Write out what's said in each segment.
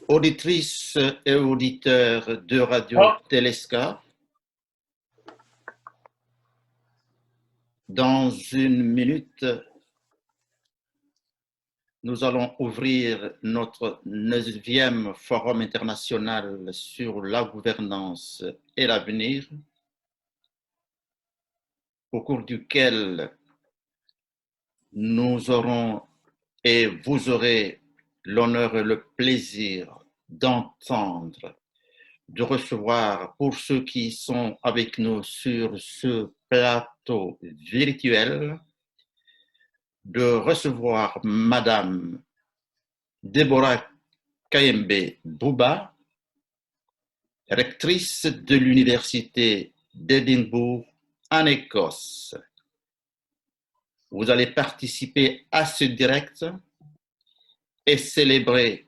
Auditrices et auditeurs de Radio Ah, Telesca, dans une minute, nous allons ouvrir notre 9e Forum international sur la gouvernance et l'avenir, au cours duquel nous aurons et vous aurez l'honneur et le plaisir d'entendre, de recevoir, pour ceux qui sont avec nous sur ce plateau virtuel, de recevoir Madame Deborah Kayembe Bouba, rectrice de l'Université d'Édimbourg en Écosse. Vous allez participer à ce direct et célébrer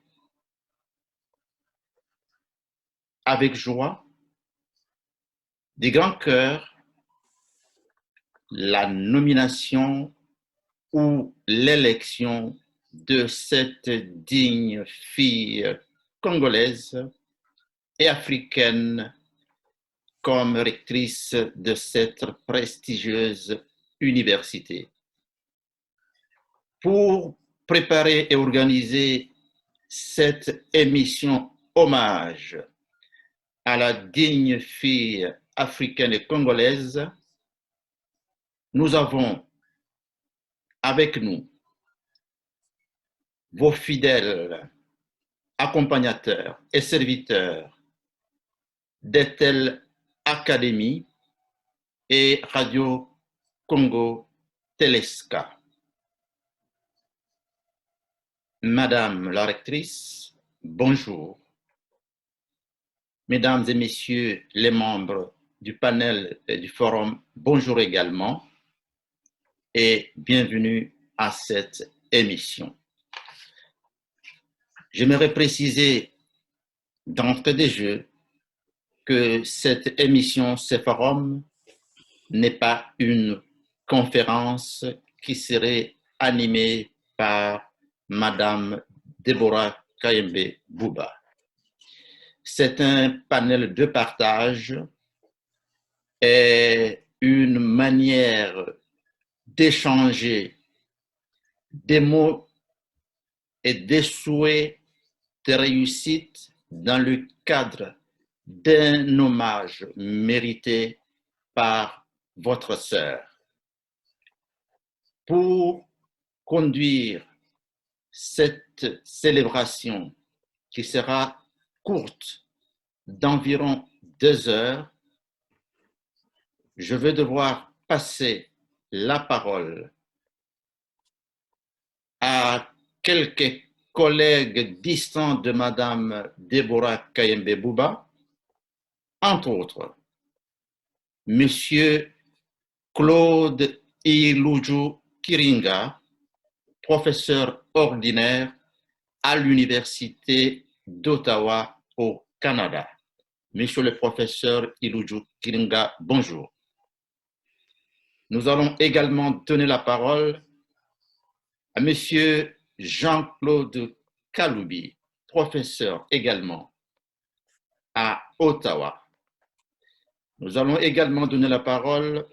avec joie, des grands cœurs, la nomination ou l'élection de cette digne fille congolaise et africaine comme rectrice de cette prestigieuse université. Pour préparer et organiser cette émission hommage à la digne fille africaine et congolaise, nous avons avec nous vos fidèles accompagnateurs et serviteurs d'Etel Académie et Radio Congo Telesca. Madame la rectrice, bonjour. Mesdames et messieurs les membres du panel et du forum, bonjour également et bienvenue à cette émission. J'aimerais préciser d'entrée de jeu que cette émission, ce forum, n'est pas une conférence qui serait animée par Madame Deborah Kayembe Bouba. C'est un panel de partage et une manière d'échanger des mots et des souhaits de réussite dans le cadre d'un hommage mérité par votre sœur. Pour conduire cette célébration qui sera courte d'environ 2 heures, je vais devoir passer la parole à quelques collègues distants de Madame Deborah Kayembe Bouba, entre autres, Monsieur Claude Iluju Kiringa, professeur ordinaire à l'Université d'Ottawa au Canada. Monsieur le professeur Iluju Kiringa, bonjour. Nous allons également donner la parole à Monsieur Jean-Claude Kaloubi, professeur également à Ottawa. Nous allons également donner la parole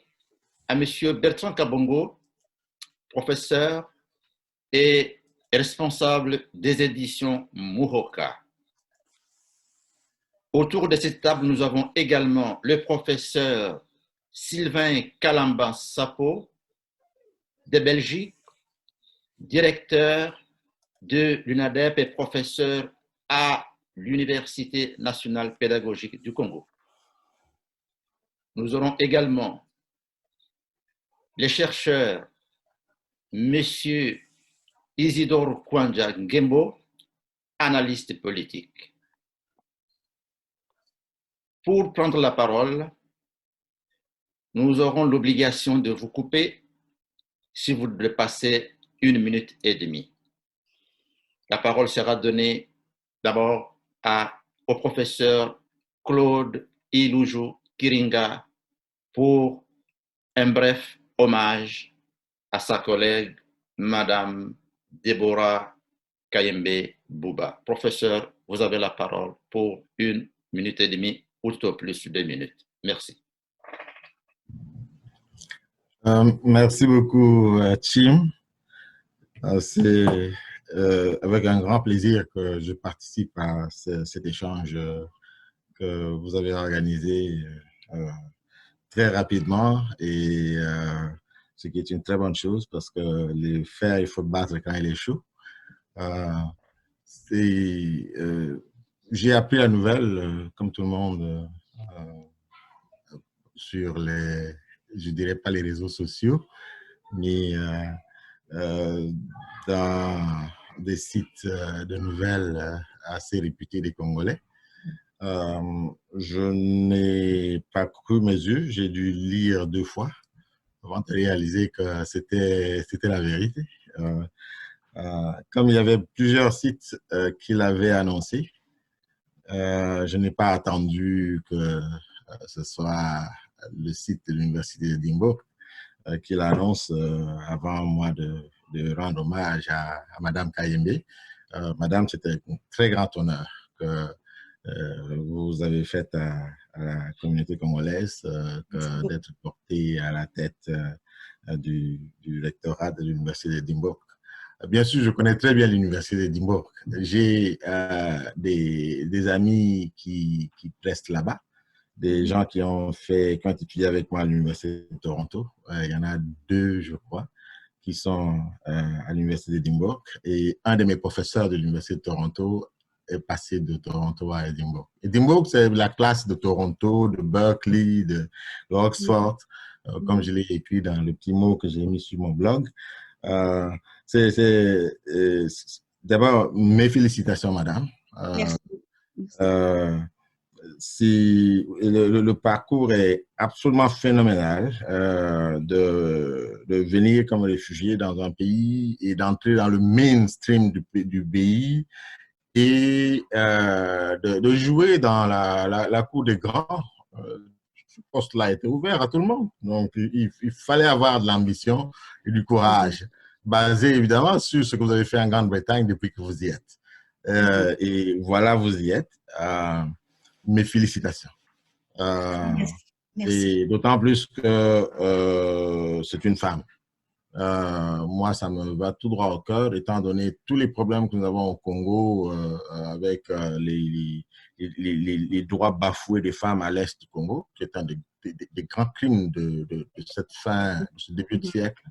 à Monsieur Bertrand Kabongo, professeur et responsable des éditions Muhoka. Autour de cette table, nous avons également le professeur Sylvain Kalamba Sapo de Belgique, directeur de l'UNADEP et professeur à l'Université nationale pédagogique du Congo. Nous aurons également les chercheurs Monsieur Isidore Kwanja Ngembo, analyste politique. Pour prendre la parole, nous aurons l'obligation de vous couper si vous dépassez 1 minute et demie. La parole sera donnée d'abord au professeur Claude Iluju Kiringa pour un bref hommage à sa collègue, Madame Deborah Kayembe Bouba. Professeur, vous avez la parole pour 1 minute et demie ou tout au plus 2 minutes. Merci. Merci beaucoup, Tim. C'est avec un grand plaisir que je participe à cet échange que vous avez organisé très rapidement et ce qui est une très bonne chose parce que le fer, il faut le battre quand il est chaud. J'ai appris la nouvelle, comme tout le monde, sur les, je dirais pas les réseaux sociaux, mais dans des sites de nouvelles assez réputés des Congolais. Je n'ai pas cru mes yeux, j'ai dû lire 2 fois avant de réaliser que c'était la vérité. Comme il y avait plusieurs sites qui l'avaient annoncé, je n'ai pas attendu que ce soit le site de l'Université de Dimbo qui l'annonce avant moi de rendre hommage à Madame Kayembe. Madame, c'était un très grand honneur que vous avez fait à la communauté congolaise d'être portée à la tête du rectorat de l'Université de Dimbo. Bien sûr, je connais très bien l'Université de Dimbo. J'ai des amis qui restent là-bas. Des gens qui ont étudié avec moi à l'Université de Toronto. Il y en a 2, je crois, qui sont à l'Université d'Édimbourg. Et un de mes professeurs de l'Université de Toronto est passé de Toronto à Édimbourg. Édimbourg, c'est la classe de Toronto, de Berkeley, de Oxford, comme je l'ai écrit dans le petit mot que j'ai mis sur mon blog. D'abord, mes félicitations, madame. Merci. Le parcours est absolument phénoménal de venir comme réfugié dans un pays et d'entrer dans le mainstream du pays et de jouer dans la cour des grands. Ce poste-là a été ouvert à tout le monde. Donc, il fallait avoir de l'ambition et du courage, basé évidemment sur ce que vous avez fait en Grande-Bretagne depuis que vous y êtes. Et voilà, vous y êtes. Mes félicitations. Merci. Et d'autant plus que c'est une femme. Moi, ça me va tout droit au cœur, étant donné tous les problèmes que nous avons au Congo avec les droits bafoués des femmes à l'est du Congo, qui est un des grands crimes de cette fin, de ce début de siècle.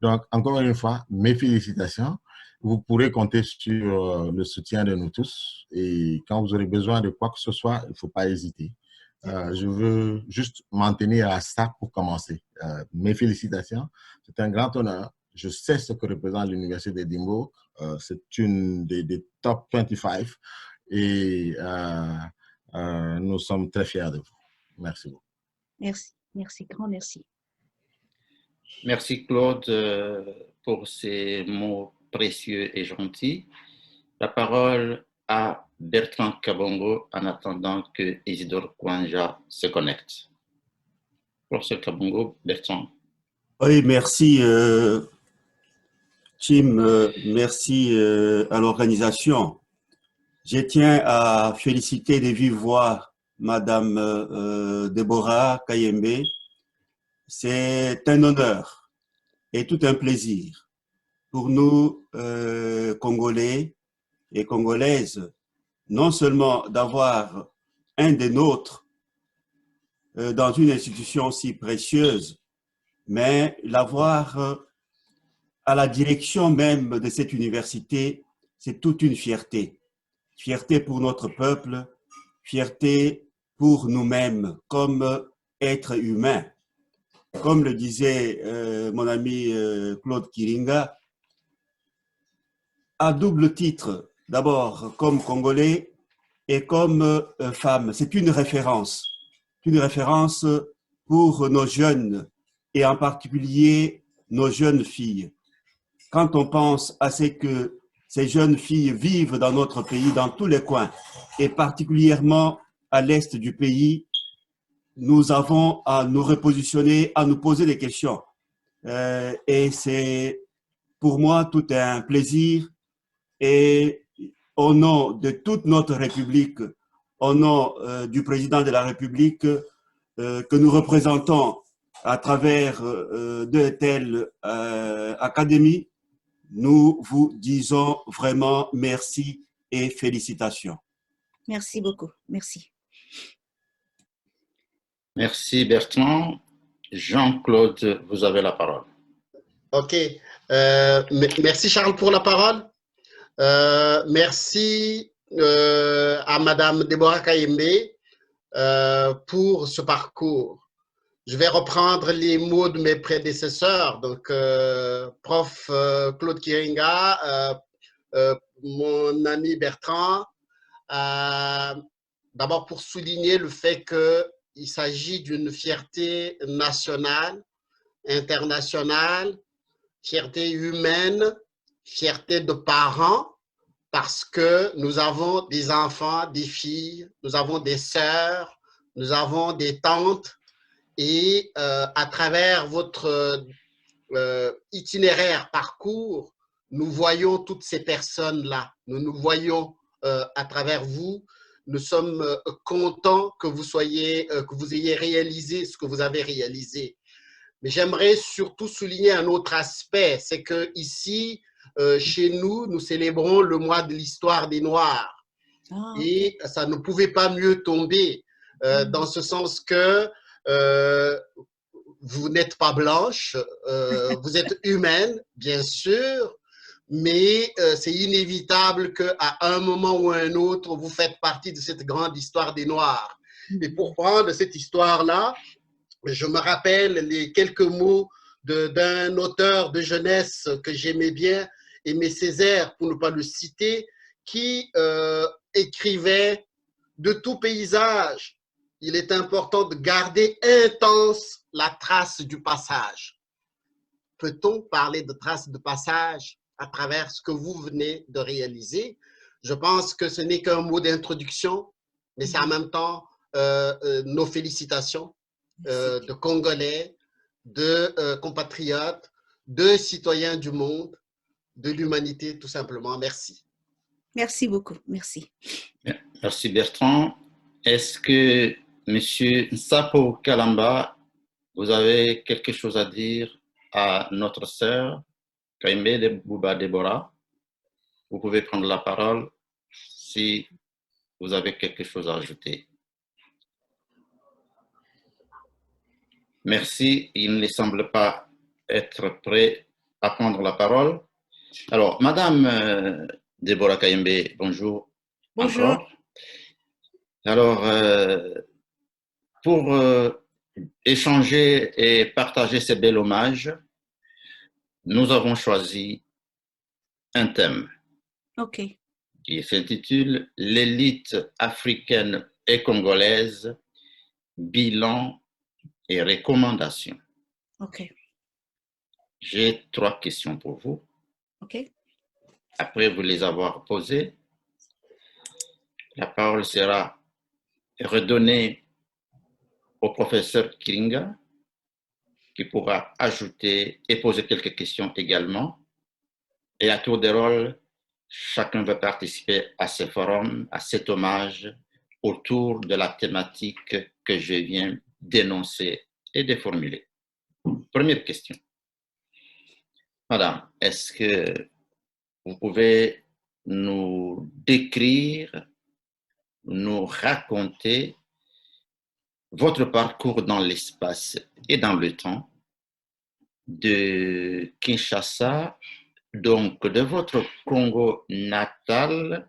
Donc, encore une fois, mes félicitations. Vous pourrez compter sur le soutien de nous tous. Et quand vous aurez besoin de quoi que ce soit, il ne faut pas hésiter. Je veux juste m'en tenir à ça pour commencer. Mes félicitations. C'est un grand honneur. Je sais ce que représente l'Université d'Édimbourg. C'est une des top 25. Et nous sommes très fiers de vous. Merci beaucoup. Merci. Merci. Grand merci. Merci Claude pour ces mots précieux et gentils. La parole à Bertrand Kabongo en attendant que Isidore Kwanja se connecte. Professeur Kabongo, Bertrand. Oui, merci Tim, merci à l'organisation. Je tiens à féliciter de vive voix Madame Déborah Kayembe. C'est un honneur et tout un plaisir pour nous, Congolais et Congolaises, non seulement d'avoir un des nôtres dans une institution si précieuse, mais l'avoir à la direction même de cette université, c'est toute une fierté. Fierté pour notre peuple, fierté pour nous-mêmes comme êtres humains. Comme le disait mon ami Claude Kiringa, à double titre, d'abord comme Congolais et comme femme. C'est une référence pour nos jeunes et en particulier nos jeunes filles. Quand on pense à ce que ces jeunes filles vivent dans notre pays, dans tous les coins, et particulièrement à l'est du pays, nous avons à nous repositionner, à nous poser des questions. Et c'est pour moi tout un plaisir et au nom de toute notre République, au nom du président de la République que nous représentons à travers de telles académies, nous vous disons vraiment merci et félicitations. Merci beaucoup. Merci. Merci Bertrand. Jean-Claude, vous avez la parole. OK. Merci Charles pour la parole. Merci à Madame Déborah Kayembe pour ce parcours. Je vais reprendre les mots de mes prédécesseurs, donc prof Claude Kiringa, mon ami Bertrand, d'abord pour souligner le fait qu'il s'agit d'une fierté nationale, internationale, fierté humaine, fierté de parents, parce que nous avons des enfants, des filles, nous avons des sœurs, nous avons des tantes, et à travers votre itinéraire, parcours, nous voyons toutes ces personnes-là. Nous nous voyons à travers vous. Nous sommes contents que vous ayez réalisé ce que vous avez réalisé. Mais j'aimerais surtout souligner un autre aspect, c'est que ici, chez nous, nous célébrons le mois de l'histoire des Noirs. Oh. Et ça ne pouvait pas mieux tomber, dans ce sens que vous n'êtes pas blanche, vous êtes humaine, bien sûr, mais c'est inévitable qu'à un moment ou un autre, vous faites partie de cette grande histoire des Noirs. Et pour prendre cette histoire-là, je me rappelle les quelques mots d'un auteur de jeunesse que j'aimais bien, Aimé Césaire, pour ne pas le citer, qui écrivait « De tout paysage, il est important de garder intense la trace du passage. » Peut-on parler de trace de passage à travers ce que vous venez de réaliser? Je pense que ce n'est qu'un mot d'introduction, mais c'est en même temps nos félicitations de Congolais, de compatriotes, de citoyens du monde, de l'humanité tout simplement. Merci. Merci beaucoup. Merci. Merci Bertrand. Est-ce que Monsieur Nsapo Kalamba, vous avez quelque chose à dire à notre sœur Kayembe Bouba Déborah? Vous pouvez prendre la parole si vous avez quelque chose à ajouter. Merci. Il ne semble pas être prêt à prendre la parole. Alors, Madame Déborah Kayembe, bonjour. Bonjour. Encore. Alors, pour échanger et partager ces bels hommages, nous avons choisi un thème qui s'intitule « L'élite africaine et congolaise, bilan et recommandations ». J'ai 3 questions pour vous. Après vous les avoir posées, la parole sera redonnée au professeur Kiringa, qui pourra ajouter et poser quelques questions également. Et à tour de rôle, chacun va participer à ce forum, à cet hommage, autour de la thématique que je viens d'énoncer et de formuler. Première question. Madame, est-ce que vous pouvez nous décrire, nous raconter votre parcours dans l'espace et dans le temps de Kinshasa, donc de votre Congo natal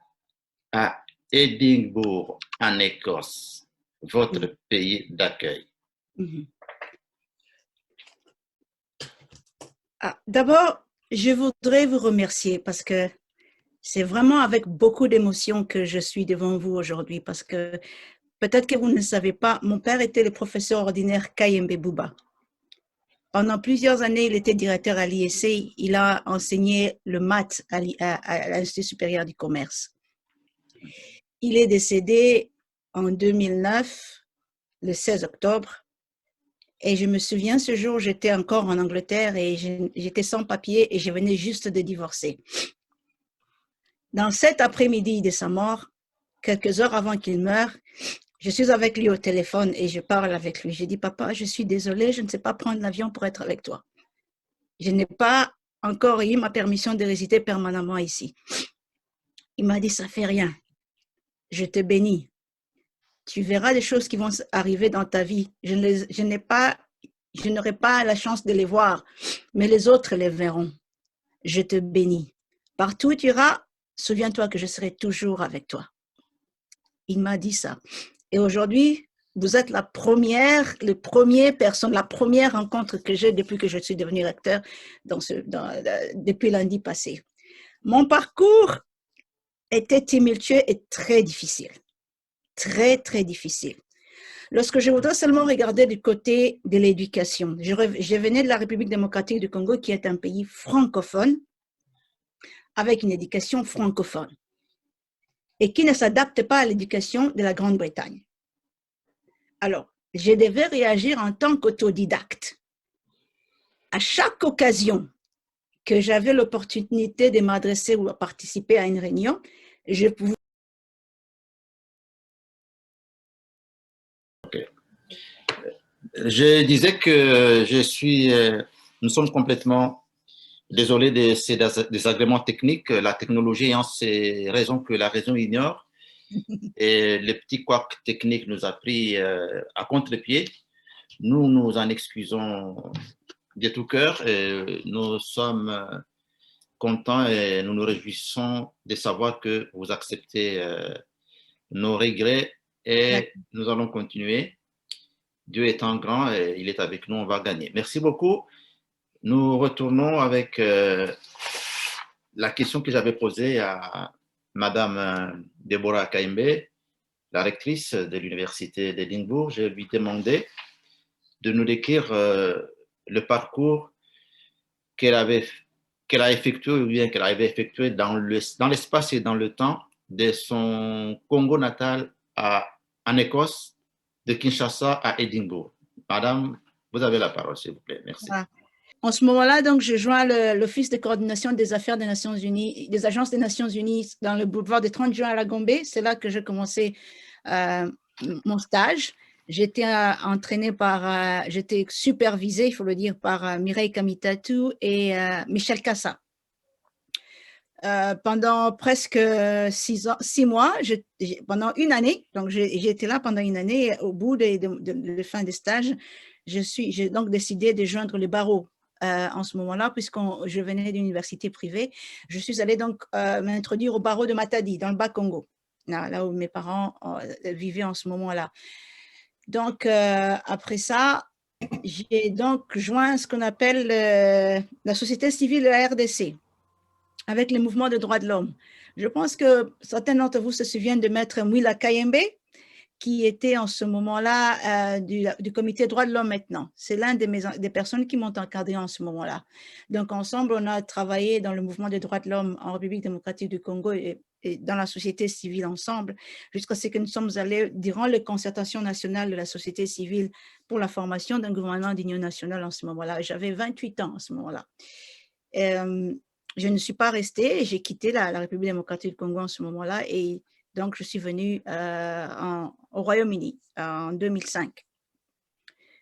à Édimbourg, en Écosse, votre pays d'accueil? D'abord, je voudrais vous remercier parce que c'est vraiment avec beaucoup d'émotion que je suis devant vous aujourd'hui, parce que peut-être que vous ne le savez pas, mon père était le professeur ordinaire Kayembe Bouba. Pendant plusieurs années, il était directeur à l'IEC. Il a enseigné le maths à l'Institut supérieur du commerce. Il est décédé en 2009, le 16 octobre. Et je me souviens, ce jour, j'étais encore en Angleterre et j'étais sans papier et je venais juste de divorcer. Dans cet après-midi de sa mort, quelques heures avant qu'il meure, je suis avec lui au téléphone et je parle avec lui. Je dis, papa, je suis désolée, je ne sais pas prendre l'avion pour être avec toi. Je n'ai pas encore eu ma permission de résider permanemment ici. Il m'a dit, ça fait rien. Je te bénis. Tu verras des choses qui vont arriver dans ta vie. Je n'aurai pas la chance de les voir, mais les autres les verront. Je te bénis. Partout où tu iras, souviens-toi que je serai toujours avec toi. Il m'a dit ça. Et aujourd'hui, vous êtes la première rencontre que j'ai depuis que je suis devenue recteur depuis lundi passé. Mon parcours était tumultueux et très difficile. Très, très difficile. Lorsque je voudrais seulement regarder du côté de l'éducation, je venais de la République démocratique du Congo, qui est un pays francophone, avec une éducation francophone, et qui ne s'adapte pas à l'éducation de la Grande-Bretagne. Alors, je devais réagir en tant qu'autodidacte. À chaque occasion que j'avais l'opportunité de m'adresser ou de participer à une réunion, je pouvais... Je disais que nous sommes complètement désolés de ces désagréments techniques, la technologie ayant ces raisons que la raison ignore. Et les petits couacs techniques nous a pris à contre-pied. Nous nous en excusons de tout cœur et nous sommes contents et nous nous réjouissons de savoir que vous acceptez nos regrets et nous allons continuer. Dieu étant grand, et il est avec nous, on va gagner. Merci beaucoup. Nous retournons avec la question que j'avais posée à Madame Deborah Kayembe, la rectrice de l'Université d'Édimbourg. Je lui demandais de nous décrire le parcours qu'elle a effectué ou bien qu'elle avait effectué dans l'espace et dans le temps de son Congo natal en Écosse, de Kinshasa à Édimbourg. Madame, vous avez la parole, s'il vous plaît. Merci. Voilà. En ce moment-là, donc, je joins l'Office de coordination des affaires des Nations Unies, des agences des Nations Unies dans le boulevard des 30 juin à la Gombe. C'est là que j'ai commencé mon stage. J'étais j'étais supervisée, il faut le dire, par Mireille Kamitatu et Michel Kassa. Pendant presque 6 mois, pendant une année, donc j'ai été là pendant une année. Et au bout de fin de stage, j'ai donc décidé de joindre le barreau en ce moment-là, puisque je venais d'une université privée. Je suis allée donc m'introduire au barreau de Matadi, dans le Bas-Congo, là où mes parents vivaient en ce moment-là. Donc, après ça, j'ai donc joint ce qu'on appelle la société civile de la RDC, avec les mouvements de droits de l'homme. Je pense que certains d'entre vous se souviennent de Maître Mwila Kayembe, qui était en ce moment-là du comité droits de l'homme maintenant. C'est l'un des personnes qui m'ont encadré en ce moment-là. Donc, ensemble, on a travaillé dans le mouvement des droits de l'homme en République démocratique du Congo et dans la société civile ensemble, jusqu'à ce que nous sommes allés, durant les concertations nationales de la société civile pour la formation d'un gouvernement d'union nationale en ce moment-là. J'avais 28 ans en ce moment-là. Je ne suis pas restée, j'ai quitté la République démocratique du Congo en ce moment-là et donc je suis venue au Royaume-Uni en 2005.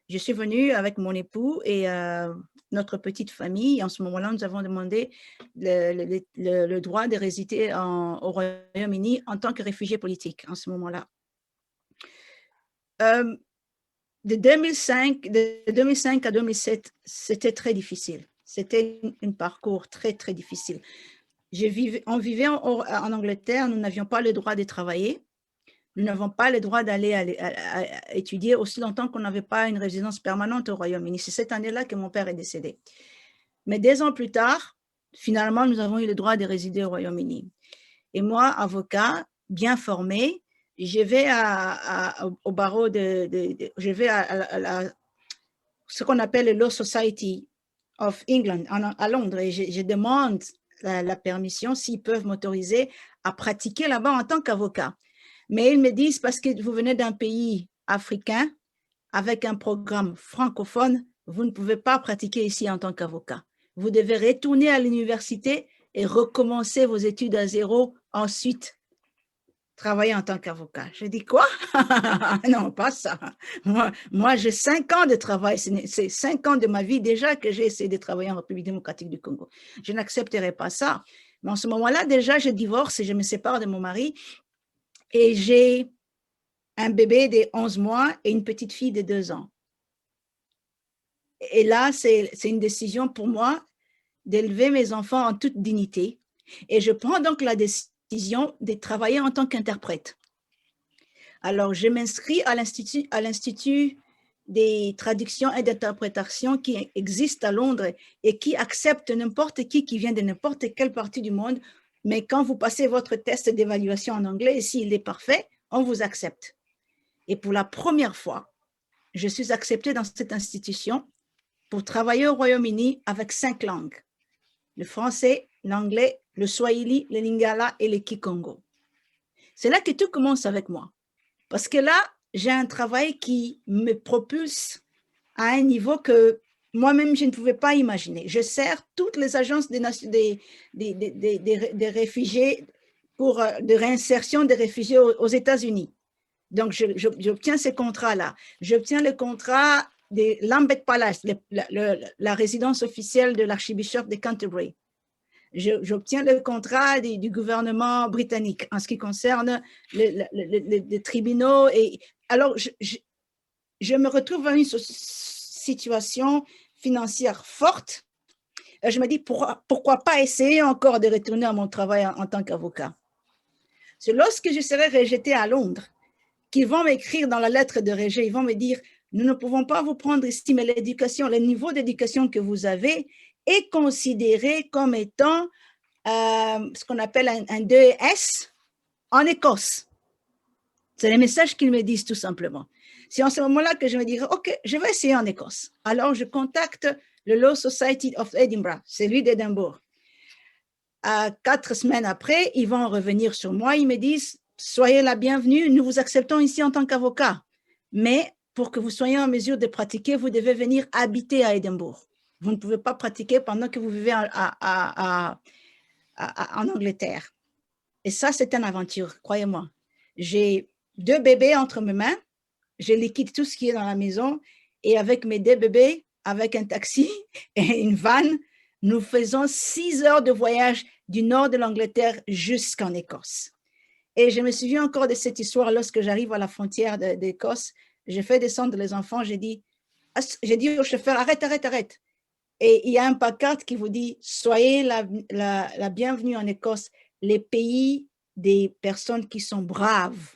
Je suis venue avec mon époux et notre petite famille. En ce moment-là, nous avons demandé le droit de résider au Royaume-Uni en tant que réfugiés politiques en ce moment-là. De 2005 à 2007, c'était très difficile. C'était un parcours très, très difficile. On vivait en Angleterre, nous n'avions pas le droit de travailler. Nous n'avons pas le droit d'aller à étudier aussi longtemps qu'on n'avait pas une résidence permanente au Royaume-Uni. C'est cette année-là que mon père est décédé. Mais 2 ans plus tard, finalement, nous avons eu le droit de résider au Royaume-Uni. Et moi, avocat, bien formé, je vais au barreau je vais à ce qu'on appelle le Law Society of England à Londres et je demande la permission s'ils peuvent m'autoriser à pratiquer là-bas en tant qu'avocat. Mais ils me disent, parce que vous venez d'un pays africain avec un programme francophone, vous ne pouvez pas pratiquer ici en tant qu'avocat. Vous devez retourner à l'université et recommencer vos études à zéro, ensuite travailler en tant qu'avocat. Je dis quoi? Non, pas ça. Moi j'ai 5 ans de travail. C'est 5 ans de ma vie déjà que j'ai essayé de travailler en République démocratique du Congo. Je n'accepterai pas ça. Mais en ce moment-là, déjà, je divorce et je me sépare de mon mari et j'ai un bébé de 11 mois et une petite fille de 2 ans. Et là, c'est une décision pour moi d'élever mes enfants en toute dignité. Et je prends donc la décision de travailler en tant qu'interprète. Alors, je m'inscris à l'Institut des traductions et d'interprétation qui existe à Londres et qui accepte n'importe qui vient de n'importe quelle partie du monde. Mais quand vous passez votre test d'évaluation en anglais, et s'il est parfait, on vous accepte. Et pour la première fois, je suis acceptée dans cette institution pour travailler au Royaume-Uni avec 5 langues. Le français, l'anglais, le swahili, le lingala et le kikongo. C'est là que tout commence avec moi. Parce que là, j'ai un travail qui me propulse à un niveau que moi-même, je ne pouvais pas imaginer. Je sers toutes les agences des réfugiés pour de réinsertion des réfugiés aux États-Unis. Donc, j'obtiens ces contrats-là. J'obtiens le contrat de Lambeth Palace, la résidence officielle de l'archibishop de Canterbury. J'obtiens le contrat du gouvernement britannique en ce qui concerne les tribunaux. Et alors, je me retrouve dans une situation financière forte. Et je me dis, pourquoi pas essayer encore de retourner à mon travail en tant qu'avocat? C'est lorsque je serai rejetée à Londres qu'ils vont m'écrire dans la lettre de rejet, ils vont me dire, nous ne pouvons pas vous prendre ici, mais l'éducation, le niveau d'éducation que vous avez est considéré comme étant ce qu'on appelle un DES en Écosse. C'est les messages qu'ils me disent tout simplement. C'est en ce moment-là que je me dirais, OK, je vais essayer en Écosse. Alors, je contacte le Law Society of Edinburgh, celui d'Édimbourg. 4 semaines après, ils vont revenir sur moi, ils me disent, soyez la bienvenue, nous vous acceptons ici en tant qu'avocat. Mais pour que vous soyez en mesure de pratiquer, vous devez venir habiter à Édimbourg. Vous ne pouvez pas pratiquer pendant que vous vivez en Angleterre. Et ça, c'est une aventure, croyez-moi. J'ai 2 bébés entre mes mains, je liquide tout ce qui est dans la maison et avec mes 2 bébés, avec un taxi et une vanne, nous faisons 6 heures de voyage du nord de l'Angleterre jusqu'en Écosse. Et je me souviens encore de cette histoire lorsque j'arrive à la frontière d'Écosse, je fais descendre les enfants, j'ai dit au chauffeur, arrête. Et il y a un pancarte qui vous dit, soyez la bienvenue en Écosse, les pays des personnes qui sont braves.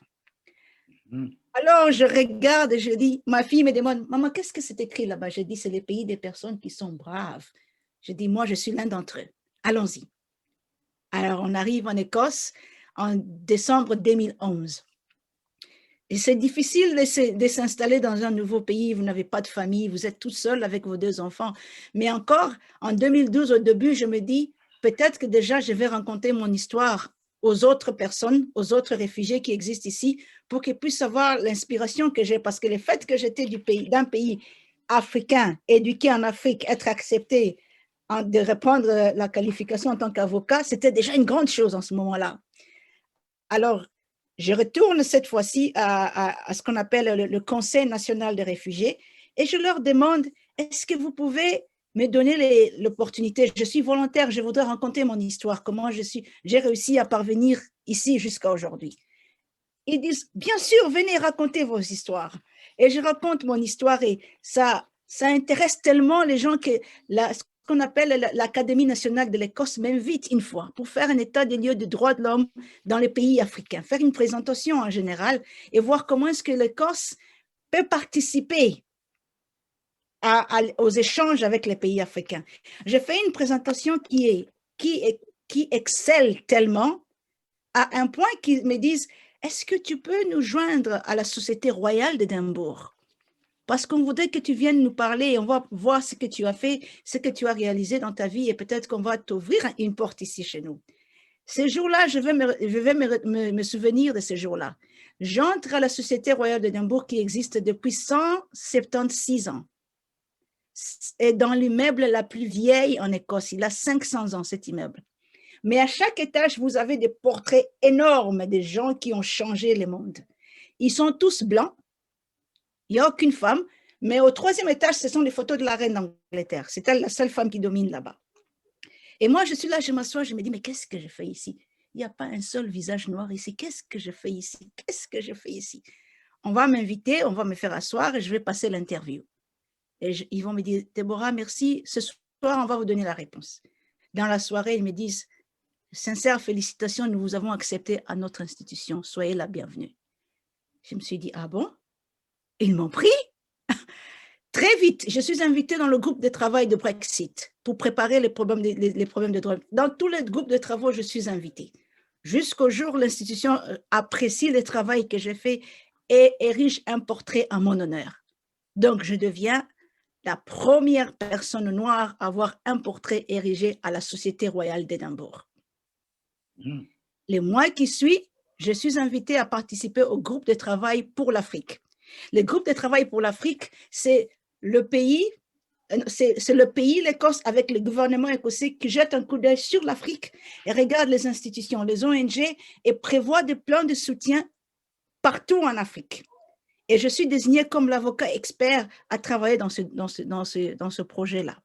Alors, je regarde et je dis, ma fille me demande, maman, qu'est-ce que c'est écrit là-bas? Je dis, c'est les pays des personnes qui sont braves. Je dis, moi, je suis l'un d'entre eux. Allons-y. Alors, on arrive en Écosse en décembre 2011. Et c'est difficile de s'installer dans un nouveau pays, vous n'avez pas de famille, vous êtes tout seul avec vos 2 enfants. Mais encore, en 2012, au début, je me dis, peut-être que déjà, je vais raconter mon histoire aux autres personnes, aux autres réfugiés qui existent ici, pour qu'ils puissent savoir l'inspiration que j'ai. Parce que le fait que j'étais d'un pays africain, éduqué en Afrique, être accepté de répondre la qualification en tant qu'avocat, c'était déjà une grande chose en ce moment-là. Alors, je retourne cette fois-ci à ce qu'on appelle le Conseil national des réfugiés et je leur demande, est-ce que vous pouvez me donner l'opportunité? Je suis volontaire, je voudrais raconter mon histoire, comment j'ai réussi à parvenir ici jusqu'à aujourd'hui. Ils disent, bien sûr, venez raconter vos histoires. Et je raconte mon histoire et ça intéresse tellement les gens que ce qu'on appelle l'Académie nationale de l'Écosse m'invite une fois pour faire un état des lieux des droits de l'homme dans les pays africains, faire une présentation en général et voir comment est-ce que l'Écosse peut participer aux échanges avec les pays africains. J'ai fait une présentation qui excelle tellement à un point qu'ils me disent, est-ce que tu peux nous joindre à la Société royale d'Édimbourg? Parce qu'on voudrait que tu viennes nous parler et on va voir ce que tu as fait, ce que tu as réalisé dans ta vie et peut-être qu'on va t'ouvrir une porte ici chez nous. Ces jours-là, je vais me souvenir de ces jours-là. J'entre à la Société royale d'Édimbourg qui existe depuis 176 ans. Et dans l'immeuble la plus vieille en Écosse, il a 500 ans cet immeuble. Mais à chaque étage, vous avez des portraits énormes des gens qui ont changé le monde. Ils sont tous blancs. Il n'y a aucune femme. Mais au 3e étage, ce sont les photos de la reine d'Angleterre. C'est elle la seule femme qui domine là-bas. Et moi, je suis là, je m'assois, je me dis, mais qu'est-ce que je fais ici? Il n'y a pas un seul visage noir ici. Qu'est-ce que je fais ici? Qu'est-ce que je fais ici? On va m'inviter, on va me faire asseoir et je vais passer l'interview. Et ils vont me dire, Déborah, merci. Ce soir, on va vous donner la réponse. Dans la soirée, ils me disent, sincères félicitations, nous vous avons accepté à notre institution. Soyez la bienvenue. Je me suis dit, ah bon? Ils m'ont pris? Très vite, je suis invitée dans le groupe de travail de Brexit pour préparer les problèmes de droit. Dans tous les groupes de travaux, je suis invitée. Jusqu'au jour où l'institution apprécie le travail que j'ai fait et érige un portrait à mon honneur. Donc, je deviens la première personne noire à avoir un portrait érigé à la Société royale d'Édimbourg. Les mois qui suivent, je suis invitée à participer au groupe de travail pour l'Afrique. Le groupe de travail pour l'Afrique, c'est le pays, l'Écosse, avec le gouvernement écossais qui jette un coup d'œil sur l'Afrique et regarde les institutions, les ONG et prévoit des plans de soutien partout en Afrique. Et je suis désignée comme l'avocat expert à travailler dans ce projet-là.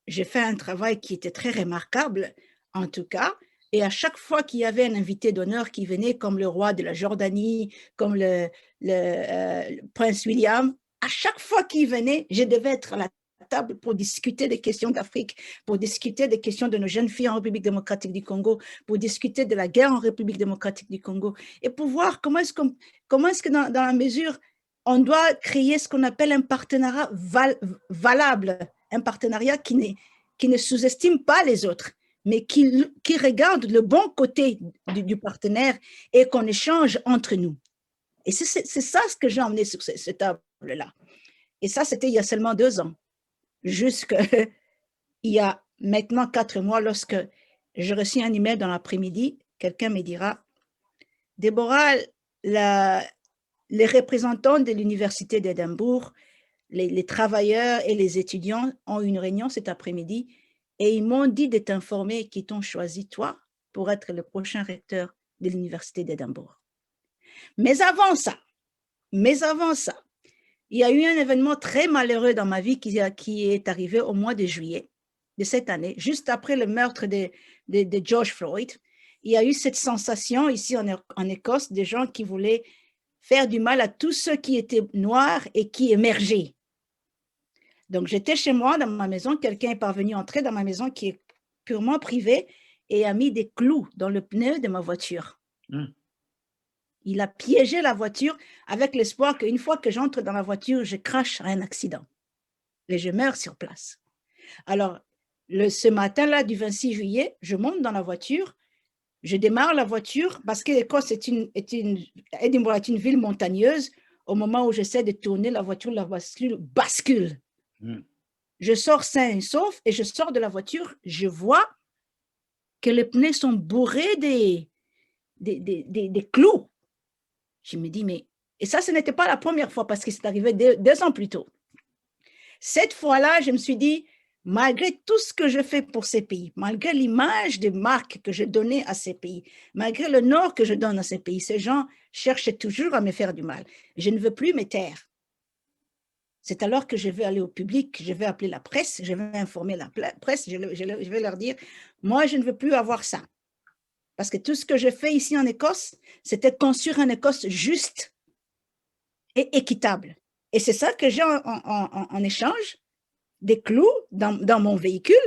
J'ai fait un travail qui était très remarquable, en tout cas, et à chaque fois qu'il y avait un invité d'honneur qui venait, comme le roi de la Jordanie, comme le prince William, à chaque fois qu'il venait, je devais être à la table pour discuter des questions d'Afrique, pour discuter des questions de nos jeunes filles en République démocratique du Congo, pour discuter de la guerre en République démocratique du Congo, et pour voir comment est-ce que dans la mesure, on doit créer ce qu'on appelle un partenariat valable, un partenariat qui ne sous-estime pas les autres, mais qui regarde le bon côté du partenaire et qu'on échange entre nous. Et c'est ça ce que j'ai emmené sur cette table-là. Et ça, c'était il y a seulement 2 ans. Jusqu'il y a maintenant 4 mois, lorsque je reçus un email dans l'après-midi, quelqu'un me dira, Déborah, les représentants de l'Université d'Édimbourg, les travailleurs et les étudiants ont une réunion cet après-midi et ils m'ont dit de t'informer qu'ils t'ont choisi, toi, pour être le prochain recteur de l'Université d'Édimbourg. Mais avant ça, il y a eu un événement très malheureux dans ma vie qui est arrivé au mois de juillet de cette année, juste après le meurtre de George Floyd. Il y a eu cette sensation ici en Écosse de gens qui voulaient faire du mal à tous ceux qui étaient noirs et qui émergeaient. Donc, j'étais chez moi, dans ma maison, quelqu'un est parvenu entrer dans ma maison qui est purement privée et a mis des clous dans le pneu de ma voiture. Il a piégé la voiture avec l'espoir qu'une fois que j'entre dans la voiture, je crache à un accident et je meurs sur place. Alors, ce matin-là du 26 juillet, je monte dans la voiture, je démarre la voiture parce que l'Écosse Édimbourg est une ville montagneuse. Au moment où j'essaie de tourner la voiture bascule. Je sors sain et sauf et je sors de la voiture, je vois que les pneus sont bourrés des clous. Je me dis, mais... Et ça, ce n'était pas la première fois parce que c'est arrivé 2 ans plus tôt. Cette fois-là, je me suis dit, malgré tout ce que je fais pour ces pays, malgré l'image de marque que je donnais à ces pays, malgré l'honneur que je donne à ces pays, ces gens cherchent toujours à me faire du mal. Je ne veux plus me taire. C'est alors que je vais aller au public, je vais appeler la presse, je vais informer la presse, je vais leur dire, moi, je ne veux plus avoir ça. Parce que tout ce que je fais ici en Écosse, c'était construire une Écosse juste et équitable. Et c'est ça que j'ai en échange, des clous dans mon véhicule.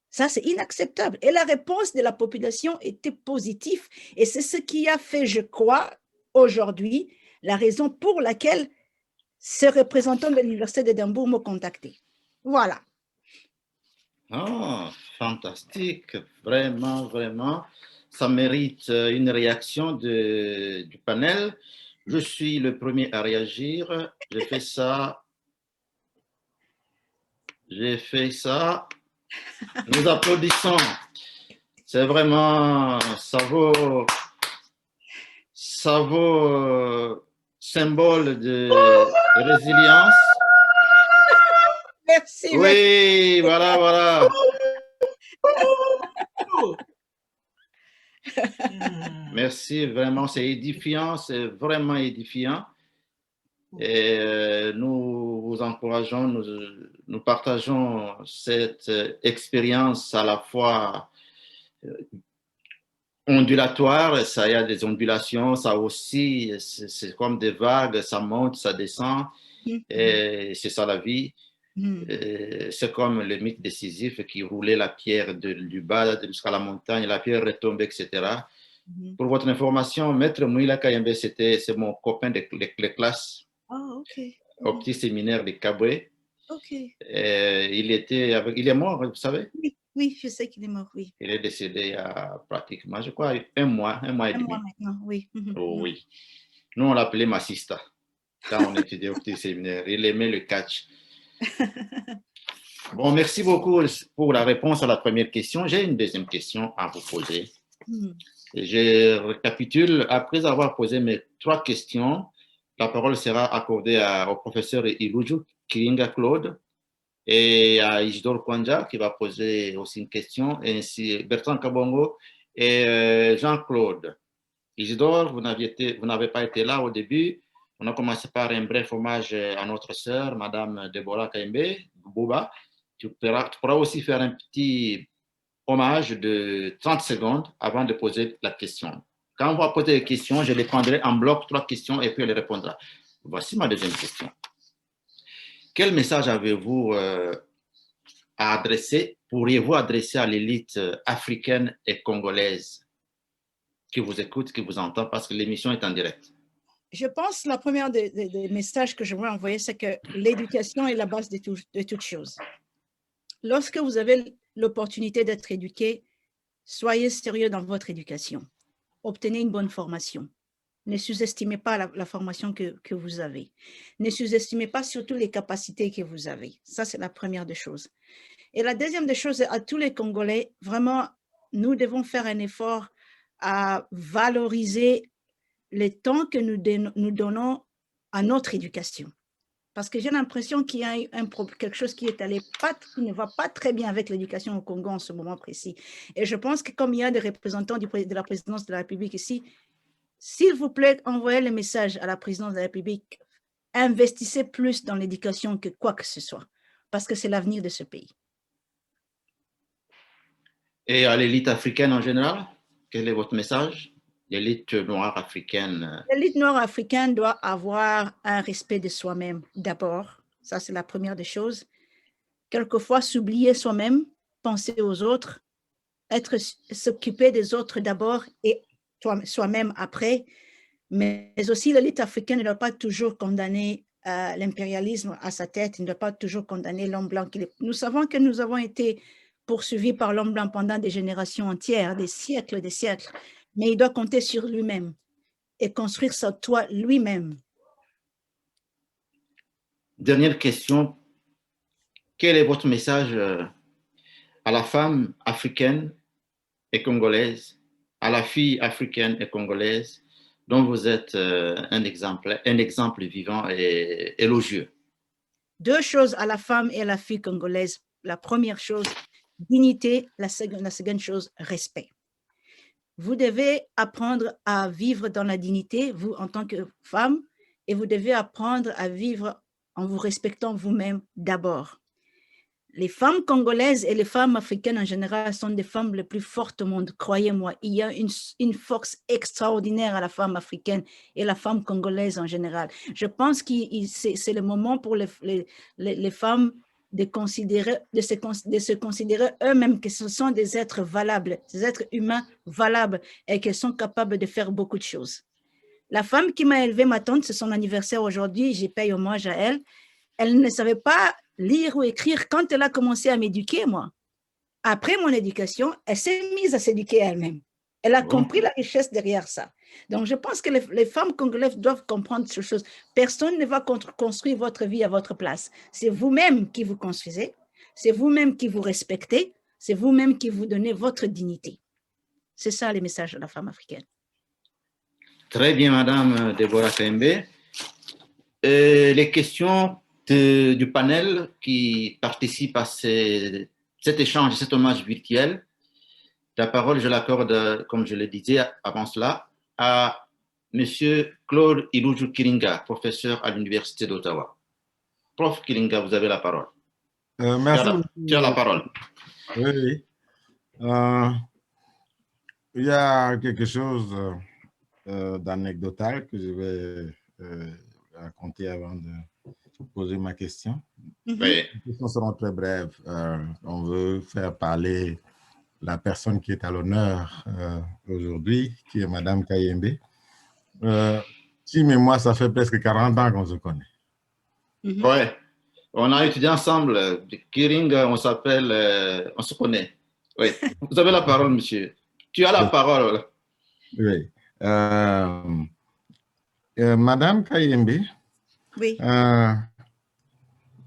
Ça, c'est inacceptable. Et la réponse de la population était positive. Et c'est ce qui a fait, je crois, aujourd'hui, la raison pour laquelle ces représentants de l'Université d'Édimbourg m'ont contacté. Voilà. Ah, fantastique. Vraiment, vraiment. Ça mérite une réaction du panel. Je suis le premier à réagir. J'ai fait ça. Nous applaudissons. C'est vraiment, ça vaut symbole de résilience. Merci. Oui, voilà. Merci, vraiment, c'est édifiant, c'est vraiment édifiant. Et nous vous encourageons, nous partageons cette expérience à la fois ondulatoire, ça y a des ondulations, ça aussi, c'est comme des vagues, ça monte, ça descend, et c'est ça la vie. C'est comme le mythe décisif qui roulait la pierre du bas jusqu'à la montagne, la pierre retombe, etc. Pour votre information, Maître Mouila Kayembe, c'est mon copain de classe Oh, OK. au petit séminaire de Caboué. OK. Il est mort, vous savez? Oui, oui, je sais qu'il est mort, oui. Il est décédé il y a pratiquement, je crois, un mois et Un demi. mois maintenant, oui. Oh, oui. Nous, on l'appelait Massista quand on étudiait au petit séminaire. Il aimait le catch. Bon, merci beaucoup pour la réponse à la première question. J'ai une deuxième question à vous poser. Je récapitule. Après avoir posé mes 3 questions, la parole sera accordée au professeur Iluju Kiringa Claude et à Isidore Kwanja qui va poser aussi une question, et ainsi Bertrand Kabongo et Jean-Claude. Isidore, vous n'avez pas été là au début. On a commencé par un bref hommage à notre sœur, Madame Deborah Kayembe, Bouba. Tu pourras aussi faire un petit hommage de 30 secondes avant de poser la question. Quand on va poser les questions, je les prendrai en bloc, 3 questions, et puis elle répondra. Voici ma deuxième question. Quel message avez-vous à adresser, pourriez-vous adresser à l'élite africaine et congolaise qui vous écoute, qui vous entend, parce que l'émission est en direct? Je pense que la première des messages que j'aimerais envoyer, c'est que l'éducation est la base de toute chose. Lorsque vous avez l'opportunité d'être éduqué, soyez sérieux dans votre éducation. Obtenez une bonne formation. Ne sous-estimez pas la formation que vous avez. Ne sous-estimez pas surtout les capacités que vous avez. Ça, c'est la première des choses. Et la deuxième des choses, à tous les Congolais, vraiment, nous devons faire un effort à valoriser le temps que nous donnons à notre éducation. Parce que j'ai l'impression qu'il y a quelque chose qui ne va pas très bien avec l'éducation au Congo en ce moment précis. Et je pense que comme il y a des représentants de la présidence de la République ici, s'il vous plaît, envoyez le message à la présidence de la République, investissez plus dans l'éducation que quoi que ce soit, parce que c'est l'avenir de ce pays. Et à l'élite africaine en général, quel est votre message? L'élite noire africaine. L'élite noire africaine doit avoir un respect de soi-même d'abord. Ça, c'est la première des choses. Quelquefois, s'oublier soi-même, penser aux autres, s'occuper des autres d'abord et soi-même après. Mais aussi, l'élite africaine ne doit pas toujours condamner l'impérialisme à sa tête, il ne doit pas toujours condamner l'homme blanc. Nous savons que nous avons été poursuivis par l'homme blanc pendant des générations entières, des siècles, mais il doit compter sur lui-même et construire sa toit lui-même. Dernière question. Quel est votre message à la femme africaine et congolaise, à la fille africaine et congolaise, dont vous êtes un exemple vivant et élogieux? 2 choses à la femme et à la fille congolaise. La première chose, dignité. La seconde chose, respect. Vous devez apprendre à vivre dans la dignité, vous en tant que femme, et vous devez apprendre à vivre en vous respectant vous-même d'abord. Les femmes congolaises et les femmes africaines en général sont des femmes les plus fortes au monde, croyez-moi. Il y a une force extraordinaire à la femme africaine et la femme congolaise en général. Je pense que c'est le moment pour les femmes de se considérer eux-mêmes que ce sont des êtres valables, des êtres humains valables et qu'elles sont capables de faire beaucoup de choses. La femme qui m'a élevée, ma tante, c'est son anniversaire aujourd'hui, j'y paye hommage à elle. Elle ne savait pas lire ou écrire quand elle a commencé à m'éduquer, moi. Après mon éducation, elle s'est mise à s'éduquer elle-même. Elle a compris la richesse derrière ça. Donc, je pense que les femmes congolaises doivent comprendre ces choses. Personne ne va construire votre vie à votre place. C'est vous-même qui vous construisez, c'est vous-même qui vous respectez, c'est vous-même qui vous donnez votre dignité. C'est ça les messages de la femme africaine. Très bien, Madame Deborah Kayembe. Les questions du panel qui participe à cet échange, cet hommage virtuel. La parole, je l'accorde, comme je le disais avant cela, à M. Claude Iluju Kiringa, professeur à l'Université d'Ottawa. Prof Kiringa, vous avez la parole. Merci Tu as la beaucoup. parole. Oui, oui. Il y a quelque chose d'anecdotal que je vais raconter avant de poser ma question. Mhm. Oui. Les questions seront très brèves. On veut faire parler la personne qui est à l'honneur aujourd'hui, qui est Madame Kayembe. Tim et moi, ça fait presque 40 ans qu'on se connaît. Mhm. Ouais. On a étudié ensemble. Kiring, on s'appelle, on se connaît. Oui. Vous avez la parole, monsieur. Tu as la parole. Oui. Madame Kayembe, Oui.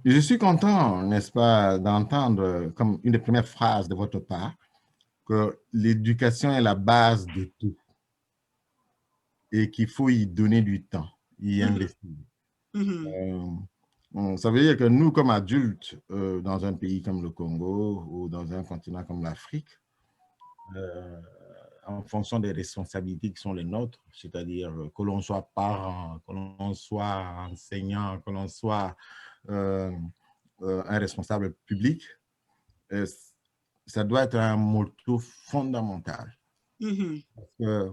je suis content, n'est-ce pas, d'entendre comme une des premières phrases de votre part que l'éducation est la base de tout et qu'il faut y donner du temps, y investir. Ça veut dire que nous, comme adultes, dans un pays comme le Congo ou dans un continent comme l'Afrique, en fonction des responsabilités qui sont les nôtres, c'est-à-dire que l'on soit parent, que l'on soit enseignant, que l'on soit un responsable public, ça doit être un motto fondamental. Parce que,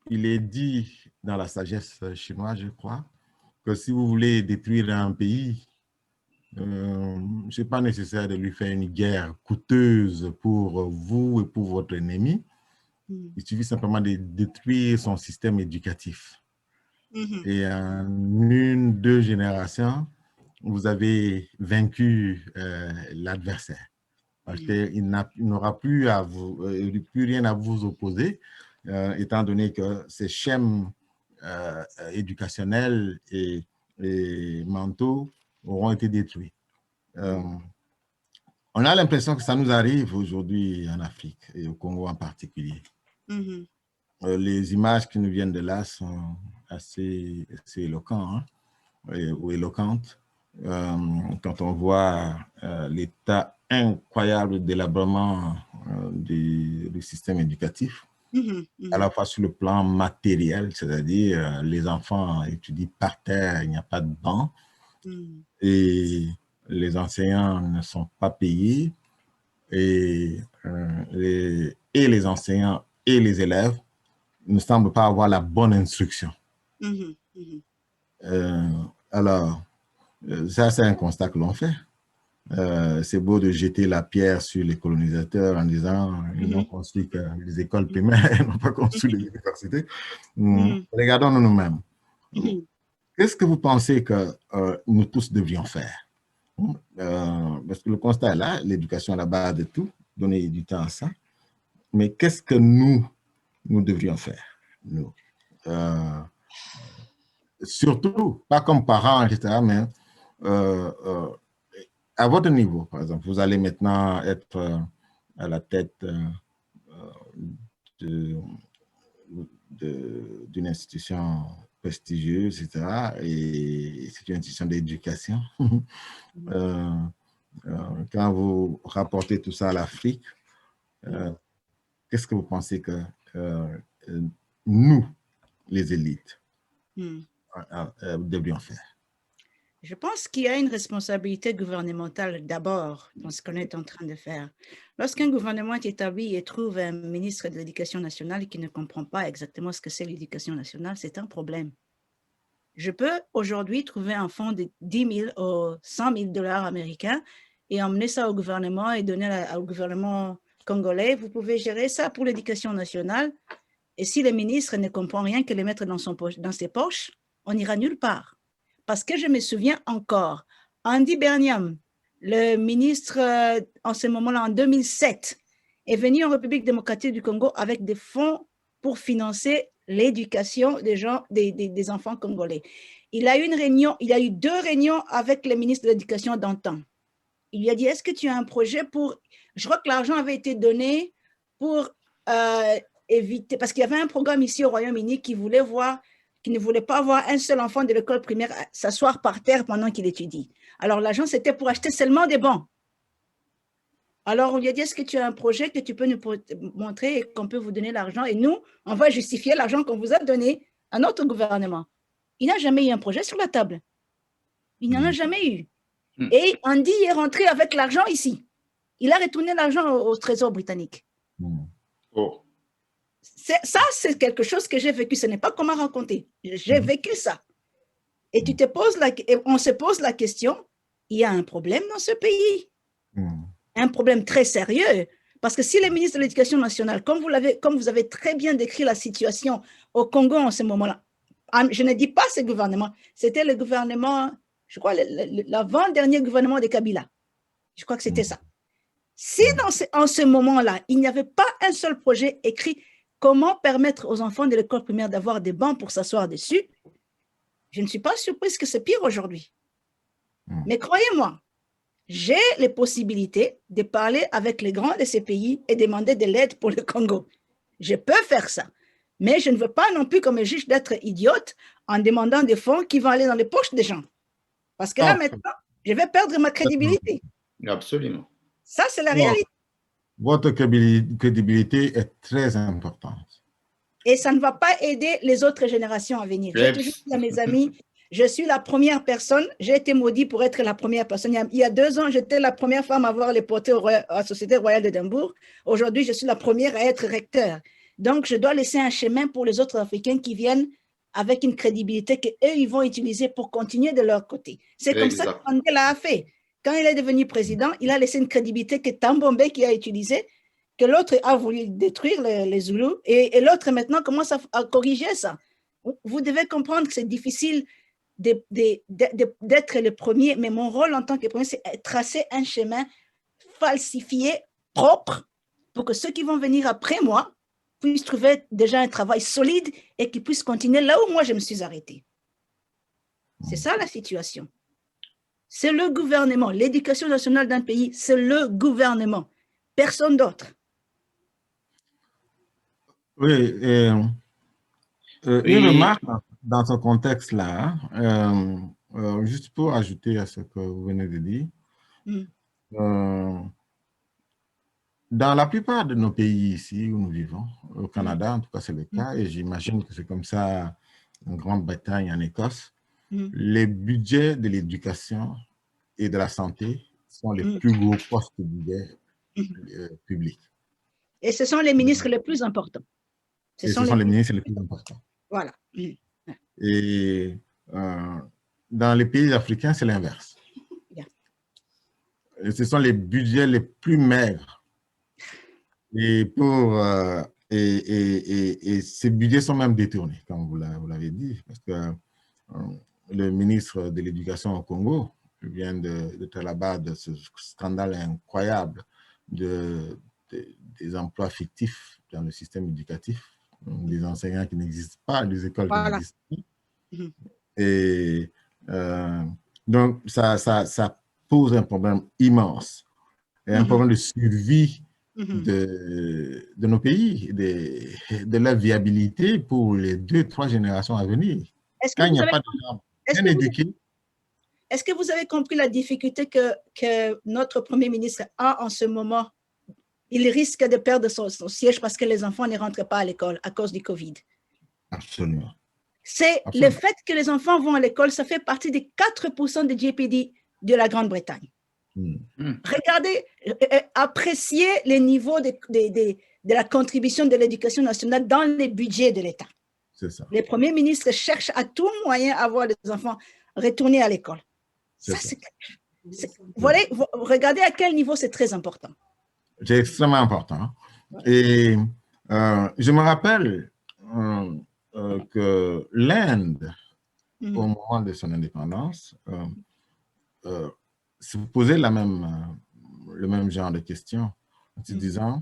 il est dit dans la sagesse chinoise, je crois, que si vous voulez détruire un pays, ce n'est pas nécessaire de lui faire une guerre coûteuse pour vous et pour votre ennemi. Il suffit simplement de détruire son système éducatif. Et en 1-2 générations, vous avez vaincu l'adversaire. Parce qu'il n'aura plus rien à vous opposer, étant donné que ces schèmes éducationnels et mentaux auront été détruits. On a l'impression que ça nous arrive aujourd'hui en Afrique et au Congo en particulier. Les images qui nous viennent de là sont assez éloquentes ou éloquentes. Quand on voit l'état incroyable d'élaborement du système éducatif, à la fois sur le plan matériel, c'est-à-dire les enfants étudient par terre, il n'y a pas de banc, et les enseignants ne sont pas payés, et les enseignants et les élèves ne semblent pas avoir la bonne instruction. Alors, ça, c'est un constat que l'on fait. C'est beau de jeter la pierre sur les colonisateurs en disant ils n'ont construit que les écoles primaires, ils n'ont pas construit les universités. Regardons-nous nous-mêmes. Qu'est-ce que vous pensez que nous tous devrions faire? Parce que le constat est là, l'éducation est la base de tout, donner du temps à ça. Mais qu'est-ce que nous devrions faire, nous? Surtout, pas comme parents, etc., mais à votre niveau, par exemple, vous allez maintenant être à la tête d'une institution prestigieuse, etc., et c'est une institution d'éducation. Quand vous rapportez tout ça à l'Afrique, qu'est-ce que vous pensez que nous, les élites, devrions faire? Je pense qu'il y a une responsabilité gouvernementale d'abord dans ce qu'on est en train de faire. Lorsqu'un gouvernement est établi et trouve un ministre de l'Éducation nationale qui ne comprend pas exactement ce que c'est l'éducation nationale, c'est un problème. Je peux aujourd'hui trouver un fonds de 10 000 ou 100 000 dollars américains et emmener ça au gouvernement et donner au gouvernement congolais. Vous pouvez gérer ça pour l'éducation nationale. Et si le ministre ne comprend rien que le mettre dans ses poches, on n'ira nulle part. Parce que je me souviens encore, Andy Berniam, le ministre en ce moment-là, en 2007, est venu en République démocratique du Congo avec des fonds pour financer l'éducation des enfants congolais. Il a eu 2 réunions avec le ministre de l'Éducation d'antan. Il lui a dit, est-ce que tu as un projet pour... Je crois que l'argent avait été donné pour éviter... Parce qu'il y avait un programme ici au Royaume-Uni qui ne voulait pas voir un seul enfant de l'école primaire s'asseoir par terre pendant qu'il étudie. Alors, l'argent, c'était pour acheter seulement des bancs. Alors, on lui a dit, est-ce que tu as un projet que tu peux nous montrer et qu'on peut vous donner l'argent? Et nous, on va justifier l'argent qu'on vous a donné à notre gouvernement. Il n'a jamais eu un projet sur la table. Il n'en a jamais eu. Et Andy est rentré avec l'argent ici. Il a retourné l'argent au trésor britannique. Oh. Ça, c'est quelque chose que j'ai vécu. Ce n'est pas comment raconter. J'ai vécu ça. Et on se pose la question, il y a un problème dans ce pays. Un problème très sérieux. Parce que si les ministres de l'Éducation nationale, comme vous avez très bien décrit la situation au Congo en ce moment-là, je ne dis pas ce gouvernement, c'était le gouvernement, je crois, l'avant-dernier gouvernement de Kabila. Je crois que c'était ça. Si en ce moment-là, il n'y avait pas un seul projet écrit comment permettre aux enfants de l'école primaire d'avoir des bancs pour s'asseoir dessus, je ne suis pas surprise que c'est pire aujourd'hui. Mais croyez-moi, j'ai les possibilités de parler avec les grands de ces pays et demander de l'aide pour le Congo. Je peux faire ça. Mais je ne veux pas non plus, comme juge, d'être idiote en demandant des fonds qui vont aller dans les poches des gens. Parce que là, maintenant, je vais perdre ma crédibilité. Absolument. Ça, c'est la réalité. Votre crédibilité est très importante. Et ça ne va pas aider les autres générations à venir. J'ai toujours dit à mes amis, je suis la première personne, j'ai été maudit pour être la première personne. Il y a 2 ans, j'étais la première femme à avoir les portées à la Société royale d'Édimbourg. Aujourd'hui, je suis la première à être recteur. Donc, je dois laisser un chemin pour les autres Africains qui viennent avec une crédibilité qu'eux, ils vont utiliser pour continuer de leur côté. C'est comme ça que Mandela a fait. Quand il est devenu président, il a laissé une crédibilité que Thabo Mbeki a utilisée, que l'autre a voulu détruire les Zoulous, et l'autre maintenant commence à corriger ça. Vous devez comprendre que c'est difficile d'être le premier, mais mon rôle en tant que premier, c'est tracer un chemin falsifié, propre, pour que ceux qui vont venir après moi puissent trouver déjà un travail solide et qu'ils puissent continuer là où moi je me suis arrêtée. C'est ça la situation. C'est le gouvernement. L'éducation nationale d'un pays, c'est le gouvernement. Personne d'autre. Oui, une remarque dans ce contexte-là, juste pour ajouter à ce que vous venez de dire, dans la plupart de nos pays ici où nous vivons, au Canada en tout cas c'est le cas, et j'imagine que c'est comme ça en Grande-Bretagne, en Écosse, les budgets de l'éducation et de la santé sont les plus gros postes de budget publics. Et ce sont les ministres les plus importants. Ce sont les ministres les plus importants. Voilà. Et dans les pays africains, c'est l'inverse. Ce sont les budgets les plus maigres. Et ces budgets sont même détournés, comme vous l'avez dit, parce que le ministre de l'Éducation au Congo vient d'être à la base de ce scandale incroyable des emplois fictifs dans le système éducatif, des enseignants qui n'existent pas, des écoles qui n'existent pas. Et donc, ça pose un problème immense, et un problème de survie de nos pays, de leur viabilité pour les 2-3 générations à venir. Quand il n'y a pas de gens bien éduqués. Est-ce que vous avez compris la difficulté que notre Premier ministre a en ce moment? Il risque de perdre son siège parce que les enfants ne rentrent pas à l'école à cause du Covid. Absolument. C'est le fait que les enfants vont à l'école, ça fait partie des 4% de GPD de la Grande-Bretagne. Regardez, appréciez les niveaux de la contribution de l'éducation nationale dans les budgets de l'État. C'est ça. Les premiers ministres cherchent à tout moyen à voir les enfants retourner à l'école. Regardez à quel niveau c'est très important. C'est extrêmement important. Et je me rappelle que l'Inde, au moment de son indépendance, se posait le même genre de questions, en se disant,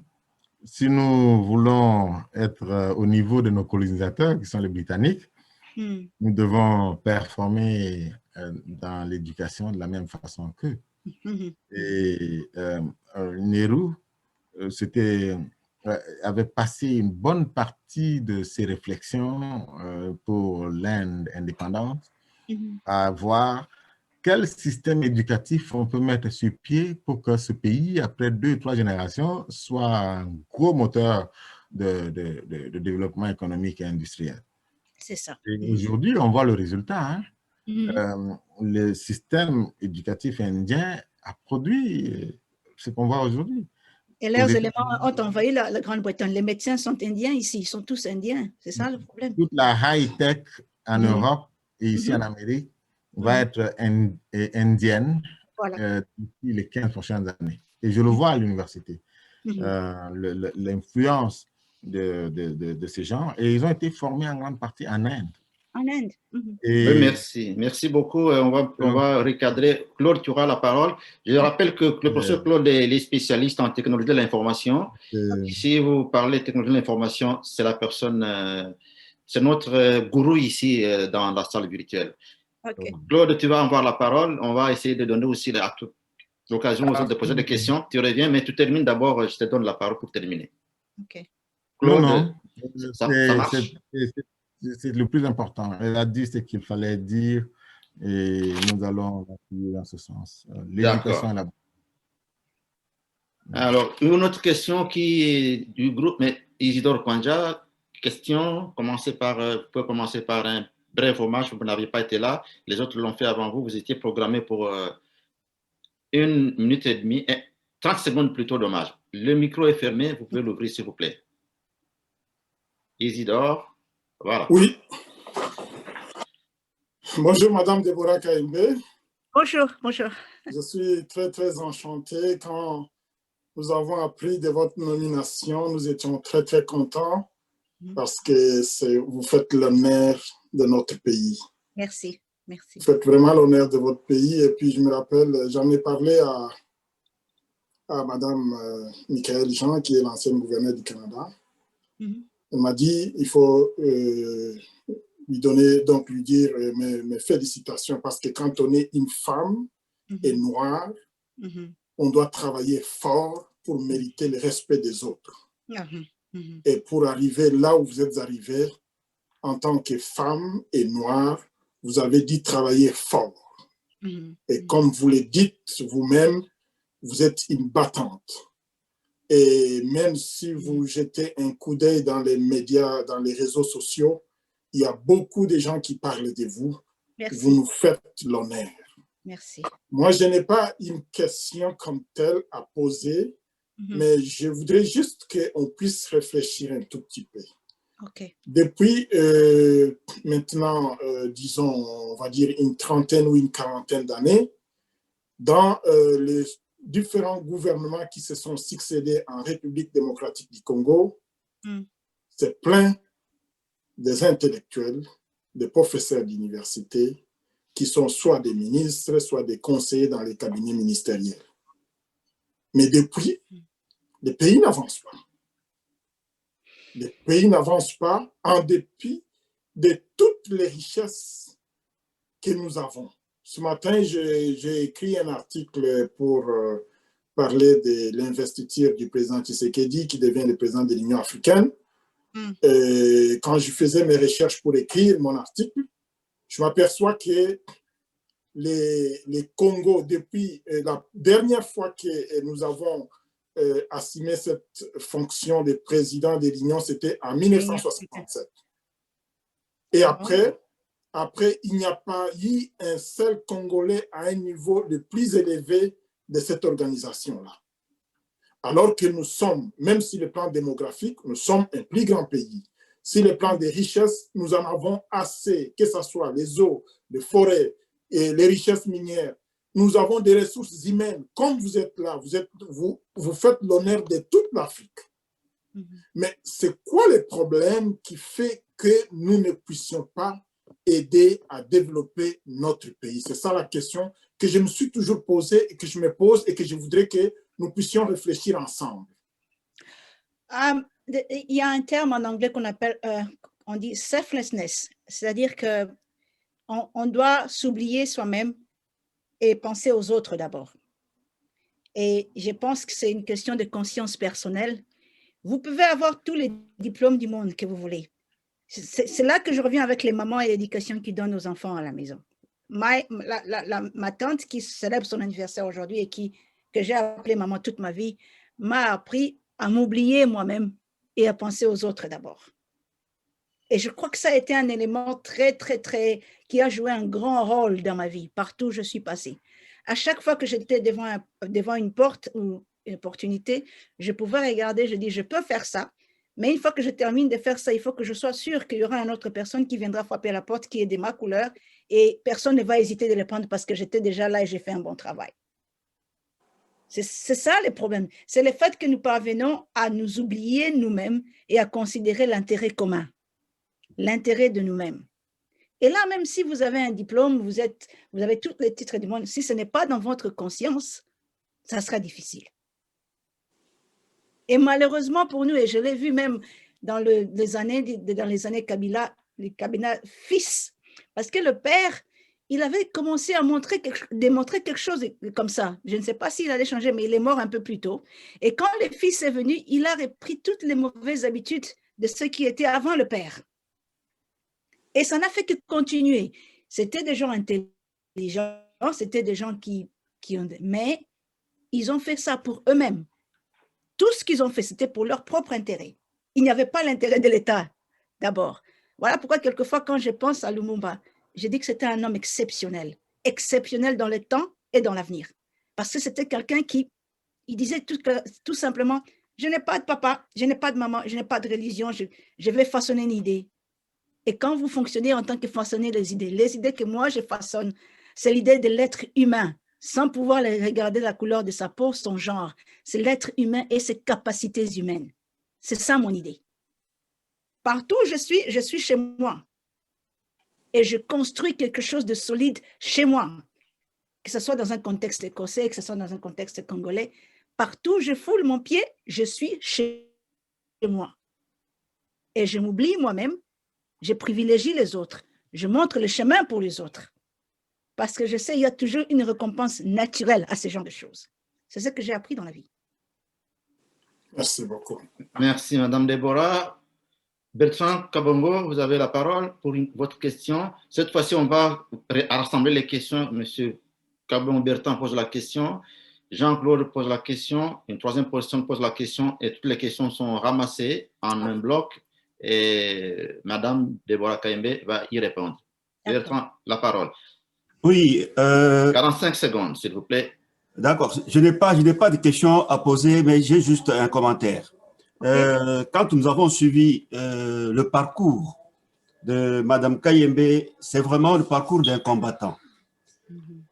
si nous voulons être au niveau de nos colonisateurs, qui sont les Britanniques, nous devons performer dans l'éducation de la même façon qu'eux. Et Nehru avait passé une bonne partie de ses réflexions pour l'Inde indépendante à voir quel système éducatif on peut mettre sur pied pour que ce pays, après 2 ou 3 générations, soit un gros moteur de développement économique et industriel. C'est ça. Et aujourd'hui, on voit le résultat. Hein. Mhm. Le système éducatif indien a produit ce qu'on voit aujourd'hui. Et leurs éléments ont envahi la Grande-Bretagne. Les médecins sont indiens ici, ils sont tous indiens. C'est ça le problème. Toute la high-tech en Europe et ici en Amérique va être indienne Voilà. depuis les 15 prochaines années. Et je le vois à l'université. L'influence de ces gens. Et ils ont été formés en grande partie en Inde. En Inde. Et oui, merci. Merci beaucoup. On va recadrer. Claude, tu auras la parole. Je rappelle que le professeur Claude est spécialiste en technologie de l'information. Si vous parlez de technologie de l'information, c'est la personne, c'est notre gourou ici dans la salle virtuelle. Okay. Claude, tu vas avoir la parole. On va essayer de donner aussi l'occasion aux autres de poser des questions. Tu reviens, mais tu termines d'abord. Je te donne la parole pour terminer. Okay. Claude, non. Ça marche? C'est le plus important. Elle a dit ce qu'il fallait dire et nous allons appuyer dans ce sens. L'éducation est la base. Alors, une autre question qui est du groupe, mais Isidore Kwanja, question, vous pouvez commencer par un bref hommage, vous n'aviez pas été là, les autres l'ont fait avant vous, vous étiez programmé pour 1 minute et demie, 30 secondes plutôt d'hommage. Le micro est fermé, vous pouvez l'ouvrir s'il vous plaît. Isidore, voilà. Oui. Bonjour, Madame Deborah Kayembe. Bonjour, bonjour. Je suis très, très enchanté. Quand nous avons appris de votre nomination, nous étions très, très contents parce que vous faites l'honneur de notre pays. Merci, merci. Vous faites vraiment l'honneur de votre pays. Et puis, je me rappelle, j'en ai parlé à Madame Michaëlle Jean, qui est l'ancienne gouverneure du Canada. Elle m'a dit, il faut lui dire mes félicitations parce que quand on est une femme et noire, on doit travailler fort pour mériter le respect des autres. Et pour arriver là où vous êtes arrivé, en tant que femme et noire, vous avez dit travailler fort. Et comme vous le dites vous-même, vous êtes une battante. Et même si vous jetez un coup d'œil dans les médias, dans les réseaux sociaux, il y a beaucoup de gens qui parlent de vous. Merci. Vous nous faites l'honneur. Merci. Moi, je n'ai pas une question comme telle à poser, mais je voudrais juste qu'on puisse réfléchir un tout petit peu. Okay. Depuis maintenant, disons, on va dire une trentaine ou une quarantaine d'années, dans les différents gouvernements qui se sont succédés en République démocratique du Congo, c'est plein des intellectuels, des professeurs d'université qui sont soit des ministres, soit des conseillers dans les cabinets ministériels. Mais depuis, les pays n'avancent pas. Les pays n'avancent pas en dépit de toutes les richesses que nous avons. Ce matin, j'ai écrit un article pour parler de l'investiture du président Tshisekedi qui devient le président de l'Union africaine. Et quand je faisais mes recherches pour écrire mon article, je m'aperçois que les Congo, depuis la dernière fois que nous avons assumé cette fonction de président de l'Union, c'était en 1967. Et après, il n'y a pas eu un seul Congolais à un niveau le plus élevé de cette organisation-là. Alors que nous sommes, même sur le plan démographique, nous sommes un plus grand pays. Sur le plan des richesses, nous en avons assez, que ce soit les eaux, les forêts et les richesses minières. Nous avons des ressources humaines. Comme vous êtes là, vous faites l'honneur de toute l'Afrique. Mais c'est quoi le problème qui fait que nous ne puissions pas aider à développer notre pays? C'est ça la question que je me suis toujours posée et que je me pose et que je voudrais que nous puissions réfléchir ensemble. Il y a un terme en anglais qu'on appelle, on dit selflessness, c'est-à-dire que on doit s'oublier soi-même et penser aux autres d'abord. Et je pense que c'est une question de conscience personnelle. Vous pouvez avoir tous les diplômes du monde que vous voulez. C'est là que je reviens avec les mamans et l'éducation qu'ils donnent aux enfants à la maison. ma tante qui célèbre son anniversaire aujourd'hui et que j'ai appelée maman toute ma vie, m'a appris à m'oublier moi-même et à penser aux autres d'abord. Et je crois que ça a été un élément qui a joué un grand rôle dans ma vie, partout où je suis passée. À chaque fois que j'étais devant une porte ou une opportunité, je pouvais regarder, je dis, je peux faire ça, mais une fois que je termine de faire ça, il faut que je sois sûre qu'il y aura une autre personne qui viendra frapper à la porte, qui est de ma couleur, et personne ne va hésiter de le prendre parce que j'étais déjà là et j'ai fait un bon travail. C'est ça le problème. C'est le fait que nous parvenons à nous oublier nous-mêmes et à considérer l'intérêt commun, l'intérêt de nous-mêmes. Et là, même si vous avez un diplôme, vous avez tous les titres du monde, si ce n'est pas dans votre conscience, ça sera difficile. Et malheureusement pour nous, et je l'ai vu même dans les années Kabila, les Kabila fils, parce que le père, il avait commencé à démontrer quelque chose comme ça. Je ne sais pas s'il allait changer, mais il est mort un peu plus tôt. Et quand le fils est venu, il a repris toutes les mauvaises habitudes de ceux qui étaient avant le père. Et ça n'a fait que continuer. C'était des gens intelligents, c'était des gens mais ils ont fait ça pour eux-mêmes. Tout ce qu'ils ont fait, c'était pour leur propre intérêt. Il n'y avait pas l'intérêt de l'État, d'abord. Voilà pourquoi, quelquefois, quand je pense à Lumumba, je dis que c'était un homme exceptionnel dans le temps et dans l'avenir. Parce que c'était quelqu'un qui disait tout simplement, je n'ai pas de papa, je n'ai pas de maman, je n'ai pas de religion, je vais façonner une idée. Et quand vous fonctionnez en tant que façonner les idées que moi je façonne, c'est l'idée de l'être humain, sans pouvoir regarder la couleur de sa peau, son genre. C'est l'être humain et ses capacités humaines. C'est ça mon idée. Partout où je suis chez moi. Et je construis quelque chose de solide chez moi. Que ce soit dans un contexte écossais, que ce soit dans un contexte congolais. Partout où je foule mon pied, je suis chez moi. Et je m'oublie moi-même. Je privilégie les autres. Je montre le chemin pour les autres. Parce que je sais qu'il y a toujours une récompense naturelle à ce genre de choses. C'est ce que j'ai appris dans la vie. Merci beaucoup. Merci, Madame Deborah. Bertrand Kabongo, vous avez la parole pour votre question. Cette fois-ci, on va rassembler les questions. Monsieur Kabongo Bertrand pose la question. Jean-Claude pose la question. Une troisième personne pose la question. Et toutes les questions sont ramassées en un bloc. Et Madame Deborah Kayembe va y répondre. Bertrand, la parole. Oui. 45 secondes, s'il vous plaît. D'accord. Je n'ai pas de questions à poser, mais j'ai juste un commentaire. Quand nous avons suivi le parcours de Madame Kayembe, c'est vraiment le parcours d'un combattant.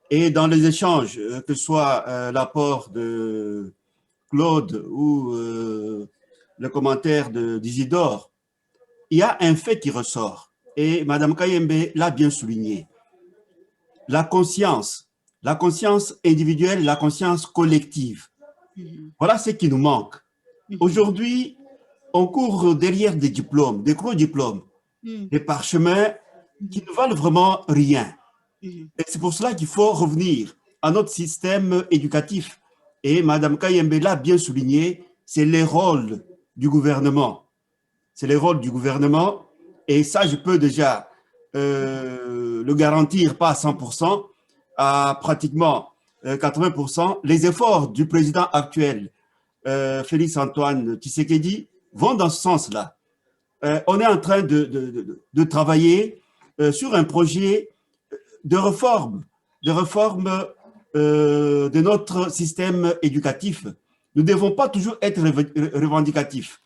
Et dans les échanges, que ce soit l'apport de Claude ou le commentaire d'Isidore, il y a un fait qui ressort. Et Madame Kayembe l'a bien souligné. La conscience individuelle, la conscience collective. Voilà ce qui nous manque. Aujourd'hui, on court derrière des diplômes, des gros diplômes, des parchemins qui ne valent vraiment rien. Et c'est pour cela qu'il faut revenir à notre système éducatif. Et Mme Kayembe l'a bien souligné, c'est les rôles du gouvernement. C'est les rôles du gouvernement. Et ça, je peux déjà le garantir, pas à 100%, à pratiquement 80%. Les efforts du président actuel, Félix Antoine Tshisekedi, vont dans ce sens-là. On est en train de travailler sur un projet de réforme de notre système éducatif. Nous ne devons pas toujours être revendicatifs.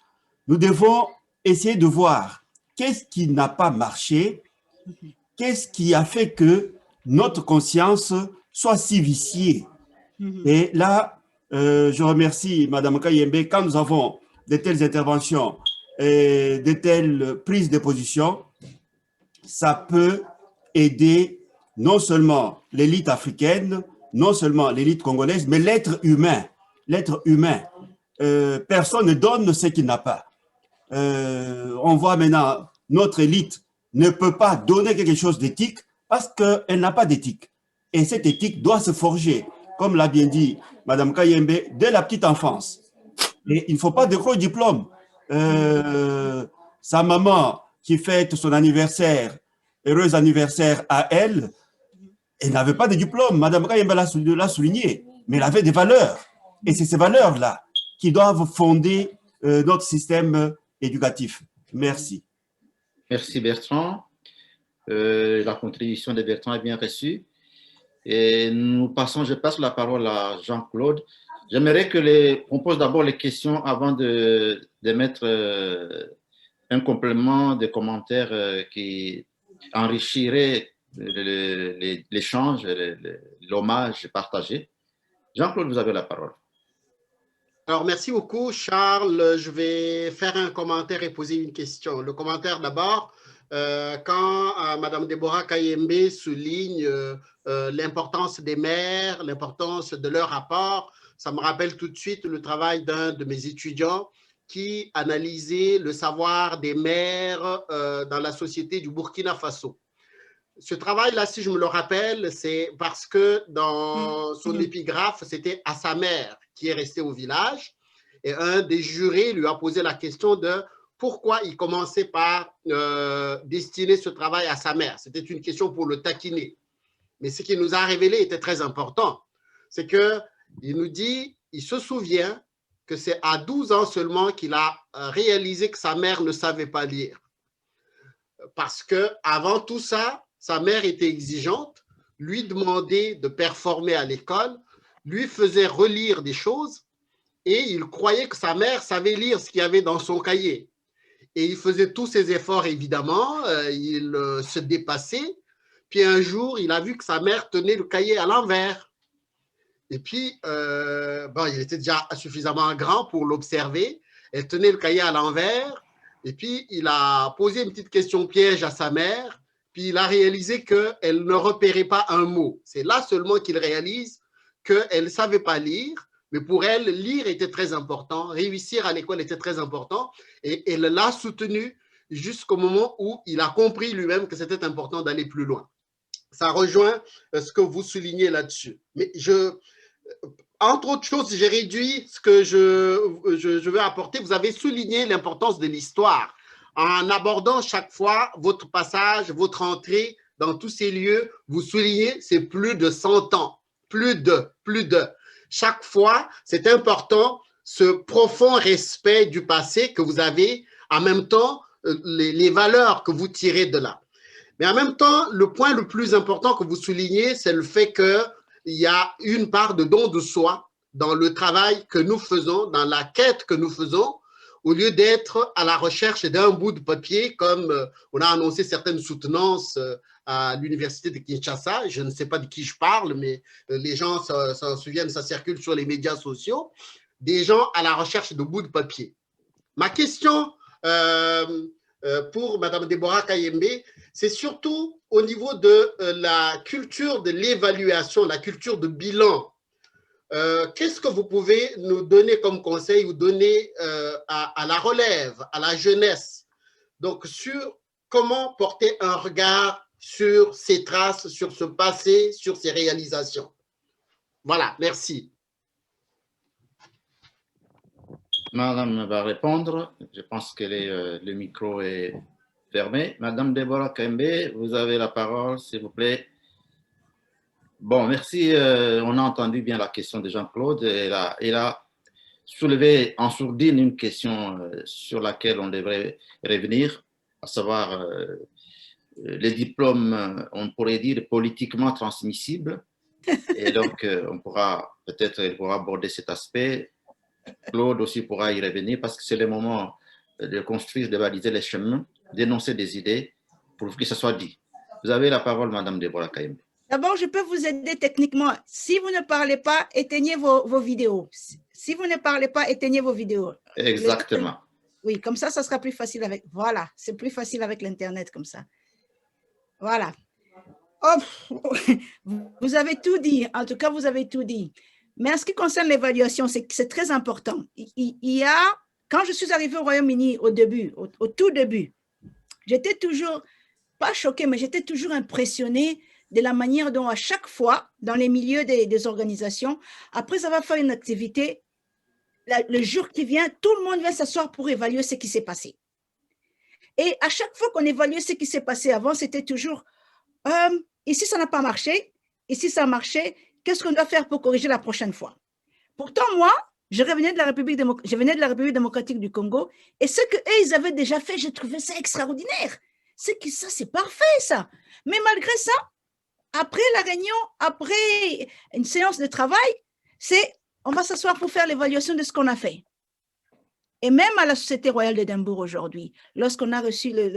Nous devons essayer de voir qu'est-ce qui n'a pas marché, qu'est-ce qui a fait que notre conscience soit si viciée. Et là, je remercie Mme Kayembe, quand nous avons de telles interventions et de telles prises de position, ça peut aider non seulement l'élite africaine, non seulement l'élite congolaise, mais l'être humain. L'être humain. Personne ne donne ce qu'il n'a pas. On voit maintenant, notre élite ne peut pas donner quelque chose d'éthique parce qu'elle n'a pas d'éthique. Et cette éthique doit se forger, comme l'a bien dit Mme Kayembe, dès la petite enfance. Et il ne faut pas de gros diplômes. Sa maman qui fête son anniversaire, heureux anniversaire à elle, Elle n'avait pas de diplôme, Madame Kayembe l'a souligné, mais elle avait des valeurs. Et c'est ces valeurs-là qui doivent fonder notre système éducatif. Merci. Merci Bertrand. La contribution de Bertrand est bien reçue. Et je passe la parole à Jean-Claude. J'aimerais qu'on pose d'abord les questions avant de mettre un complément de commentaires qui enrichirait l'échange, l'hommage partagé. Jean-Claude, vous avez la parole. Alors, merci beaucoup, Charles. Je vais faire un commentaire et poser une question. Le commentaire d'abord, quand Mme Deborah Kayembe souligne l'importance des mères, l'importance de leur apport, ça me rappelle tout de suite le travail d'un de mes étudiants qui analysait le savoir des mères dans la société du Burkina Faso. Ce travail-là, si je me le rappelle, c'est parce que dans son épigraphe, c'était à sa mère qui est restée au village. Et un des jurés lui a posé la question de pourquoi il commençait par destiner ce travail à sa mère. C'était une question pour le taquiner. Mais ce qu'il nous a révélé était très important. C'est qu'il nous dit, il se souvient que c'est à 12 ans seulement qu'il a réalisé que sa mère ne savait pas lire. Parce qu'avant tout ça, sa mère était exigeante, lui demandait de performer à l'école, lui faisait relire des choses et il croyait que sa mère savait lire ce qu'il y avait dans son cahier. Et il faisait tous ses efforts, évidemment, il se dépassait. Puis un jour, il a vu que sa mère tenait le cahier à l'envers. Et puis, il était déjà suffisamment grand pour l'observer. Elle tenait le cahier à l'envers. Et puis, il a posé une petite question piège à sa mère. Puis, il a réalisé qu'elle ne repérait pas un mot. C'est là seulement qu'il réalise qu'elle ne savait pas lire. Mais pour elle, lire était très important. Réussir à l'école était très important. Et elle l'a soutenu jusqu'au moment où il a compris lui-même que c'était important d'aller plus loin. Ça rejoint ce que vous soulignez là-dessus. Mais entre autres choses, j'ai réduit ce que je veux apporter. Vous avez souligné l'importance de l'histoire en abordant chaque fois votre passage, votre entrée dans tous ces lieux. Vous soulignez, c'est plus de 100 ans, plus de. Chaque fois, c'est important, ce profond respect du passé que vous avez, en même temps, les valeurs que vous tirez de là. Mais en même temps, le point le plus important que vous soulignez, c'est le fait qu'il y a une part de don de soi dans le travail que nous faisons, dans la quête que nous faisons, au lieu d'être à la recherche d'un bout de papier, comme on a annoncé certaines soutenances à l'université de Kinshasa. Je ne sais pas de qui je parle, mais les gens s'en souviennent, ça circule sur les médias sociaux. Des gens à la recherche de bouts de papier. Ma question pour Mme Deborah Kayembe, c'est surtout au niveau de la culture de l'évaluation, la culture de bilan. Qu'est-ce que vous pouvez nous donner comme conseil ou donner à la relève, à la jeunesse, donc sur comment porter un regard sur ces traces, sur ce passé, sur ces réalisations? Voilà, merci. Madame va répondre. Je pense que le micro est fermé. Madame Deborah Kayembe, vous avez la parole, s'il vous plaît. Bon, merci. On a entendu bien la question de Jean-Claude. Il a soulevé en sourdine une question sur laquelle on devrait revenir, à savoir les diplômes, on pourrait dire, politiquement transmissibles. Et donc, on pourra peut-être aborder cet aspect. Claude aussi pourra y revenir parce que c'est le moment de construire, de baliser les chemins, d'énoncer des idées pour que ce soit dit. Vous avez la parole, Madame Deborah Kayembe. D'abord, je peux vous aider techniquement. Si vous ne parlez pas, éteignez vos vidéos. Si vous ne parlez pas, éteignez vos vidéos. Exactement. Oui, comme ça sera plus facile avec… Voilà, c'est plus facile avec l'Internet comme ça. Voilà. Oh, vous avez tout dit. En tout cas, vous avez tout dit. Mais en ce qui concerne l'évaluation, c'est très important. Quand je suis arrivée au Royaume-Uni au début, au tout début, j'étais toujours, pas choquée, mais j'étais toujours impressionnée de la manière dont à chaque fois, dans les milieux des organisations, après avoir fait une activité, le jour qui vient, tout le monde vient s'asseoir pour évaluer ce qui s'est passé. Et à chaque fois qu'on évaluait ce qui s'est passé avant, c'était toujours, ici ça n'a pas marché, Ici, ça a marché. Qu'est-ce qu'on doit faire pour corriger la prochaine fois? Pourtant, moi, je venais de la République démocratique du Congo, et ce qu'eux, ils avaient déjà fait, j'ai trouvé ça extraordinaire. C'est que ça, c'est parfait, ça. Mais malgré ça, après la réunion, après une séance de travail, on va s'asseoir pour faire l'évaluation de ce qu'on a fait. Et même à la Société royale d'Édimbourg aujourd'hui, lorsqu'on a reçu le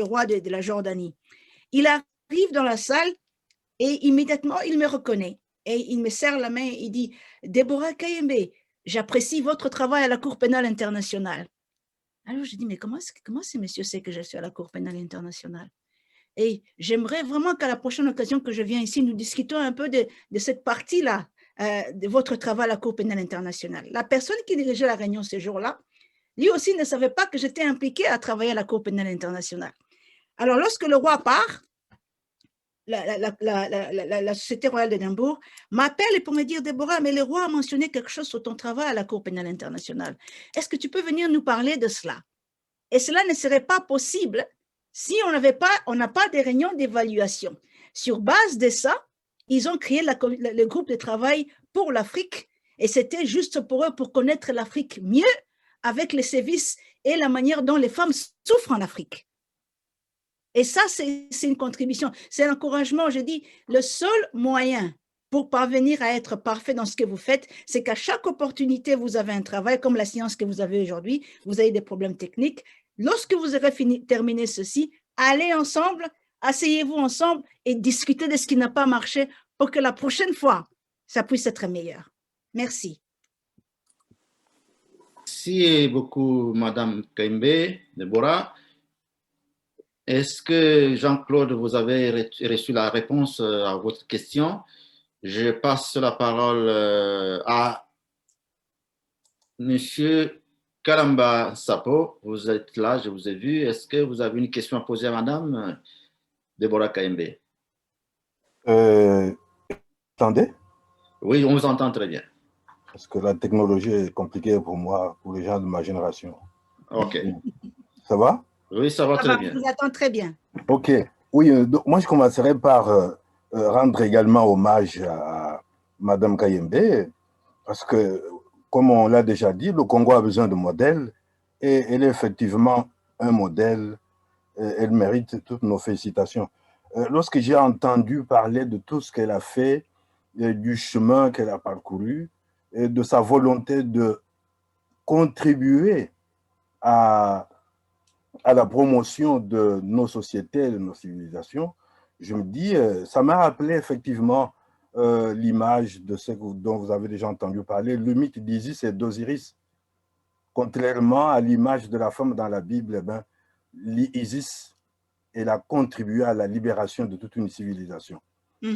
roi de la Jordanie, il arrive dans la salle et immédiatement, il me reconnaît. Et il me serre la main, il dit, Déborah Kayembe, j'apprécie votre travail à la Cour pénale internationale. Alors je dis, mais comment ce monsieur sait que je suis à la Cour pénale internationale? Et j'aimerais vraiment qu'à la prochaine occasion que je viens ici, nous discutons un peu de cette partie-là, de votre travail à la Cour pénale internationale. La personne qui dirigeait la réunion ce jour-là, lui aussi ne savait pas que j'étais impliquée à travailler à la Cour pénale internationale. Alors lorsque le roi part, la Société royale d'Édimbourg m'appelle pour me dire, Déborah, mais le roi a mentionné quelque chose sur ton travail à la Cour pénale internationale. Est-ce que tu peux venir nous parler de cela? Et cela ne serait pas possible si on n'a pas de réunions d'évaluation. Sur base de ça, ils ont créé le groupe de travail pour l'Afrique, et c'était juste pour eux, pour connaître l'Afrique mieux, avec les services et la manière dont les femmes souffrent en Afrique. Et ça, c'est une contribution, c'est un encouragement. Je dis, le seul moyen pour parvenir à être parfait dans ce que vous faites, c'est qu'à chaque opportunité, vous avez un travail, comme la science que vous avez aujourd'hui, vous avez des problèmes techniques. Lorsque vous aurez terminé ceci, allez ensemble, asseyez-vous ensemble et discutez de ce qui n'a pas marché pour que la prochaine fois, ça puisse être meilleur. Merci. Merci beaucoup, Madame Kayembe, Déborah. Est-ce que, Jean-Claude, vous avez reçu la réponse à votre question? Je passe la parole à Monsieur Kalamba Sapo. Vous êtes là, je vous ai vu. Est-ce que vous avez une question à poser à Madame Déborah Kayembe? Attendez, Oui, on vous entend très bien. parce que la technologie est compliquée pour moi, pour les gens de ma génération. OK. Ça va? Oui, ça va très bien. Je vous attends très bien. OK. Oui, donc, moi je commencerai par rendre également hommage à Madame Kayembe, parce que, comme on l'a déjà dit, le Congo a besoin de modèles, et elle est effectivement un modèle. Elle mérite toutes nos félicitations. Lorsque j'ai entendu parler de tout ce qu'elle a fait, du chemin qu'elle a parcouru, et de sa volonté de contribuer à la promotion de nos sociétés, de nos civilisations, je me dis, ça m'a rappelé effectivement l'image de ce dont vous avez déjà entendu parler, le mythe d'Isis et d'Osiris. Contrairement à l'image de la femme dans la Bible, eh ben, Isis, elle a contribué à la libération de toute une civilisation.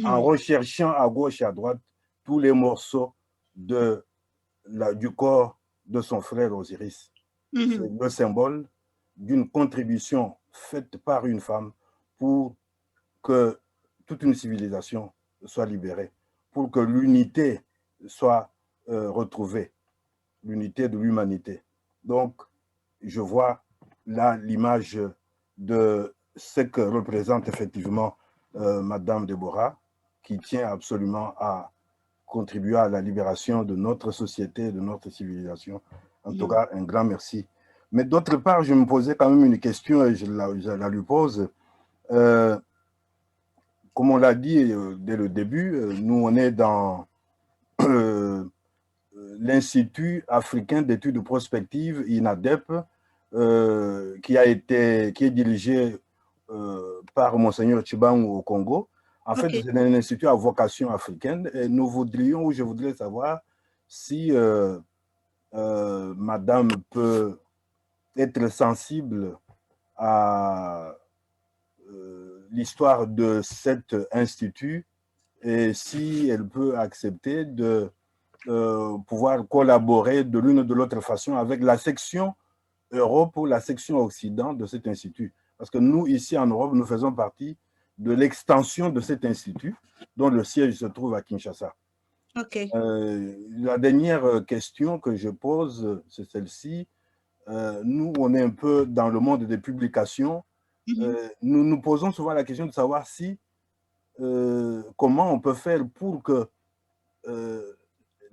En recherchant à gauche et à droite tous les morceaux du corps de son frère Osiris. C'est le symbole d'une contribution faite par une femme pour que toute une civilisation soit libérée, pour que l'unité soit retrouvée, l'unité de l'humanité. Donc, je vois là l'image de ce que représente effectivement Madame Déborah, qui tient absolument à contribuer à la libération de notre société, de notre civilisation. En tout cas, un grand merci. Mais d'autre part, je me posais quand même une question et je la lui pose. Comme on l'a dit dès le début, nous on est dans l'Institut africain d'études prospectives, INADEP, qui est dirigé par Monseigneur Tchibangu au Congo. En fait, c'est un institut à vocation africaine et je voudrais savoir si Madame peut être sensible à l'histoire de cet institut et si elle peut accepter de pouvoir collaborer de l'une ou de l'autre façon avec la section Europe ou la section Occident de cet institut. Parce que nous, ici en Europe, nous faisons partie de l'extension de cet institut, dont le siège se trouve à Kinshasa. La dernière question que je pose, c'est celle-ci. Nous, on est un peu dans le monde des publications. Nous nous posons souvent la question de savoir si comment on peut faire pour que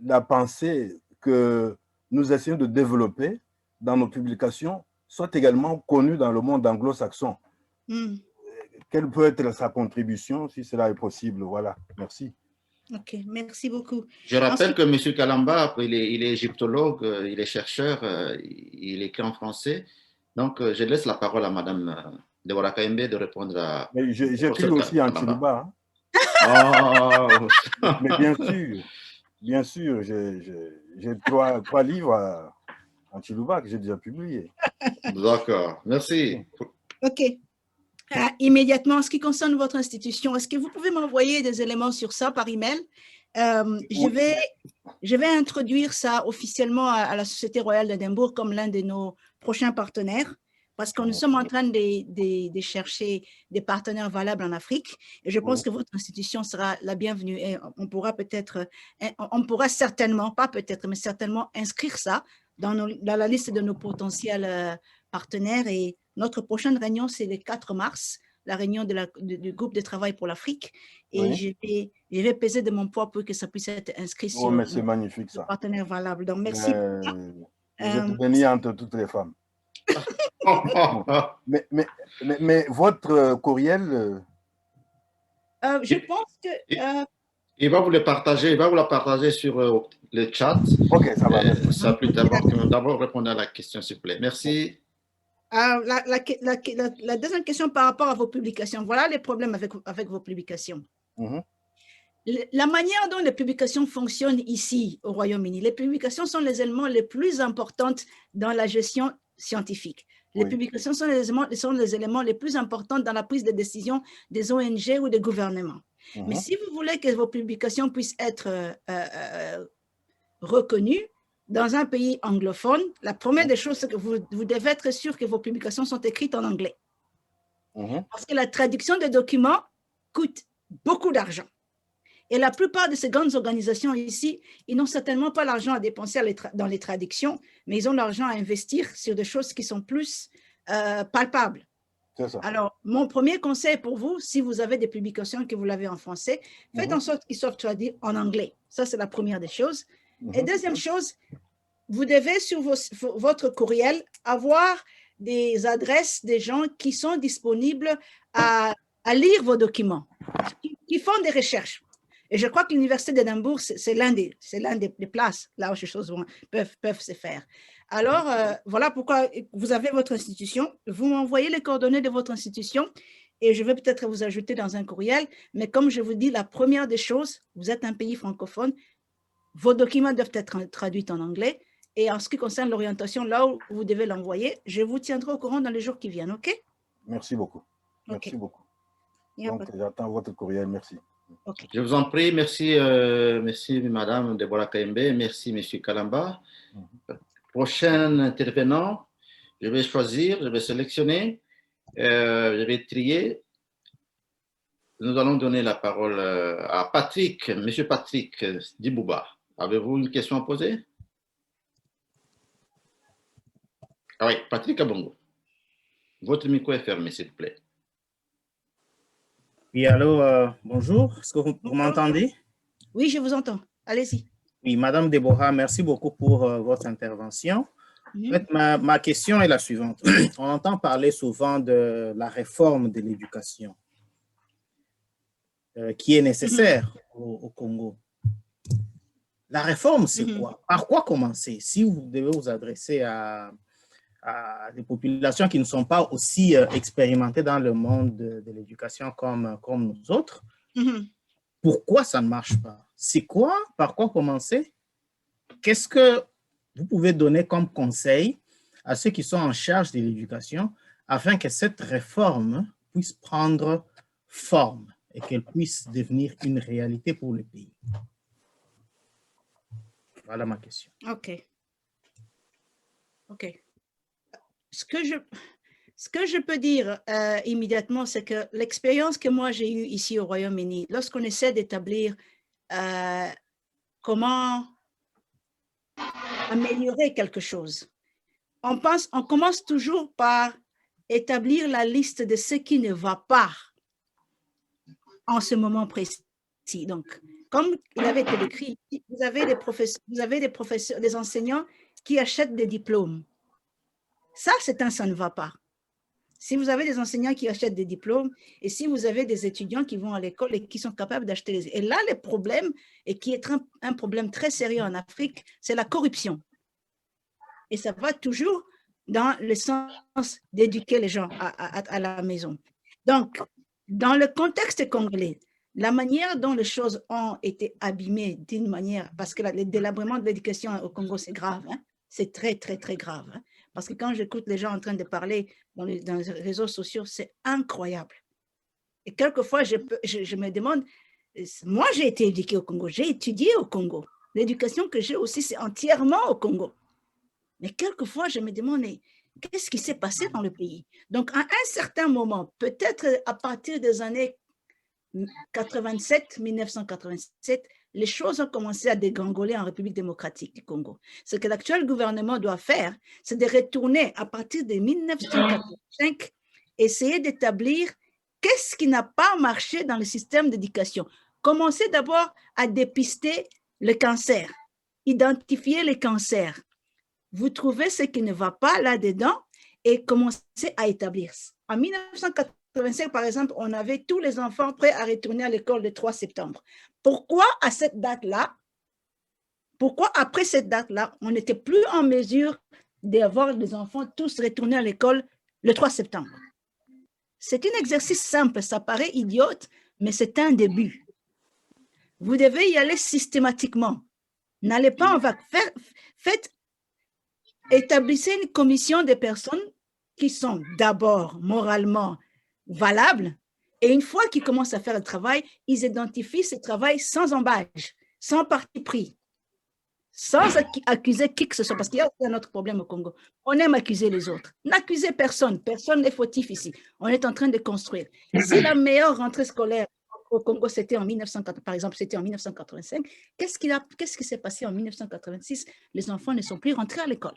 la pensée que nous essayons de développer dans nos publications soit également connue dans le monde anglo-saxon. Quelle peut être sa contribution, si cela est possible? Voilà, merci. Ok, merci beaucoup. Je rappelle que M. Kalamba, il est égyptologue, il est chercheur, il écrit en français. Donc, je laisse la parole à Mme Deborah Kayembe de répondre à... Mais j'écris aussi en Chiluba. Hein? Oh. Mais bien sûr, j'ai trois livres en Chiluba que j'ai déjà publiés. D'accord, merci. Ok. Immédiatement, en ce qui concerne votre institution, est-ce que vous pouvez m'envoyer des éléments sur ça par email? Je vais introduire ça officiellement à la Société royale d'Édimbourg comme l'un de nos prochains partenaires, parce que nous sommes en train de chercher des partenaires valables en Afrique. Et je pense que votre institution sera la bienvenue. Et on pourra certainement, pas peut-être, mais certainement inscrire ça dans la liste de nos potentiels partenaires. Et notre prochaine réunion, c'est le 4 mars, la réunion du groupe de travail pour l'Afrique. Et je vais peser de mon poids pour que ça puisse être inscrit sur mais c'est magnifique, ça. Partenaire valable. Donc, merci. Vous êtes bénie entre toutes les femmes. mais votre courriel... je pense que... il va vous le partager, il va vous la partager sur le chat. Ok, ça va. Ça plus d'abord répondre à la question, s'il vous plaît. Merci. La deuxième question par rapport à vos publications. Voilà les problèmes avec vos publications. La manière dont les publications fonctionnent ici au Royaume-Uni, les publications sont les éléments les plus importants dans la gestion scientifique. Les publications sont les éléments les plus importants dans la prise de décision des ONG ou des gouvernements. Mais si vous voulez que vos publications puissent être reconnues dans un pays anglophone, la première des choses, c'est que vous devez être sûr que vos publications sont écrites en anglais. Parce que la traduction des documents coûte beaucoup d'argent. Et la plupart de ces grandes organisations ici, ils n'ont certainement pas l'argent à dépenser dans les traductions, mais ils ont l'argent à investir sur des choses qui sont plus palpables. Alors, mon premier conseil pour vous, si vous avez des publications que vous l'avez en français, faites en sorte qu'ils soient traduits en anglais. Ça, c'est la première des choses. Et deuxième chose, vous devez sur votre courriel avoir des adresses des gens qui sont disponibles à lire vos documents, qui font des recherches. Et je crois que l'Université d'Édimbourg, c'est l'un des places là où ces choses peuvent se faire. Alors, voilà pourquoi vous avez votre institution. Vous m'envoyez les coordonnées de votre institution et je vais peut-être vous ajouter dans un courriel. Mais comme je vous dis, la première des choses, vous êtes un pays francophone, vos documents doivent être traduits en anglais. Et en ce qui concerne l'orientation, là où vous devez l'envoyer, je vous tiendrai au courant dans les jours qui viennent, OK? Merci beaucoup. Merci beaucoup. Donc, j'attends votre courriel. Merci. Okay. Je vous en prie, merci, merci Madame Deborah Kayembe, merci Monsieur Kalamba. Prochain intervenant, je vais choisir, je vais sélectionner, je vais trier. Nous allons donner la parole à Patrick, Monsieur Patrick Dibouba. Avez-vous une question à poser? Ah oui, Patrick Abongo. Votre micro est fermé, s'il vous plaît. Oui, allô, bonjour. Est-ce que vous m'entendez? Oui, je vous entends. Allez-y. Oui, Madame Deborah, merci beaucoup pour votre intervention. En fait, ma question est la suivante. On entend parler souvent de la réforme de l'éducation qui est nécessaire au Congo. La réforme, c'est quoi? Par quoi commencer? Si vous devez vous adresser à des populations qui ne sont pas aussi expérimentées dans le monde de l'éducation comme nous autres, pourquoi ça ne marche pas? C'est quoi? Par quoi commencer? Qu'est-ce que vous pouvez donner comme conseil à ceux qui sont en charge de l'éducation afin que cette réforme puisse prendre forme et qu'elle puisse devenir une réalité pour le pays? Voilà ma question. OK. OK. Ce que je peux dire immédiatement, c'est que l'expérience que moi j'ai eue ici au Royaume-Uni, lorsqu'on essaie d'établir comment améliorer quelque chose, on commence toujours par établir la liste de ce qui ne va pas. en ce moment précis. Donc, comme il avait été décrit, vous avez des enseignants qui achètent des diplômes. Ça ne va pas. Si vous avez des enseignants qui achètent des diplômes et si vous avez des étudiants qui vont à l'école et qui sont capables d'acheter Et là, le problème, et qui est un problème très sérieux en Afrique, c'est la corruption. Et ça va toujours dans le sens d'éduquer les gens à la maison. Donc, dans le contexte congolais, la manière dont les choses ont été abîmées d'une manière, parce que le délabrement de l'éducation au Congo, c'est grave, hein? C'est très, très, très grave. Hein? Parce que quand j'écoute les gens en train de parler dans les réseaux sociaux, c'est incroyable. Et quelquefois, je me demande, moi j'ai été éduquée au Congo, j'ai étudié au Congo. L'éducation que j'ai aussi, c'est entièrement au Congo. Mais quelquefois, je me demande, qu'est-ce qui s'est passé dans le pays? Donc, à un certain moment, peut-être à partir des années 1987, les choses ont commencé à dégringoler en République démocratique du Congo. Ce que l'actuel gouvernement doit faire, c'est de retourner à partir de 1985, essayer d'établir qu'est-ce qui n'a pas marché dans le système d'éducation. Commencer d'abord à dépister le cancer, identifier les cancers. Vous trouvez ce qui ne va pas là-dedans et commencer à établir. En 1985, par exemple, on avait tous les enfants prêts à retourner à l'école le 3 septembre. Pourquoi à cette date-là, pourquoi après cette date-là, on n'était plus en mesure d'avoir les enfants tous retournés à l'école le 3 septembre? C'est un exercice simple, ça paraît idiote, mais c'est un début. Vous devez y aller systématiquement. N'allez pas en vague. Établissez une commission de personnes qui sont d'abord moralement valables, et une fois qu'ils commencent à faire le travail, ils identifient ce travail sans embâche, sans parti pris, sans accuser qui que ce soit, parce qu'il y a aussi un autre problème au Congo. On aime accuser les autres. N'accusez personne, personne n'est fautif ici. On est en train de construire. Si la meilleure rentrée scolaire au Congo, c'était en 1980, par exemple, c'était en 1985, qu'est-ce qui s'est passé en 1986? Les enfants ne sont plus rentrés à l'école.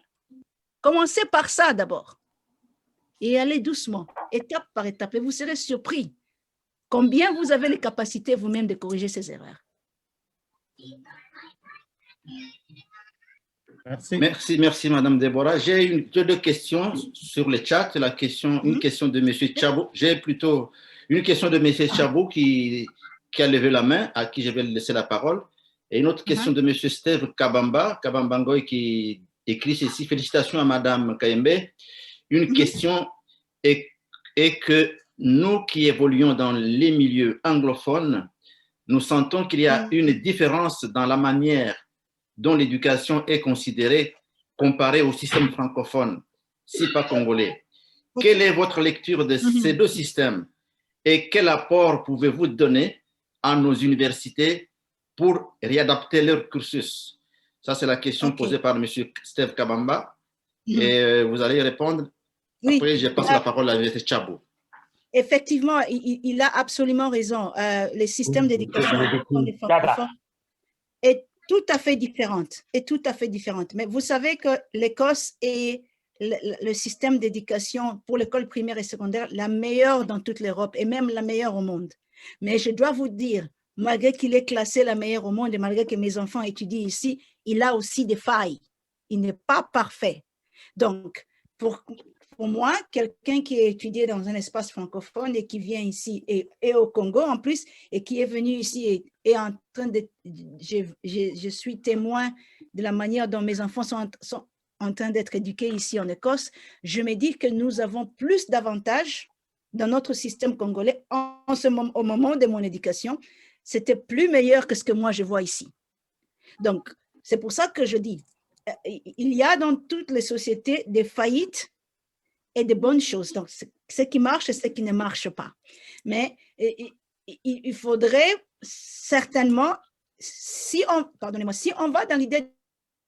Commencez par ça d'abord et allez doucement, étape par étape, et vous serez surpris combien vous avez les capacités vous-même de corriger ces erreurs. Merci, Madame Deborah. J'ai deux questions sur le chat. Une question de M. Tchabou. J'ai plutôt une question de M. Tchabou qui a levé la main, à qui je vais laisser la parole, et une autre question de M. Steve Kabambangoy, qui écrit ceci: félicitations à Madame Kayembe. Une question est que nous qui évoluons dans les milieux anglophones, nous sentons qu'il y a une différence dans la manière dont l'éducation est considérée comparée au système francophone, si pas congolais. Quelle est votre lecture de ces deux systèmes et quel apport pouvez-vous donner à nos universités pour réadapter leur cursus? Ça, c'est la question posée par M. Steve Kabamba. Et vous allez répondre. Après, je passe la parole à M. Tchabou. Effectivement, il a absolument raison. Le système d'éducation des francophones est tout à fait différente. Mais vous savez que l'Écosse est le système d'éducation pour l'école primaire et secondaire la meilleure dans toute l'Europe et même la meilleure au monde. Mais je dois vous dire, malgré qu'il est classé la meilleure au monde et malgré que mes enfants étudient ici, il a aussi des failles. Il n'est pas parfait. Donc, pour moi, quelqu'un qui a étudié dans un espace francophone et qui vient ici, et au Congo en plus, et qui est venu ici et en train de... Je suis témoin de la manière dont mes enfants sont en train d'être éduqués ici en Écosse. Je me dis que nous avons plus d'avantages dans notre système congolais au moment de mon éducation. C'était plus meilleur que ce que moi je vois ici. Donc, c'est pour ça que je dis, il y a dans toutes les sociétés des faillites et de bonnes choses. Donc, ce qui marche et ce qui ne marche pas. Mais il faudrait certainement, si on va dans l'idée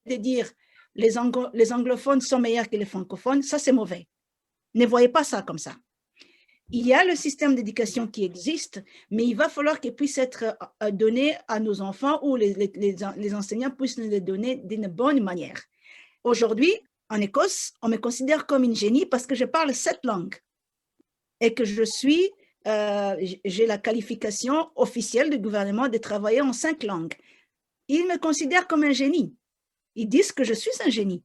de dire les anglophones sont meilleurs que les francophones, ça c'est mauvais. Ne voyez pas ça comme ça. Il y a le système d'éducation qui existe, mais il va falloir qu'il puisse être donné à nos enfants ou les enseignants puissent nous le donner d'une bonne manière. Aujourd'hui, en Écosse, on me considère comme une génie parce que je parle 7 langues et que je suis j'ai la qualification officielle du gouvernement de travailler en 5 langues. Ils me considèrent comme un génie. Ils disent que je suis un génie.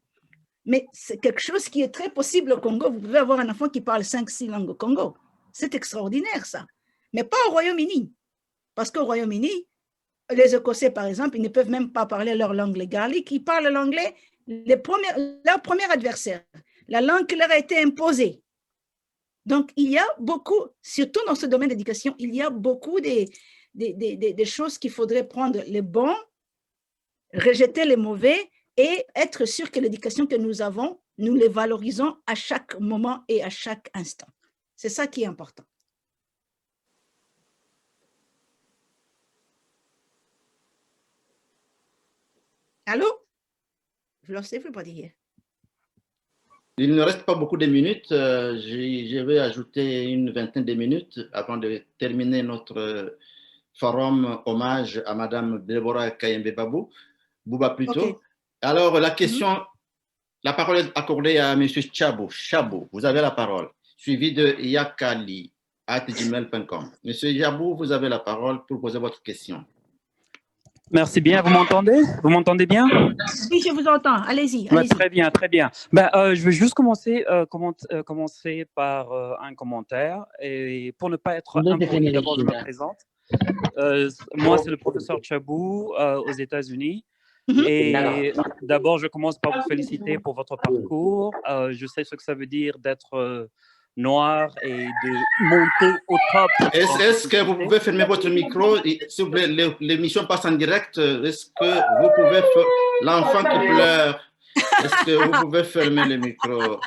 Mais c'est quelque chose qui est très possible au Congo. Vous pouvez avoir un enfant qui parle 5-6 langues au Congo. C'est extraordinaire, ça. Mais pas au Royaume-Uni. Parce qu'au Royaume-Uni, les Écossais, par exemple, ils ne peuvent même pas parler leur langue légale. Ils parlent l'anglais, leur premier adversaire, la langue qui leur a été imposée. Donc, il y a beaucoup, surtout dans ce domaine d'éducation, il y a beaucoup des choses qu'il faudrait prendre les bons, rejeter les mauvais et être sûr que l'éducation que nous avons, nous les valorisons à chaque moment et à chaque instant. C'est ça qui est important. Allô? I've lost everybody here. Il ne reste pas beaucoup de minutes. Je vais ajouter une vingtaine de minutes avant de terminer notre forum hommage à Madame Deborah Kayembe Bouba plutôt. Okay. Alors, la question, la parole est accordée à M. Chabou. Chabou, vous avez la parole, suivi de yakali@gmail.com. Monsieur Chabou, vous avez la parole pour poser votre question. Merci bien, vous m'entendez? Vous m'entendez bien? Oui, je vous entends. Allez-y. Bah, très bien, très bien. Je vais juste commencer par un commentaire. Et pour ne pas être impoli, d'abord, je me présente. Moi, c'est le professeur Chabou aux États-Unis. Et d'abord, je commence par vous féliciter pour votre parcours. Je sais ce que ça veut dire d'être noir et de monter au top. Est-ce que vous pouvez fermer votre micro? S'il vous plaît, l'émission passe en direct. Est-ce que vous pouvez... L'enfant qui pleure, est-ce que vous pouvez fermer le micro?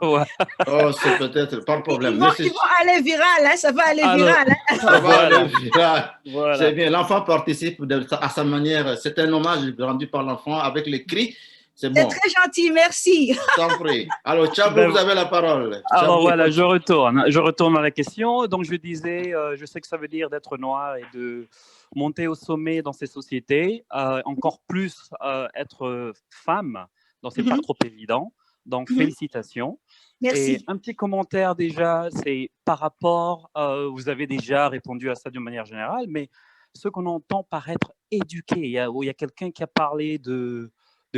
Ouais. Oh, c'est peut-être pas le problème. Ils vont aller viral, hein? Ça va aller viral. Hein? Ça va aller viral. Voilà. C'est bien, l'enfant participe à sa manière. C'est un hommage rendu par l'enfant avec les cris. C'est bon. C'est très gentil, merci. T'en prie. Alors, Chabou, vous avez la parole. Alors voilà, je retourne à la question. Donc je disais, je sais que ça veut dire d'être noir et de monter au sommet dans ces sociétés, encore plus être femme, donc c'est pas trop évident. Donc félicitations. Merci. Et un petit commentaire déjà, c'est par rapport, vous avez déjà répondu à ça d'une manière générale, mais ce qu'on entend par être éduqué, il y a quelqu'un qui a parlé de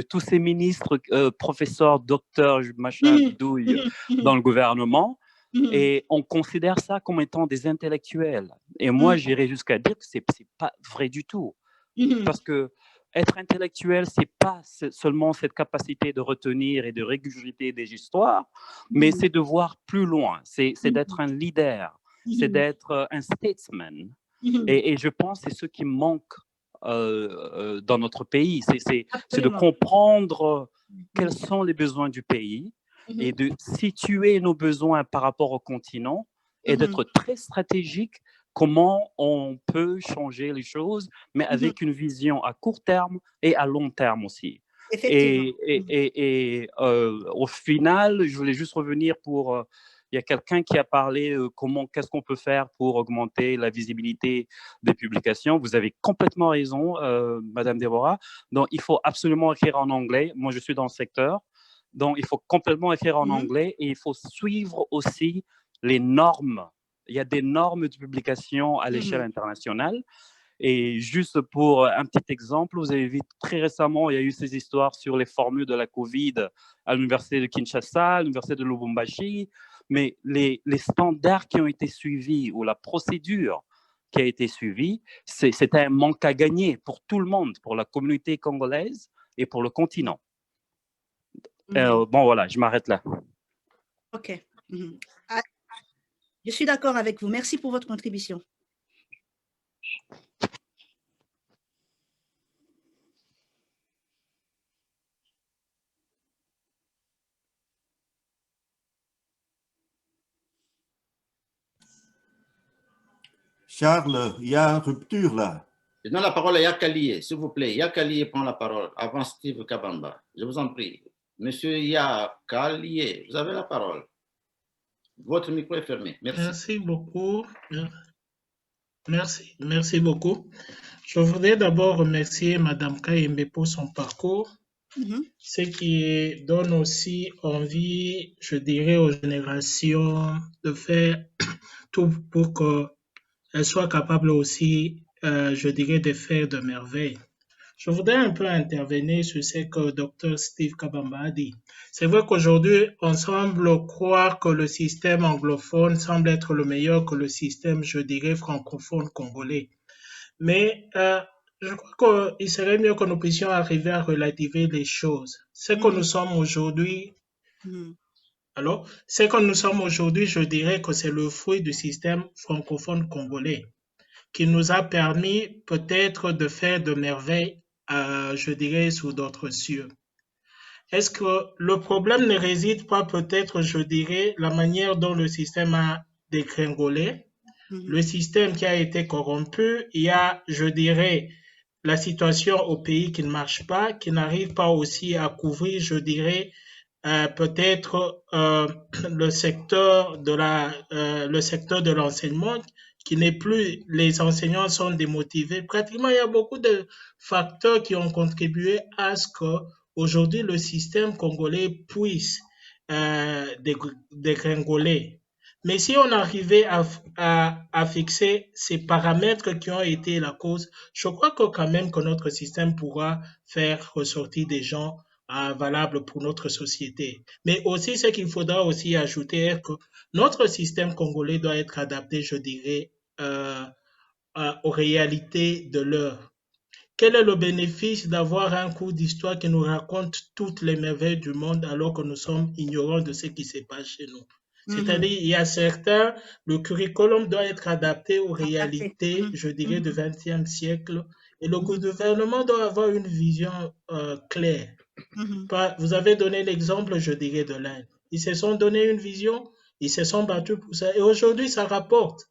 tous ces ministres, professeurs, docteurs, machin, bidouille, dans le gouvernement, et on considère ça comme étant des intellectuels. Et moi, j'irais jusqu'à dire que c'est pas vrai du tout. Parce que être intellectuel, c'est pas seulement cette capacité de retenir et de régurgiter des histoires, mais c'est de voir plus loin, c'est d'être un leader, c'est d'être un statesman. Et je pense que c'est ce qui manque dans notre pays, c'est de comprendre quels sont les besoins du pays et de situer nos besoins par rapport au continent et d'être très stratégique comment on peut changer les choses, mais avec une vision à court terme et à long terme aussi. Et au final, je voulais juste revenir pour... il y a quelqu'un qui a parlé qu'est-ce qu'on peut faire pour augmenter la visibilité des publications. Vous avez complètement raison, Madame Deborah. Donc, il faut absolument écrire en anglais. Moi, je suis dans le secteur. Donc, il faut complètement écrire en anglais et il faut suivre aussi les normes. Il y a des normes de publication à l'échelle internationale. Et juste pour un petit exemple, vous avez vu très récemment, il y a eu ces histoires sur les formules de la COVID à l'université de Kinshasa, à l'université de Lubumbashi. Mais les standards qui ont été suivis ou la procédure qui a été suivie, c'était un manque à gagner pour tout le monde, pour la communauté congolaise et pour le continent. Bon, voilà, je m'arrête là. OK. Je suis d'accord avec vous. Merci pour votre contribution. Charles, il y a rupture là. Je donne la parole à Yakalié, s'il vous plaît. Yakalié prend la parole avant Steve Kabamba. Je vous en prie. Monsieur Yakalié, vous avez la parole. Votre micro est fermé. Merci. Merci beaucoup. Merci beaucoup. Je voudrais d'abord remercier Madame Kayembe pour son parcours. ce qui donne aussi envie, je dirais, aux générations de faire tout pour qu'elles soient capables aussi, je dirais, de faire de merveilles. Je voudrais un peu intervenir sur ce que Dr. Steve Kabamba a dit. C'est vrai qu'aujourd'hui, on semble croire que le système anglophone semble être le meilleur que le système, je dirais, francophone congolais. Mais je crois qu'il serait mieux que nous puissions arriver à relativiser les choses. Ce que nous sommes aujourd'hui, ce que nous sommes aujourd'hui, je dirais que c'est le fruit du système francophone congolais qui nous a permis peut-être de faire de merveilles, je dirais, sous d'autres cieux. Est-ce que le problème ne réside pas peut-être, je dirais, la manière dont le système a dégringolé, le système qui a été corrompu, il y a, je dirais, la situation au pays qui ne marche pas, qui n'arrive pas aussi à couvrir, je dirais, peut-être le secteur de l'enseignement, qui n'est plus, les enseignants sont démotivés. Pratiquement, il y a beaucoup de facteurs qui ont contribué à ce qu'aujourd'hui, le système congolais puisse dégringoler. Mais si on arrivait à fixer ces paramètres qui ont été la cause, je crois que quand même que notre système pourra faire ressortir des gens valables pour notre société. Mais aussi, ce qu'il faudra aussi ajouter est que notre système congolais doit être adapté, je dirais, aux réalités de l'heure. Quel est le bénéfice d'avoir un cours d'histoire qui nous raconte toutes les merveilles du monde alors que nous sommes ignorants de ce qui se passe chez nous? C'est-à-dire, il y a certains, le curriculum doit être adapté aux réalités, je dirais, du XXe siècle. Et le gouvernement doit avoir une vision claire. Vous avez donné l'exemple, je dirais, de l'Inde. Ils se sont donné une vision, ils se sont battus pour ça. Et aujourd'hui, ça rapporte.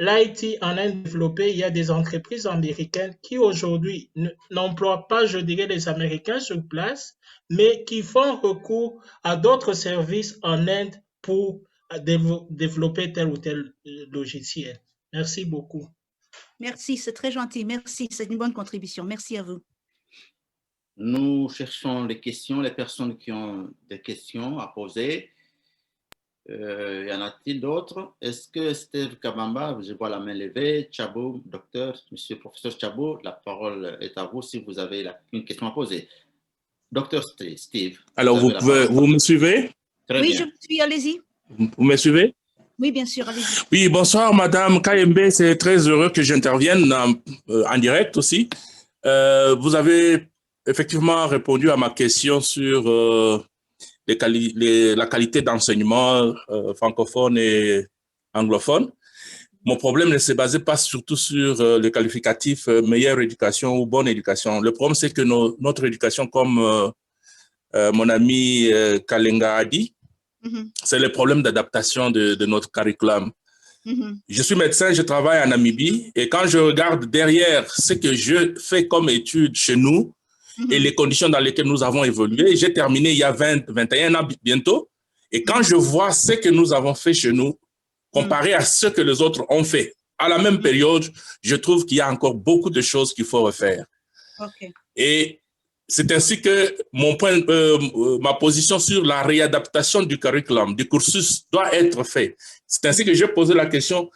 L'IT en Inde développée, il y a des entreprises américaines qui aujourd'hui n'emploient pas, je dirais, les Américains sur place, mais qui font recours à d'autres services en Inde pour développer tel ou tel logiciel. Merci beaucoup. Merci, c'est très gentil. Merci, c'est une bonne contribution. Merci à vous. Nous cherchons les questions, les personnes qui ont des questions à poser. Y en a-t-il d'autres? Est-ce que Steve Kabamba, je vois la main levée, Tchabo, docteur, monsieur professeur Tchabo, la parole est à vous si vous avez une question à poser. Docteur Steve. Alors, vous me suivez? Très bien. Je vous suis, allez-y. Vous me suivez? Oui, bien sûr, allez-y. Oui, bonsoir, Madame Kayembe, c'est très heureux que j'intervienne en direct aussi. Vous avez effectivement répondu à ma question sur la qualité d'enseignement francophone et anglophone. Mon problème ne se basait pas surtout sur le qualificatif meilleure éducation ou bonne éducation. Le problème, c'est que notre éducation, comme mon ami Kalenga a dit, c'est le problème d'adaptation de notre curriculum. Je suis médecin, je travaille en Namibie et quand je regarde derrière ce que je fais comme études chez nous, et les conditions dans lesquelles nous avons évolué. J'ai terminé il y a 21 ans bientôt. Et quand je vois ce que nous avons fait chez nous, comparé à ce que les autres ont fait, à la même période, je trouve qu'il y a encore beaucoup de choses qu'il faut refaire. Et c'est ainsi que ma position sur la réadaptation du curriculum, du cursus, doit être faite. C'est ainsi que j'ai posé la question,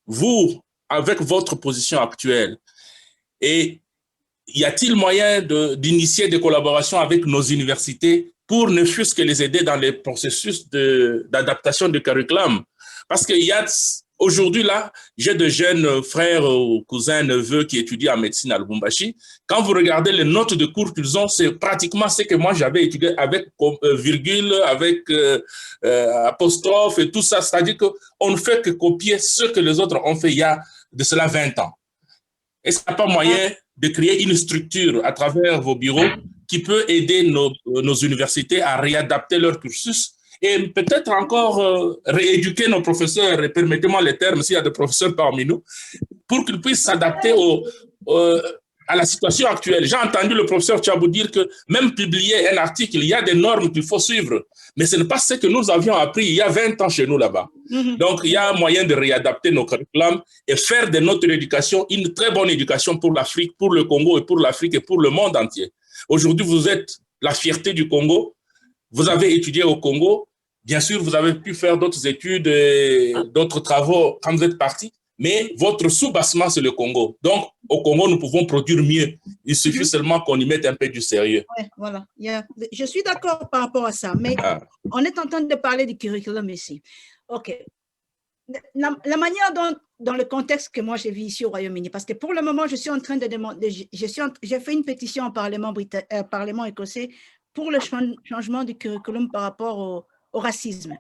vous, avec votre position actuelle, et y a-t-il moyen d'initier des collaborations avec nos universités pour ne fût-ce que les aider dans les processus d'adaptation du curriculum? Parce qu'il y a aujourd'hui là, j'ai de jeunes frères, cousins, neveux qui étudient en médecine à Lubumbashi. Quand vous regardez les notes de cours qu'ils ont, c'est pratiquement ce que moi j'avais étudié avec virgule, avec apostrophe et tout ça. C'est-à-dire qu'on ne fait que copier ce que les autres ont fait il y a de cela 20 ans. Est-ce qu'il n'y a pas moyen de créer une structure à travers vos bureaux qui peut aider nos universités à réadapter leur cursus et peut-être encore rééduquer nos professeurs, et permettez-moi les termes s'il y a des professeurs parmi nous, pour qu'ils puissent s'adapter à la situation actuelle. J'ai entendu le professeur Tchabou dire que même publier un article, il y a des normes qu'il faut suivre, mais ce n'est pas ce que nous avions appris il y a 20 ans chez nous là-bas. Donc, il y a moyen de réadapter nos curriculums et faire de notre éducation une très bonne éducation pour l'Afrique, pour le Congo et pour l'Afrique et pour le monde entier. Aujourd'hui, vous êtes la fierté du Congo. Vous avez étudié au Congo. Bien sûr, vous avez pu faire d'autres études, d'autres travaux quand vous êtes parti, mais votre sous-bassement, c'est le Congo. Donc, au Congo, nous pouvons produire mieux. Il suffit seulement qu'on y mette un peu du sérieux. Ouais, voilà. Je suis d'accord par rapport à ça, mais on est en train de parler du curriculum ici. OK. La manière dont, dans le contexte que moi j'ai vu ici au Royaume-Uni, parce que pour le moment, je suis en train de demander, j'ai fait une pétition au Parlement écossais pour le changement du curriculum par rapport au racisme.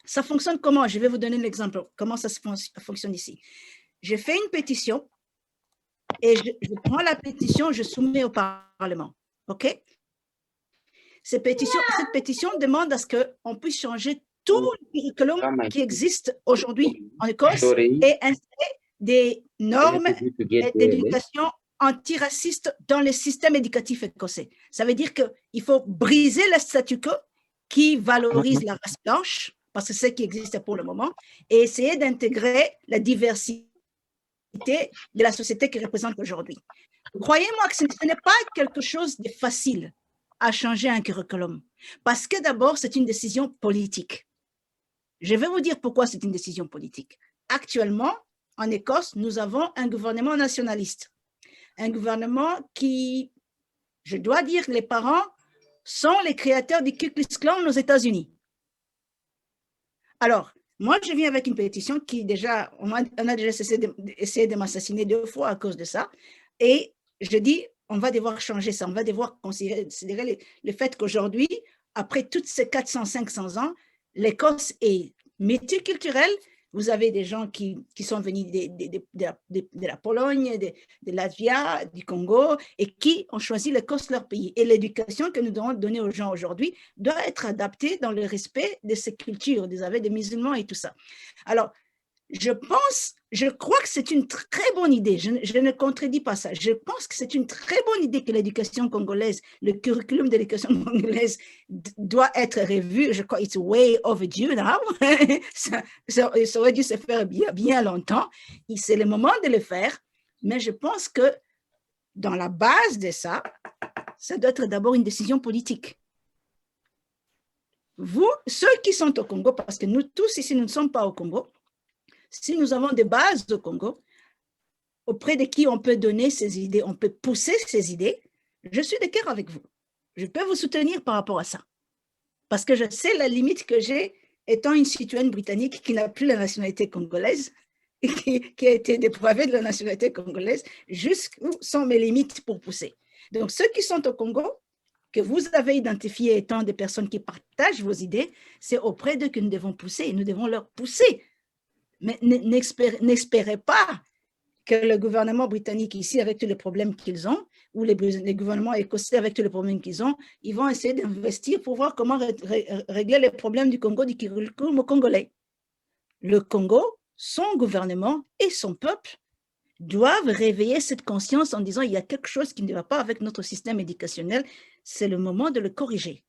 Ça fonctionne comment? Je vais vous donner l'exemple, comment ça fonctionne ici. Je fais une pétition et je prends la pétition, je soumets au Parlement. OK? Cette pétition demande à ce qu'on puisse changer tout le curriculum qui existe aujourd'hui en Écosse et installer des normes d'éducation antiracistes dans le système éducatif écossais. Ça veut dire qu'il faut briser le statu quo qui valorise la race blanche, parce que c'est ce qui existe pour le moment, et essayer d'intégrer la diversité de la société qui représente aujourd'hui. Croyez-moi que ce n'est pas quelque chose de facile à changer un curriculum, parce que d'abord, c'est une décision politique. Je vais vous dire pourquoi c'est une décision politique. Actuellement, en Écosse, nous avons un gouvernement nationaliste, un gouvernement qui, je dois dire, les parents sont les créateurs du Ku Klux Klan aux États-Unis. Alors, moi, je viens avec une pétition qui déjà, on a déjà essayé de m'assassiner 2 fois à cause de ça, et je dis, on va devoir changer ça, on va devoir considérer le fait qu'aujourd'hui, après toutes ces 400-500 ans, l'Écosse est multiculturelle. Vous avez des gens qui sont venus de la Pologne, de Latvia, du Congo, et qui ont choisi l'Écosse leur pays. Et l'éducation que nous devons donner aux gens aujourd'hui doit être adaptée dans le respect de ces cultures, des musulmans et tout ça. Alors, je crois que c'est une très bonne idée. Je ne contredis pas ça. Je pense que c'est une très bonne idée que l'éducation congolaise, le curriculum de l'éducation congolaise doit être revu. Je crois que it's way overdue now. ça aurait dû se faire bien longtemps. C'est le moment de le faire. Mais je pense que dans la base de ça, ça doit être d'abord une décision politique. Vous, ceux qui sont au Congo, parce que nous tous ici, nous ne sommes pas au Congo, si nous avons des bases au Congo, auprès de qui on peut donner ces idées, on peut pousser ces idées, je suis de cœur avec vous. Je peux vous soutenir par rapport à ça. Parce que je sais la limite que j'ai étant une citoyenne britannique qui n'a plus la nationalité congolaise et qui a été dépravée de la nationalité congolaise, jusqu'où sont mes limites pour pousser. Donc, ceux qui sont au Congo, que vous avez identifiés étant des personnes qui partagent vos idées, c'est auprès d'eux que nous devons pousser et nous devons leur pousser. Mais n'espérez pas que le gouvernement britannique ici, avec tous les problèmes qu'ils ont, ou les gouvernements écossais avec tous les problèmes qu'ils ont, ils vont essayer d'investir pour voir comment régler les problèmes du Congo, du curriculum congolais. Le Congo, son gouvernement et son peuple doivent réveiller cette conscience en disant il y a quelque chose qui ne va pas avec notre système éducationnel, c'est le moment de le corriger.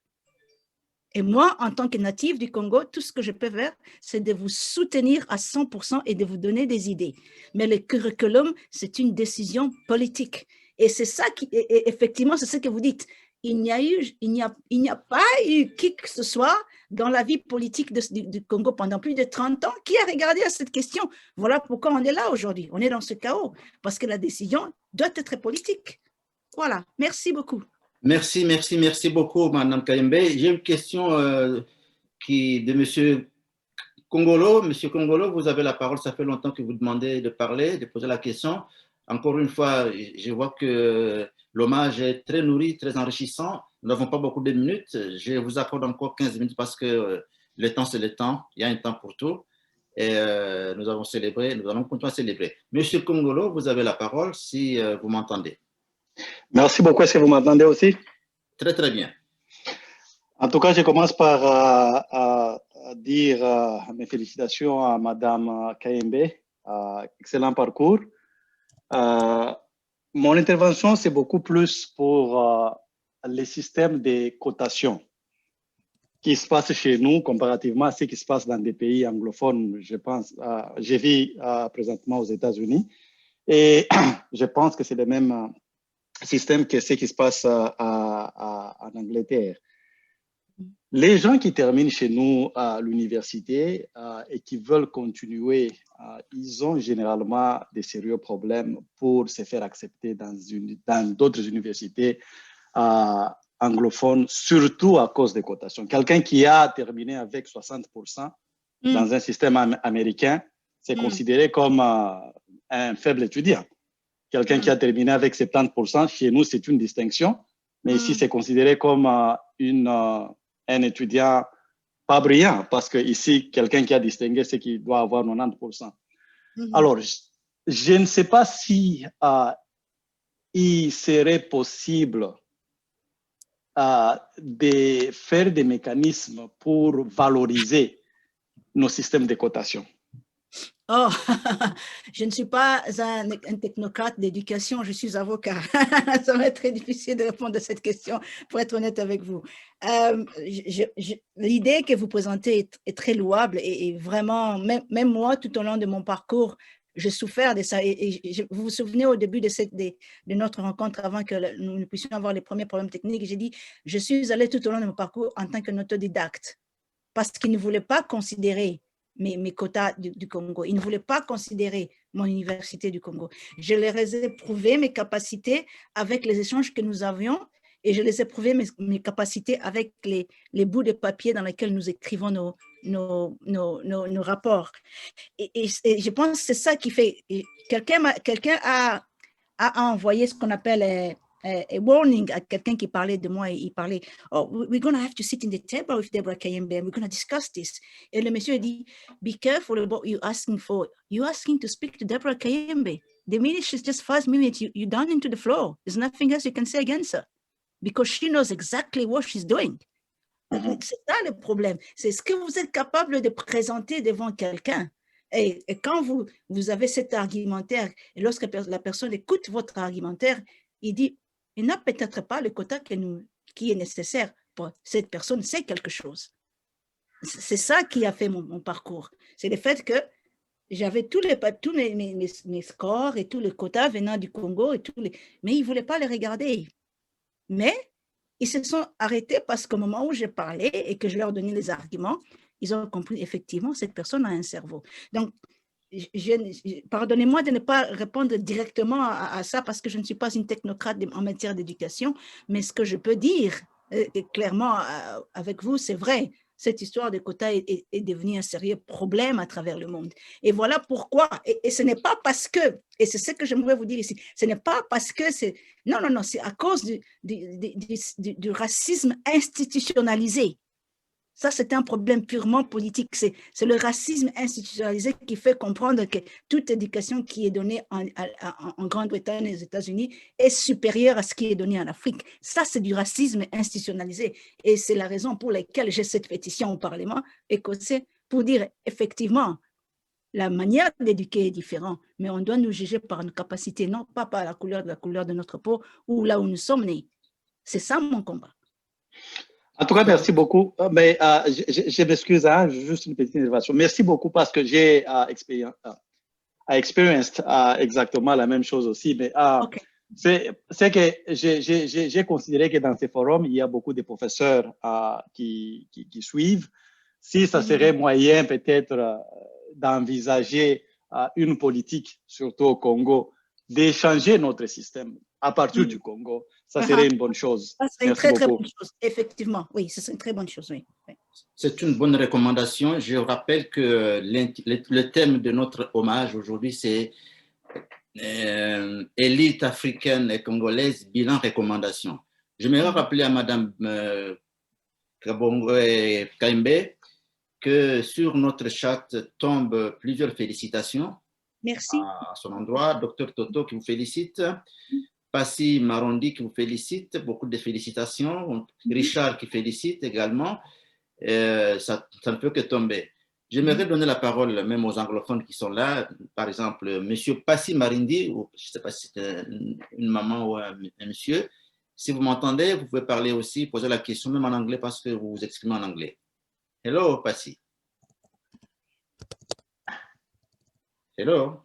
Et moi, en tant que natif du Congo, tout ce que je peux faire, c'est de vous soutenir à 100% et de vous donner des idées. Mais le curriculum, c'est une décision politique. Et c'est ça qui, effectivement, c'est ce que vous dites. Il n'y a pas eu qui que ce soit dans la vie politique du Congo pendant plus de 30 ans qui a regardé à cette question. Voilà pourquoi on est là aujourd'hui. On est dans ce chaos, parce que la décision doit être politique. Voilà, merci beaucoup. Merci beaucoup, Madame Kayembe. J'ai une question de M. Kongolo. Monsieur Kongolo, vous avez la parole. Ça fait longtemps que vous demandez de parler, de poser la question. Encore une fois, je vois que l'hommage est très nourri, très enrichissant. Nous n'avons pas beaucoup de minutes. Je vous accorde encore 15 minutes parce que le temps, c'est le temps. Il y a un temps pour tout. Et nous allons continuer à célébrer. Monsieur Kongolo, vous avez la parole si vous m'entendez. Merci beaucoup. Est-ce que vous m'entendez aussi? Très, très bien. En tout cas, je commence par dire mes félicitations à Madame Kayembe. Excellent parcours. Mon intervention, c'est beaucoup plus pour les systèmes de cotation qui se passent chez nous comparativement à ce qui se passe dans des pays anglophones. Je pense, je vis présentement aux États-Unis et je pense que c'est le même système que ce qui se passe en Angleterre. Les gens qui terminent chez nous à l'université et qui veulent continuer, ils ont généralement des sérieux problèmes pour se faire accepter dans d'autres universités anglophones, surtout à cause des cotations. Quelqu'un qui a terminé avec 60% dans un système américain, c'est considéré comme un faible étudiant. Quelqu'un qui a terminé avec 70%, chez nous, c'est une distinction, mais ici, c'est considéré comme un étudiant pas brillant, parce que ici, quelqu'un qui a distingué, c'est qu'il doit avoir 90%. Alors, je ne sais pas si il serait possible de faire des mécanismes pour valoriser nos systèmes de cotation. Oh, je ne suis pas un technocrate d'éducation, je suis avocat. Ça va être très difficile de répondre à cette question, pour être honnête avec vous. L'idée que vous présentez est très louable et vraiment, même moi, tout au long de mon parcours, j'ai souffert de ça. Vous vous souvenez au début de notre rencontre, avant que nous puissions avoir les premiers problèmes techniques, j'ai dit, je suis allée tout au long de mon parcours en tant qu'un autodidacte, parce qu'ils ne voulaient pas considérer mes quotas du Congo. Ils ne voulaient pas considérer mon université du Congo. Je leur ai prouvé mes capacités avec les échanges que nous avions et je les ai prouvé mes capacités avec les bouts de papier dans lesquels nous écrivons nos rapports. Et je pense que c'est ça qui fait... Quelqu'un a envoyé ce qu'on appelle a warning à quelqu'un qui parlait de moi et il parlait, oh, we're going to have to sit in the table with Deborah Kayembe and we're going to discuss this. Et le monsieur a dit, be careful about what you're asking for. You're asking to speak to Deborah Kayembe. The minute she's just 5 minutes, you're down into the floor. There's nothing else you can say against her because she knows exactly what she's doing. C'est ça le problème. C'est ce que vous êtes capable de présenter devant quelqu'un. Et quand vous avez cet argumentaire, et lorsque la personne écoute votre argumentaire, il dit, il n'a peut-être pas le quota qui est nécessaire pour cette personne, c'est quelque chose. C'est ça qui a fait mon parcours. C'est le fait que j'avais tous mes scores et tous les quotas venant du Congo, mais ils ne voulaient pas les regarder. Mais ils se sont arrêtés parce qu'au moment où je parlais et que je leur donnais les arguments, ils ont compris effectivement cette personne a un cerveau. Donc, pardonnez-moi de ne pas répondre directement à ça parce que je ne suis pas une technocrate en matière d'éducation, mais ce que je peux dire clairement avec vous, c'est vrai. Cette histoire de quotas est devenue un sérieux problème à travers le monde. Et voilà pourquoi, et ce n'est pas parce que, et c'est ce que j'aimerais vous dire ici, ce n'est pas parce que c'est, non, c'est à cause du racisme institutionnalisé. Ça, c'est un problème purement politique. C'est le racisme institutionnalisé qui fait comprendre que toute éducation qui est donnée en Grande-Bretagne et aux États-Unis est supérieure à ce qui est donné en Afrique. Ça, c'est du racisme institutionnalisé. Et c'est la raison pour laquelle j'ai cette pétition au Parlement écossais pour dire, effectivement, la manière d'éduquer est différente, mais on doit nous juger par nos capacités, non pas par la couleur de notre peau ou là où nous sommes nés. C'est ça mon combat. En tout cas, merci beaucoup. Mais je m'excuse, hein, juste une petite intervention. Merci beaucoup parce que j'ai experienced exactement la même chose aussi. Mais Okay. c'est que j'ai considéré que dans ces forums, il y a beaucoup de professeurs qui suivent. Si ça serait moyen peut-être d'envisager une politique, surtout au Congo, d'échanger notre système à partir du Congo, ça serait une bonne chose. Ça serait une très bonne chose, effectivement. Oui, ce serait une très bonne chose, oui. C'est une bonne recommandation. Je rappelle que le thème de notre hommage aujourd'hui, c'est élite africaine et congolaise, bilan recommandation. Je me rappeler à Madame Kabongo Kayembe que sur notre chat tombent plusieurs félicitations. Merci. À son endroit, Docteur Toto qui vous félicite, Passy Marondi qui vous félicite, beaucoup de félicitations, Richard qui félicite également, ça ne peut que tomber. J'aimerais donner la parole même aux anglophones qui sont là, par exemple, Monsieur Passy Marindi, ou je ne sais pas si c'est une maman ou un monsieur. Si vous m'entendez, vous pouvez parler aussi, poser la question même en anglais parce que vous vous exprimez en anglais. Hello, Passy. Hello.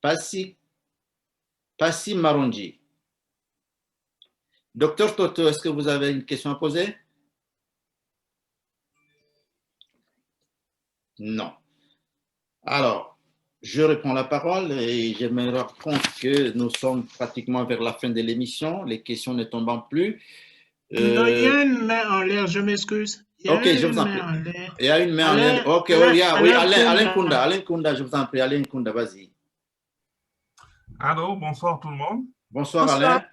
Passy. Passi Maronji. Docteur Toto, est-ce que vous avez une question à poser? Non. Alors, je reprends la parole et je me rends compte que nous sommes pratiquement vers la fin de l'émission, les questions ne tombant plus. Non, il y a une main en l'air, je m'excuse. Ok, je vous en prie. Il y a une main en l'air. Ok, oui, Alain Kounda, je vous en prie. Alain Kounda, vas-y. Allô, bonsoir tout le monde. Bonsoir. Alain.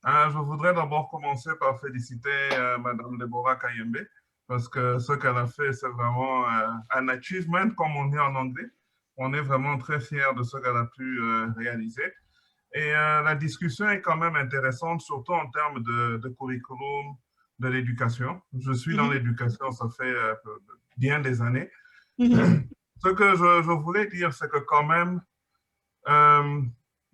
Je voudrais d'abord commencer par féliciter Madame Deborah Kayembe parce que ce qu'elle a fait, c'est vraiment un achievement, comme on dit en anglais. On est vraiment très fiers de ce qu'elle a pu réaliser. Et la discussion est quand même intéressante, surtout en termes de curriculum, de l'éducation. Je suis dans l'éducation, ça fait bien des années. Ce que je voulais dire, c'est que quand même,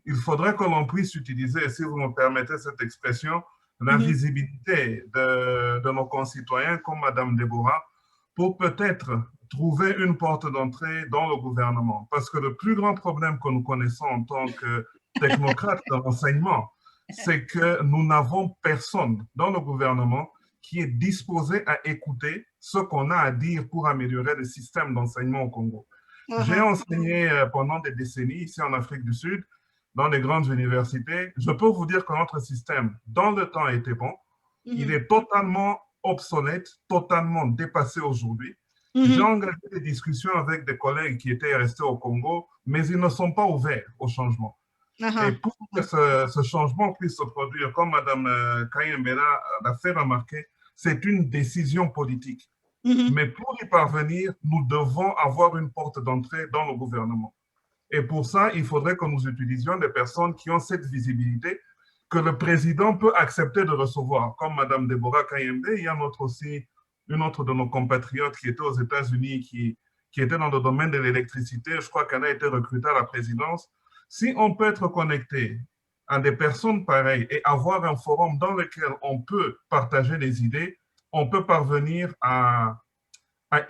il faudrait que l'on puisse utiliser, si vous me permettez cette expression, la visibilité de nos concitoyens comme Madame Deborah pour peut-être trouver une porte d'entrée dans le gouvernement. Parce que le plus grand problème que nous connaissons en tant que technocrates de l'enseignement, c'est que nous n'avons personne dans le gouvernement qui est disposé à écouter ce qu'on a à dire pour améliorer le système d'enseignement au Congo. J'ai enseigné pendant des décennies ici en Afrique du Sud, dans les grandes universités. Je peux vous dire que notre système, dans le temps, était bon. Il est totalement obsolète, totalement dépassé aujourd'hui. J'ai engagé des discussions avec des collègues qui étaient restés au Congo, mais ils ne sont pas ouverts au changement. Et pour que ce changement puisse se produire, comme Mme Kayembe l'a fait remarquer, c'est une décision politique. Mais pour y parvenir, nous devons avoir une porte d'entrée dans le gouvernement. Et pour ça, il faudrait que nous utilisions des personnes qui ont cette visibilité que le président peut accepter de recevoir, comme Mme Deborah Kayembe. Il y a une autre de nos compatriotes qui était aux États-Unis, qui était dans le domaine de l'électricité. Je crois qu'elle a été recrutée à la présidence. Si on peut être connecté à des personnes pareilles et avoir un forum dans lequel on peut partager des idées, on peut parvenir à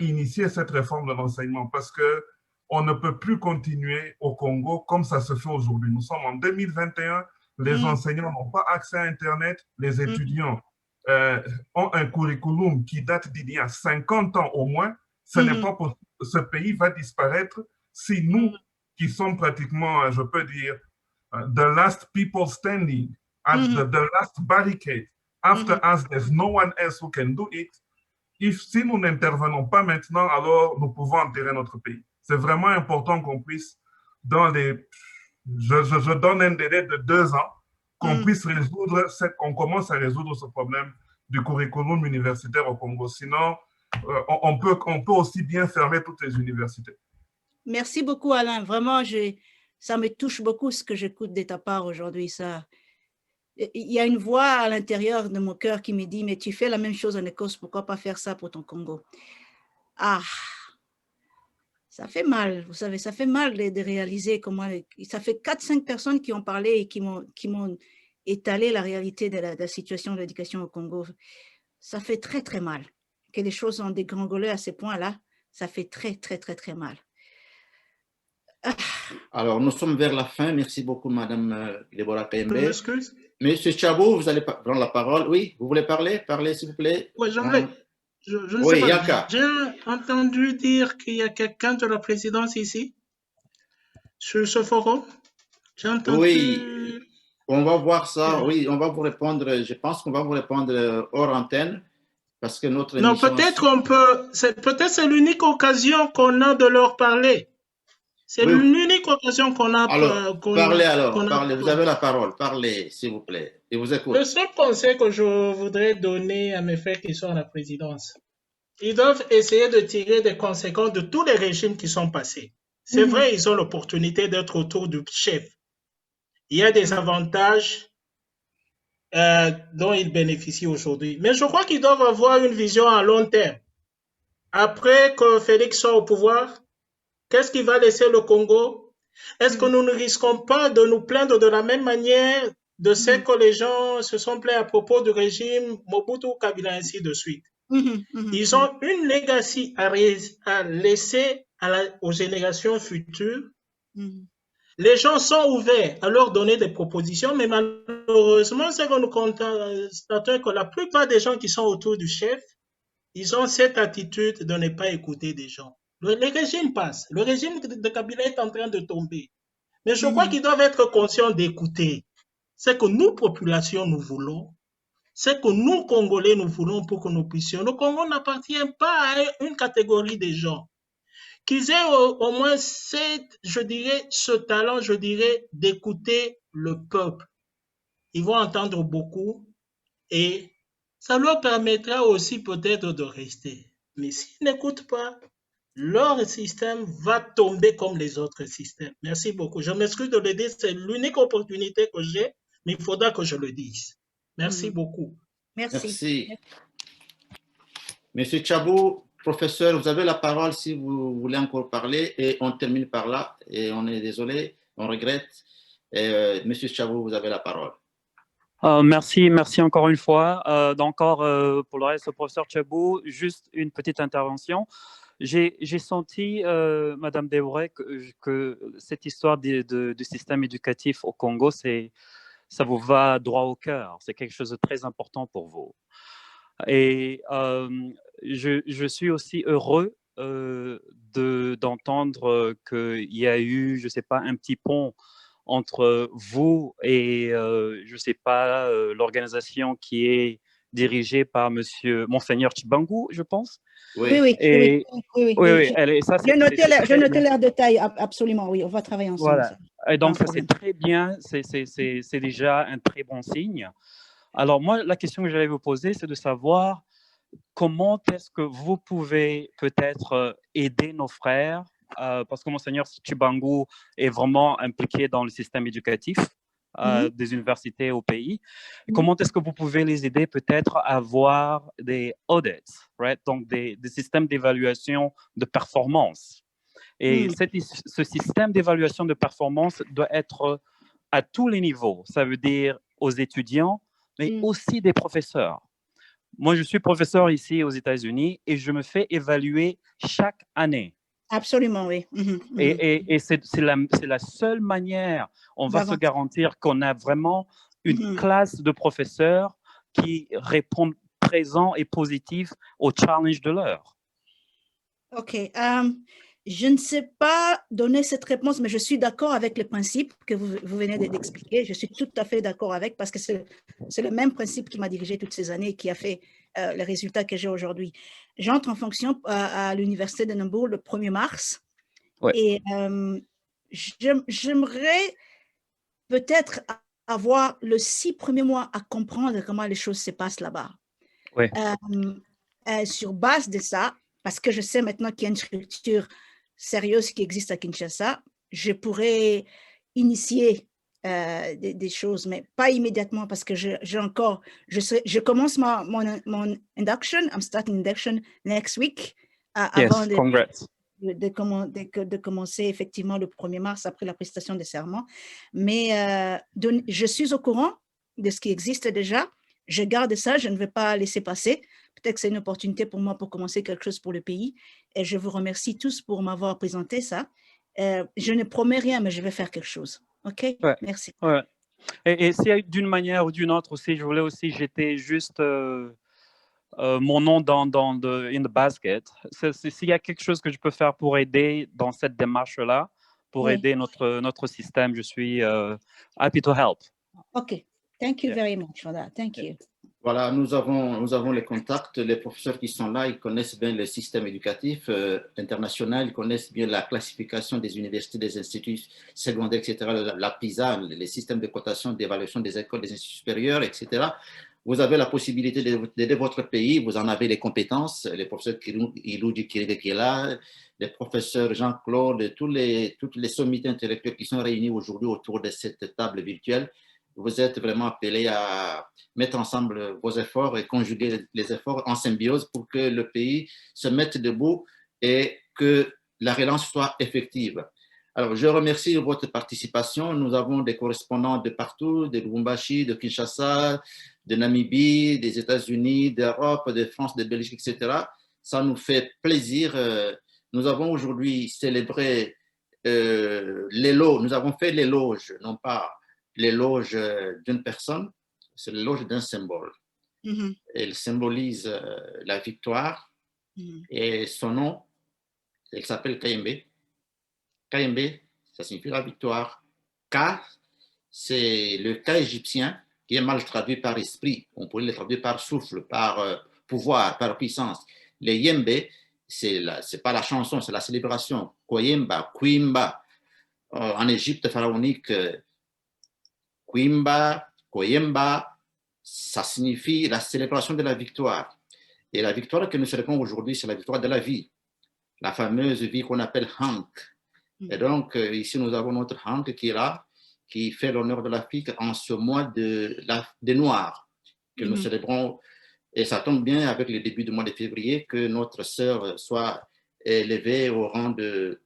initier cette réforme de l'enseignement parce qu'on ne peut plus continuer au Congo comme ça se fait aujourd'hui. Nous sommes en 2021, les enseignants n'ont pas accès à Internet, les étudiants ont un curriculum qui date d'il y a 50 ans au moins. Ce n'est pas possible. Ce pays va disparaître si nous, qui sommes pratiquement, je peux dire, the last people standing at the last barricade, after us, there's no one else who can do it. Si nous n'intervenons pas maintenant, alors nous pouvons enterrer notre pays. C'est vraiment important qu'on puisse, je donne un délai de 2 ans, qu'on puisse résoudre, qu'on commence à résoudre ce problème du curriculum universitaire au Congo. Sinon, on peut aussi bien fermer toutes les universités. Merci beaucoup, Alain. Vraiment, ça me touche beaucoup ce que j'écoute de ta part aujourd'hui. Il y a une voix à l'intérieur de mon cœur qui me dit, mais tu fais la même chose en Écosse, pourquoi pas faire ça pour ton Congo? Ah, ça fait mal, vous savez, ça fait mal de réaliser comment... Ça fait 4-5 personnes qui ont parlé et qui m'ont étalé la réalité de la situation de l'éducation au Congo. Ça fait très, très mal. Que les choses ont dégringolé à ce point-là, ça fait très, très, très, très mal. Alors, nous sommes vers la fin. Merci beaucoup, Madame Deborah Kayembe. Monsieur Chabo, vous allez prendre la parole. Oui, vous voulez parler? Parlez, s'il vous plaît. Oui, je ne sais pas. J'ai entendu dire qu'il y a quelqu'un de la présidence ici, sur ce forum. J'ai entendu... Oui, on va voir ça. Oui, on va vous répondre. Je pense qu'on va vous répondre hors antenne. Parce que notre non, peut-être c'est l'unique occasion qu'on a de leur parler. C'est l'unique occasion qu'on a. Alors, parlez, vous avez la parole, parlez, s'il vous plaît, et vous écoutez. Le seul conseil que je voudrais donner à mes frères qui sont à la présidence, ils doivent essayer de tirer des conséquences de tous les régimes qui sont passés. C'est vrai, ils ont l'opportunité d'être autour du chef. Il y a des avantages dont ils bénéficient aujourd'hui. Mais je crois qu'ils doivent avoir une vision à long terme. Après que Félix soit au pouvoir, qu'est-ce qui va laisser le Congo? Est-ce que nous ne risquons pas de nous plaindre de la même manière de ce que les gens se sont plaints à propos du régime Mobutu, Kabila, ainsi de suite? Ils ont une legacy à laisser aux générations futures. Les gens sont ouverts à leur donner des propositions, mais malheureusement, c'est que nous constatons que la plupart des gens qui sont autour du chef, ils ont cette attitude de ne pas écouter des gens. Le régime passe. Le régime de Kabila est en train de tomber. Mais je crois qu'ils doivent être conscients d'écouter. C'est que nous, population, nous voulons. C'est que nous, Congolais, nous voulons pour que nous puissions. Le Congo n'appartient pas à une catégorie de gens. Qu'ils aient au moins ce talent, je dirais, d'écouter le peuple. Ils vont entendre beaucoup et ça leur permettra aussi peut-être de rester. Mais s'ils n'écoutent pas, leur système va tomber comme les autres systèmes. Merci beaucoup. Je m'excuse de le dire, c'est l'unique opportunité que j'ai, mais il faudra que je le dise. Merci beaucoup. Merci. Monsieur Tchabou, professeur, vous avez la parole si vous voulez encore parler et on termine par là. Et on est désolé, on regrette. Monsieur Tchabou, vous avez la parole. Merci encore une fois. Pour le reste, professeur Tchabou, juste une petite intervention. J'ai senti, Madame Deborah, que cette histoire du système éducatif au Congo, ça vous va droit au cœur. C'est quelque chose de très important pour vous. Et je suis aussi heureux d'entendre qu'il y a eu, je ne sais pas, un petit pont entre vous et, je ne sais pas, l'organisation qui est dirigée par Monseigneur Tchibangu, je pense. Oui. Et, oui. Je notais l'air de taille, absolument, oui, on va travailler ensemble. Voilà. Et donc, ça, c'est très bien, c'est déjà un très bon signe. Alors, moi, la question que j'allais vous poser, c'est de savoir comment est-ce que vous pouvez peut-être aider nos frères, parce que Monseigneur Tchibangu est vraiment impliqué dans le système éducatif des universités au pays. Comment est-ce que vous pouvez les aider peut-être à avoir des audits, right? Donc des systèmes d'évaluation de performance. Et ce système d'évaluation de performance doit être à tous les niveaux. Ça veut dire aux étudiants, mais aussi des professeurs. Moi, je suis professeur ici aux États-Unis et je me fais évaluer chaque année. Absolument, oui. Et c'est la seule manière, on va se garantir qu'on a vraiment une classe de professeurs qui répondent présents et positifs aux challenges de l'heure. OK. Je ne sais pas donner cette réponse, mais je suis d'accord avec le principe que vous venez d'expliquer. Je suis tout à fait d'accord avec, parce que c'est le même principe qui m'a dirigé toutes ces années et qui a fait les résultats que j'ai aujourd'hui. J'entre en fonction à l'Université de Nambour le 1er mars. Ouais. Et j'aimerais peut-être avoir le 6 premiers mois à comprendre comment les choses se passent là-bas. Ouais. Sur base de ça, parce que je sais maintenant qu'il y a une structure sérieuse qui existe à Kinshasa, je pourrais initier des choses, mais pas immédiatement, parce que je commence mon induction, I'm starting induction next week, avant de commencer effectivement le 1er mars après la prestation de serment. Mais je suis au courant de ce qui existe déjà. Je garde ça, je ne vais pas laisser passer. Peut-être que c'est une opportunité pour moi pour commencer quelque chose pour le pays. Et je vous remercie tous pour m'avoir présenté ça. Je ne promets rien, mais je vais faire quelque chose. OK? Ouais. Merci. Ouais. Et si d'une manière ou d'une autre aussi, je voulais aussi jeter juste mon nom dans in the basket. S'il y a quelque chose que je peux faire pour aider dans cette démarche-là, pour aider notre système, je suis happy to help. OK. Thank you very much for that. Thank you. Voilà, nous avons les contacts, les professeurs qui sont là, ils connaissent bien le système éducatif international, ils connaissent bien la classification des universités, des instituts secondaires, etc., la PISA, les systèmes de cotation, d'évaluation des écoles, des instituts supérieurs, etc. Vous avez la possibilité d'aider votre pays, vous en avez les compétences, les professeurs Ilou Dikiré qui est là, les professeurs Jean-Claude, toutes les sommités intellectuelles qui sont réunies aujourd'hui autour de cette table virtuelle. Vous êtes vraiment appelés à mettre ensemble vos efforts et conjuguer les efforts en symbiose pour que le pays se mette debout et que la relance soit effective. Alors, je remercie votre participation. Nous avons des correspondants de partout, de Lubumbashi, de Kinshasa, de Namibie, des États-Unis, d'Europe, de France, de Belgique, etc. Ça nous fait plaisir. Nous avons aujourd'hui célébré l'éloge, nous avons fait l'éloge, non pas l'éloge d'une personne, c'est l'éloge d'un symbole. Elle symbolise la victoire et son nom, elle s'appelle Kayembe. Kayembe, ça signifie la victoire. Ka, c'est le Ka égyptien qui est mal traduit par esprit. On pourrait le traduire par souffle, par pouvoir, par puissance. Les Yembe, c'est pas la chanson, c'est la célébration. Koyemba, Kwimba. En Égypte pharaonique, Kwimba, Koyemba, ça signifie la célébration de la victoire. Et la victoire que nous célébrons aujourd'hui, c'est la victoire de la vie. La fameuse vie qu'on appelle Hank. Et donc, ici, nous avons notre Hank qui est là, qui fait l'honneur de l'Afrique en ce mois des Noirs que nous célébrons. Et ça tombe bien avec le début du mois de février que notre sœur soit élevée au rang de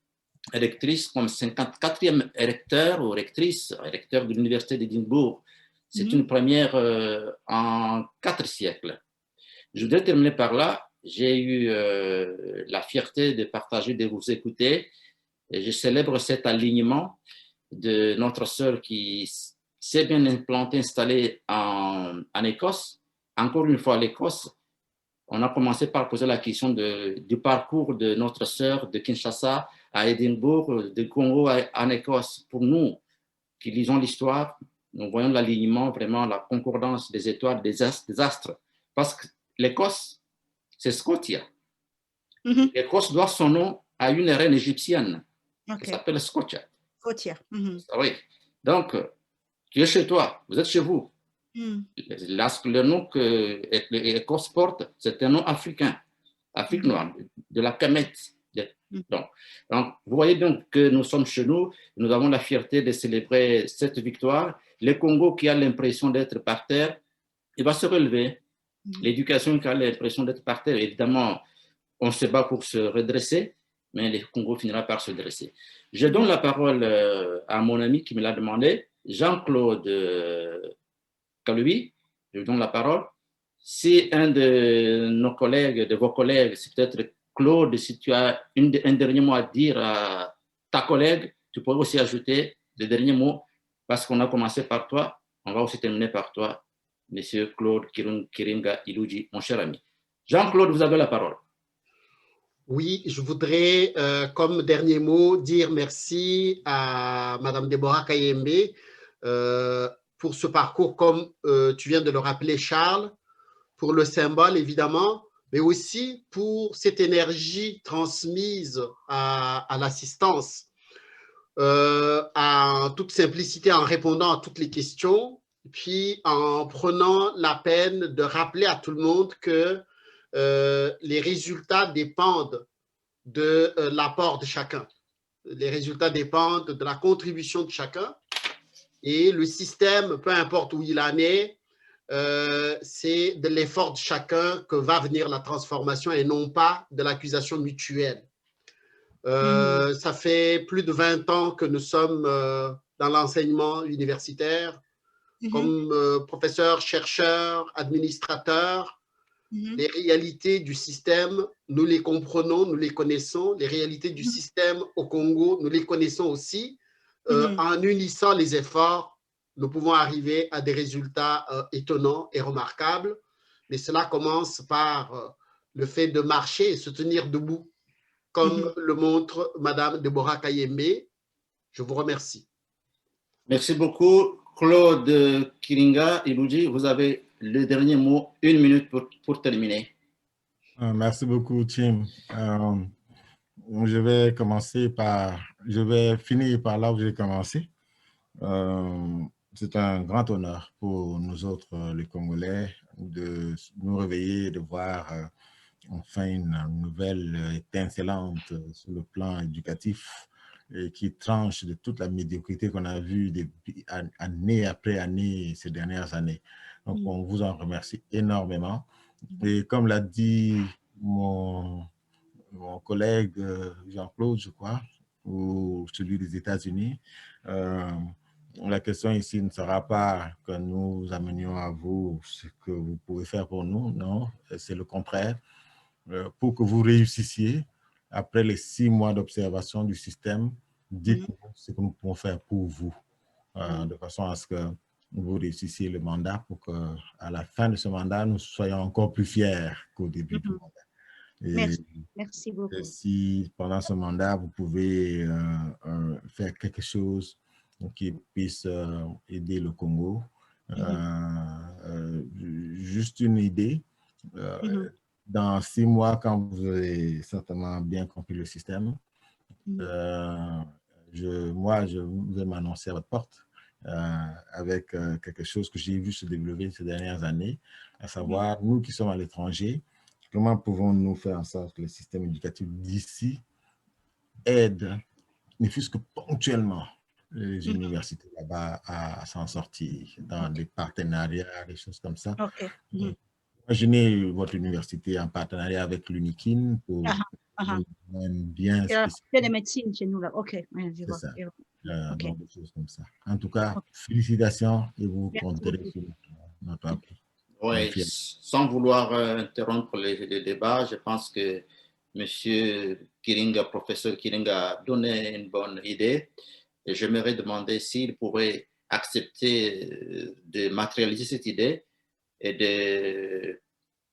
rectrice comme 54e recteur ou rectrice, recteur de l'Université d'Édimbourg. C'est une première en 4 siècles. Je voudrais terminer par là. J'ai eu la fierté de partager, de vous écouter. Et je célèbre cet alignement de notre sœur qui s'est bien implantée, installée en Écosse. Encore une fois, l'Écosse, on a commencé par poser la question du parcours de notre sœur de Kinshasa à Édimbourg, de Congo en Écosse. Pour nous qui lisons l'histoire, nous voyons l'alignement, vraiment la concordance des étoiles, des astres. Parce que l'Écosse, c'est Scotia. L'Écosse doit son nom à une reine égyptienne qui s'appelle Scotia. Oui. Donc, tu es chez toi, vous êtes chez vous. Le nom que l'Écosse porte, c'est un nom africain, Afrique noire, de la Kemet. Donc, vous voyez donc que nous sommes chez nous, nous avons la fierté de célébrer cette victoire. Le Congo qui a l'impression d'être par terre, il va se relever. L'éducation qui a l'impression d'être par terre, évidemment, on se bat pour se redresser, mais le Congo finira par se dresser. Je donne la parole à mon ami qui me l'a demandé, Jean-Claude Kaloubi. Je lui donne la parole. Si un de nos collègues, de vos collègues, c'est peut-être Claude, si tu as un dernier mot à dire à ta collègue, tu pourrais aussi ajouter le dernier mot, parce qu'on a commencé par toi, on va aussi terminer par toi, Monsieur Claude Kiringa Iluji, mon cher ami. Jean-Claude, vous avez la parole. Oui, je voudrais, comme dernier mot, dire merci à Madame Deborah Kayembe pour ce parcours, comme tu viens de le rappeler, Charles, pour le symbole, évidemment, mais aussi pour cette énergie transmise à l'assistance, en toute simplicité, en répondant à toutes les questions, puis en prenant la peine de rappeler à tout le monde que les résultats dépendent de l'apport de chacun. Les résultats dépendent de la contribution de chacun. Et le système, peu importe où il en est, c'est de l'effort de chacun que va venir la transformation et non pas de l'accusation mutuelle. Ça fait plus de 20 ans que nous sommes dans l'enseignement universitaire, comme professeur, chercheur, administrateur. Les réalités du système, nous les comprenons, nous les connaissons. Les réalités du système au Congo, nous les connaissons aussi. En unissant les efforts, nous pouvons arriver à des résultats étonnants et remarquables. Mais cela commence par le fait de marcher et se tenir debout, comme le montre Madame Deborah Kayembe. Je vous remercie. Merci beaucoup. Claude Kiringa Iluji, vous avez le dernier mot, 1 minute pour terminer. Merci beaucoup, Tim. Je vais finir par là où j'ai commencé. C'est un grand honneur pour nous autres, les Congolais, de nous réveiller, de voir enfin une nouvelle étincelante sur le plan éducatif et qui tranche de toute la médiocrité qu'on a vue depuis année après année ces dernières années. Donc, on vous en remercie énormément. Et comme l'a dit mon collègue Jean-Claude, je crois, ou celui des États-Unis, la question ici ne sera pas que nous amenions à vous ce que vous pouvez faire pour nous, non, c'est le contraire. Pour que vous réussissiez, après les 6 mois d'observation du système, dites-nous ce que nous pouvons faire pour vous, de façon à ce que vous réussissiez le mandat pour qu'à la fin de ce mandat, nous soyons encore plus fiers qu'au début du mandat. Et, merci beaucoup. et si pendant ce mandat, vous pouvez faire quelque chose qui puisse aider le Congo, juste une idée, dans 6 mois, quand vous aurez certainement bien compris le système, moi, je vais m'annoncer à votre porte avec quelque chose que j'ai vu se développer ces dernières années, à savoir, nous qui sommes à l'étranger, comment pouvons-nous faire en sorte que le système éducatif d'ici aide, ne fût-ce que ponctuellement, les universités là-bas à s'en sortir dans des partenariats, des choses comme ça. Imaginez votre université en partenariat avec l'UNIKIN pour bien spécifique. Il y a des médecines chez nous là. OK. C'est ça. Donc, des choses comme ça. En tout cas, félicitations et vous compterez sur notre appui. Oui, sans vouloir interrompre les débats, je pense que M. Kiringa, professeur Kiringa, a donné une bonne idée. Et j'aimerais demander s'il pourrait accepter de matérialiser cette idée et de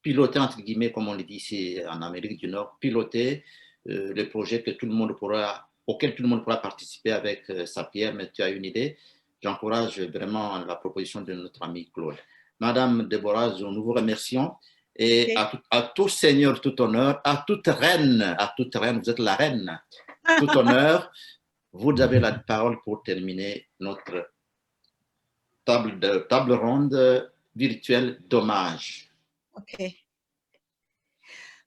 piloter, entre guillemets, comme on le dit ici en Amérique du Nord, piloter le projet auquel tout le monde pourra participer avec sa pierre. Mais tu as une idée. J'encourage vraiment la proposition de notre ami Claude. Madame Déborah, nous vous remercions. Et à tout seigneur, tout honneur, à toute reine, vous êtes la reine, tout honneur, vous avez la parole pour terminer notre table ronde virtuelle d'hommage. OK.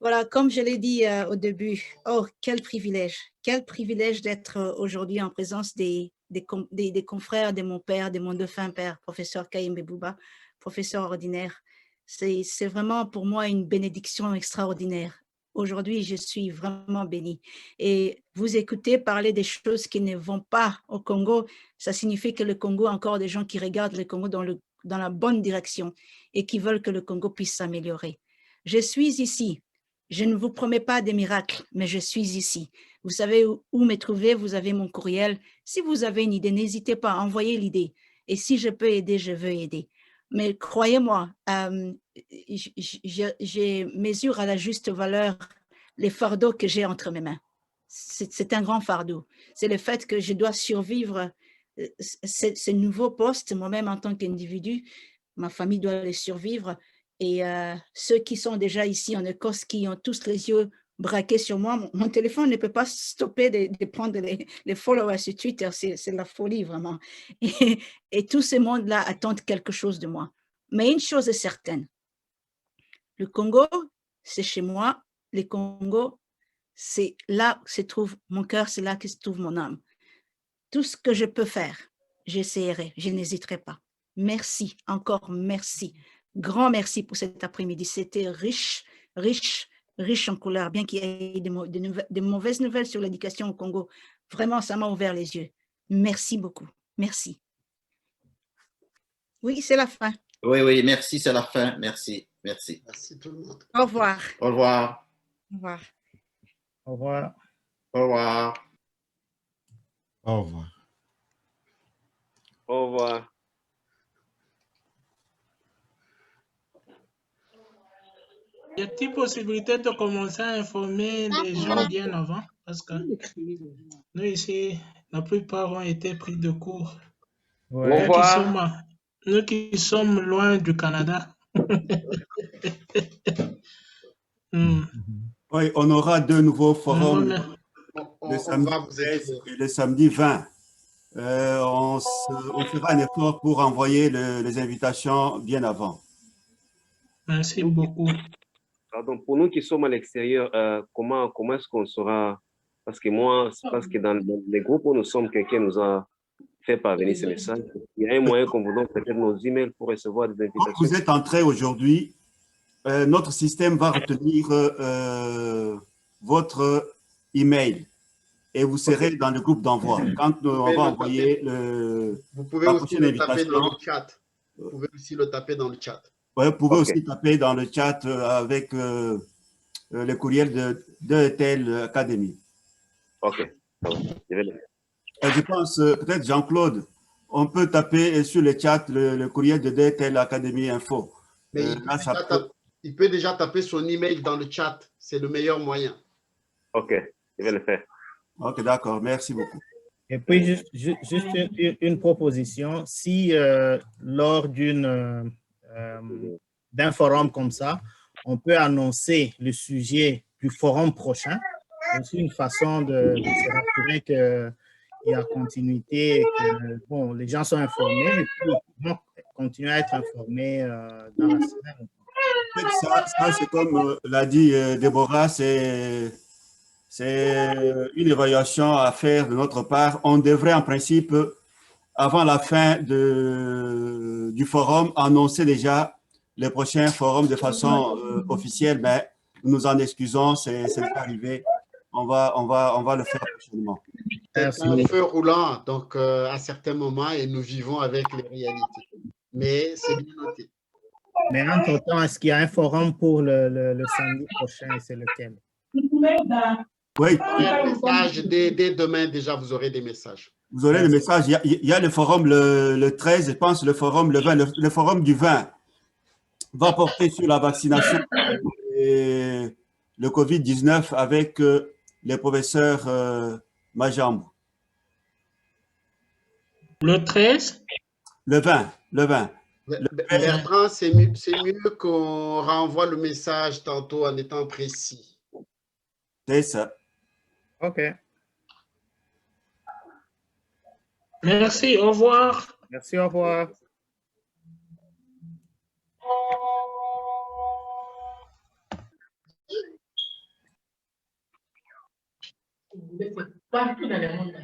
Voilà, comme je l'ai dit au début, oh, quel privilège d'être aujourd'hui en présence des confrères de mon père, de mon défunt père, professeur Kayembe Bouba, professeur ordinaire. C'est vraiment pour moi une bénédiction extraordinaire. Aujourd'hui, je suis vraiment bénie. Et vous écoutez parler des choses qui ne vont pas au Congo, ça signifie que le Congo a encore des gens qui regardent le Congo dans la bonne direction et qui veulent que le Congo puisse s'améliorer. Je suis ici. Je ne vous promets pas des miracles, mais je suis ici. Vous savez où me trouver, vous avez mon courriel. Si vous avez une idée, n'hésitez pas à envoyer l'idée. Et si je peux aider, je veux aider. Mais croyez-moi, je mesure à la juste valeur les fardeaux que j'ai entre mes mains. C'est un grand fardeau. C'est le fait que je dois survivre ce nouveau poste, moi-même en tant qu'individu. Ma famille doit les survivre. Et ceux qui sont déjà ici en Écosse, qui ont tous les yeux braqués sur moi, mon téléphone ne peut pas stopper de prendre les followers sur Twitter, c'est la folie vraiment. Et tout ce monde-là attendent quelque chose de moi. Mais une chose est certaine, le Congo, c'est chez moi, le Congo, c'est là que se trouve mon cœur, c'est là que se trouve mon âme. Tout ce que je peux faire, j'essaierai, je n'hésiterai pas. Merci, encore merci. Grand merci pour cet après-midi. C'était riche en couleurs, bien qu'il y ait de mauvaises nouvelles sur l'éducation au Congo. Vraiment, ça m'a ouvert les yeux. Merci beaucoup. Merci. Oui, c'est la fin. Oui, merci, c'est la fin. Merci. Merci tout le monde. Au revoir. Au revoir. Au revoir. Au revoir. Au revoir. Au revoir. Au revoir. Y a-t-il possibilité de commencer à informer les gens bien avant? Parce que nous ici, la plupart ont été pris de court. Ouais. Nous qui sommes loin du Canada. Oui, on aura 2 nouveaux forums le samedi 16 et le samedi 20. On fera un effort pour envoyer les invitations bien avant. Merci beaucoup. Pardon, pour nous qui sommes à l'extérieur, comment est-ce qu'on saura? Parce que moi, c'est parce que dans les groupes où nous sommes, quelqu'un nous a fait parvenir ce message. Il y a un moyen qu'on vous donne peut-être nos emails pour recevoir des invitations. Quand vous êtes entré aujourd'hui, notre système va retenir votre email et vous serez dans le groupe d'envoi. Quand on va envoyer vous pouvez aussi le taper dans le chat. Vous pouvez aussi le taper dans le chat. Oui, vous pouvez aussi taper dans le chat avec le courriel de telle académie. Ok. Je vais le faire. Je pense, peut-être Jean-Claude, on peut taper sur le chat le courrier de DTL Académie Info. Mais il peut déjà taper son email dans le chat. C'est le meilleur moyen. OK, je vais le faire. OK, d'accord. Merci beaucoup. Et puis, juste une proposition. Si lors d'un forum comme ça, on peut annoncer le sujet du forum prochain, c'est aussi une façon de se rassurer qu'il y a continuité, que bon, les gens sont informés et puis ils vont continuer à être informés dans la semaine. Ça c'est comme l'a dit Déborah, c'est une évaluation à faire de notre part. On devrait en principe, avant la fin du forum, annoncer déjà le prochain forum de façon officielle. Mais nous nous en excusons, c'est arrivé. On va le faire prochainement. C'est un feu roulant, donc à certains moments, et nous vivons avec les réalités. Mais c'est bien noté. Mais entre-temps, est-ce qu'il y a un forum pour le samedi prochain et c'est lequel? Oui. Dès demain, déjà, vous aurez des messages. Vous aurez des messages. Il y a le forum le 13, je pense, le forum le 20. Le forum du 20 va porter sur la vaccination et le COVID-19 avec le professeur Majambou. Le 13? Le 20. Bertrand, c'est mieux qu'on renvoie le message tantôt en étant précis. C'est ça. OK. Merci, au revoir. Merci, au revoir. Partout dans le monde.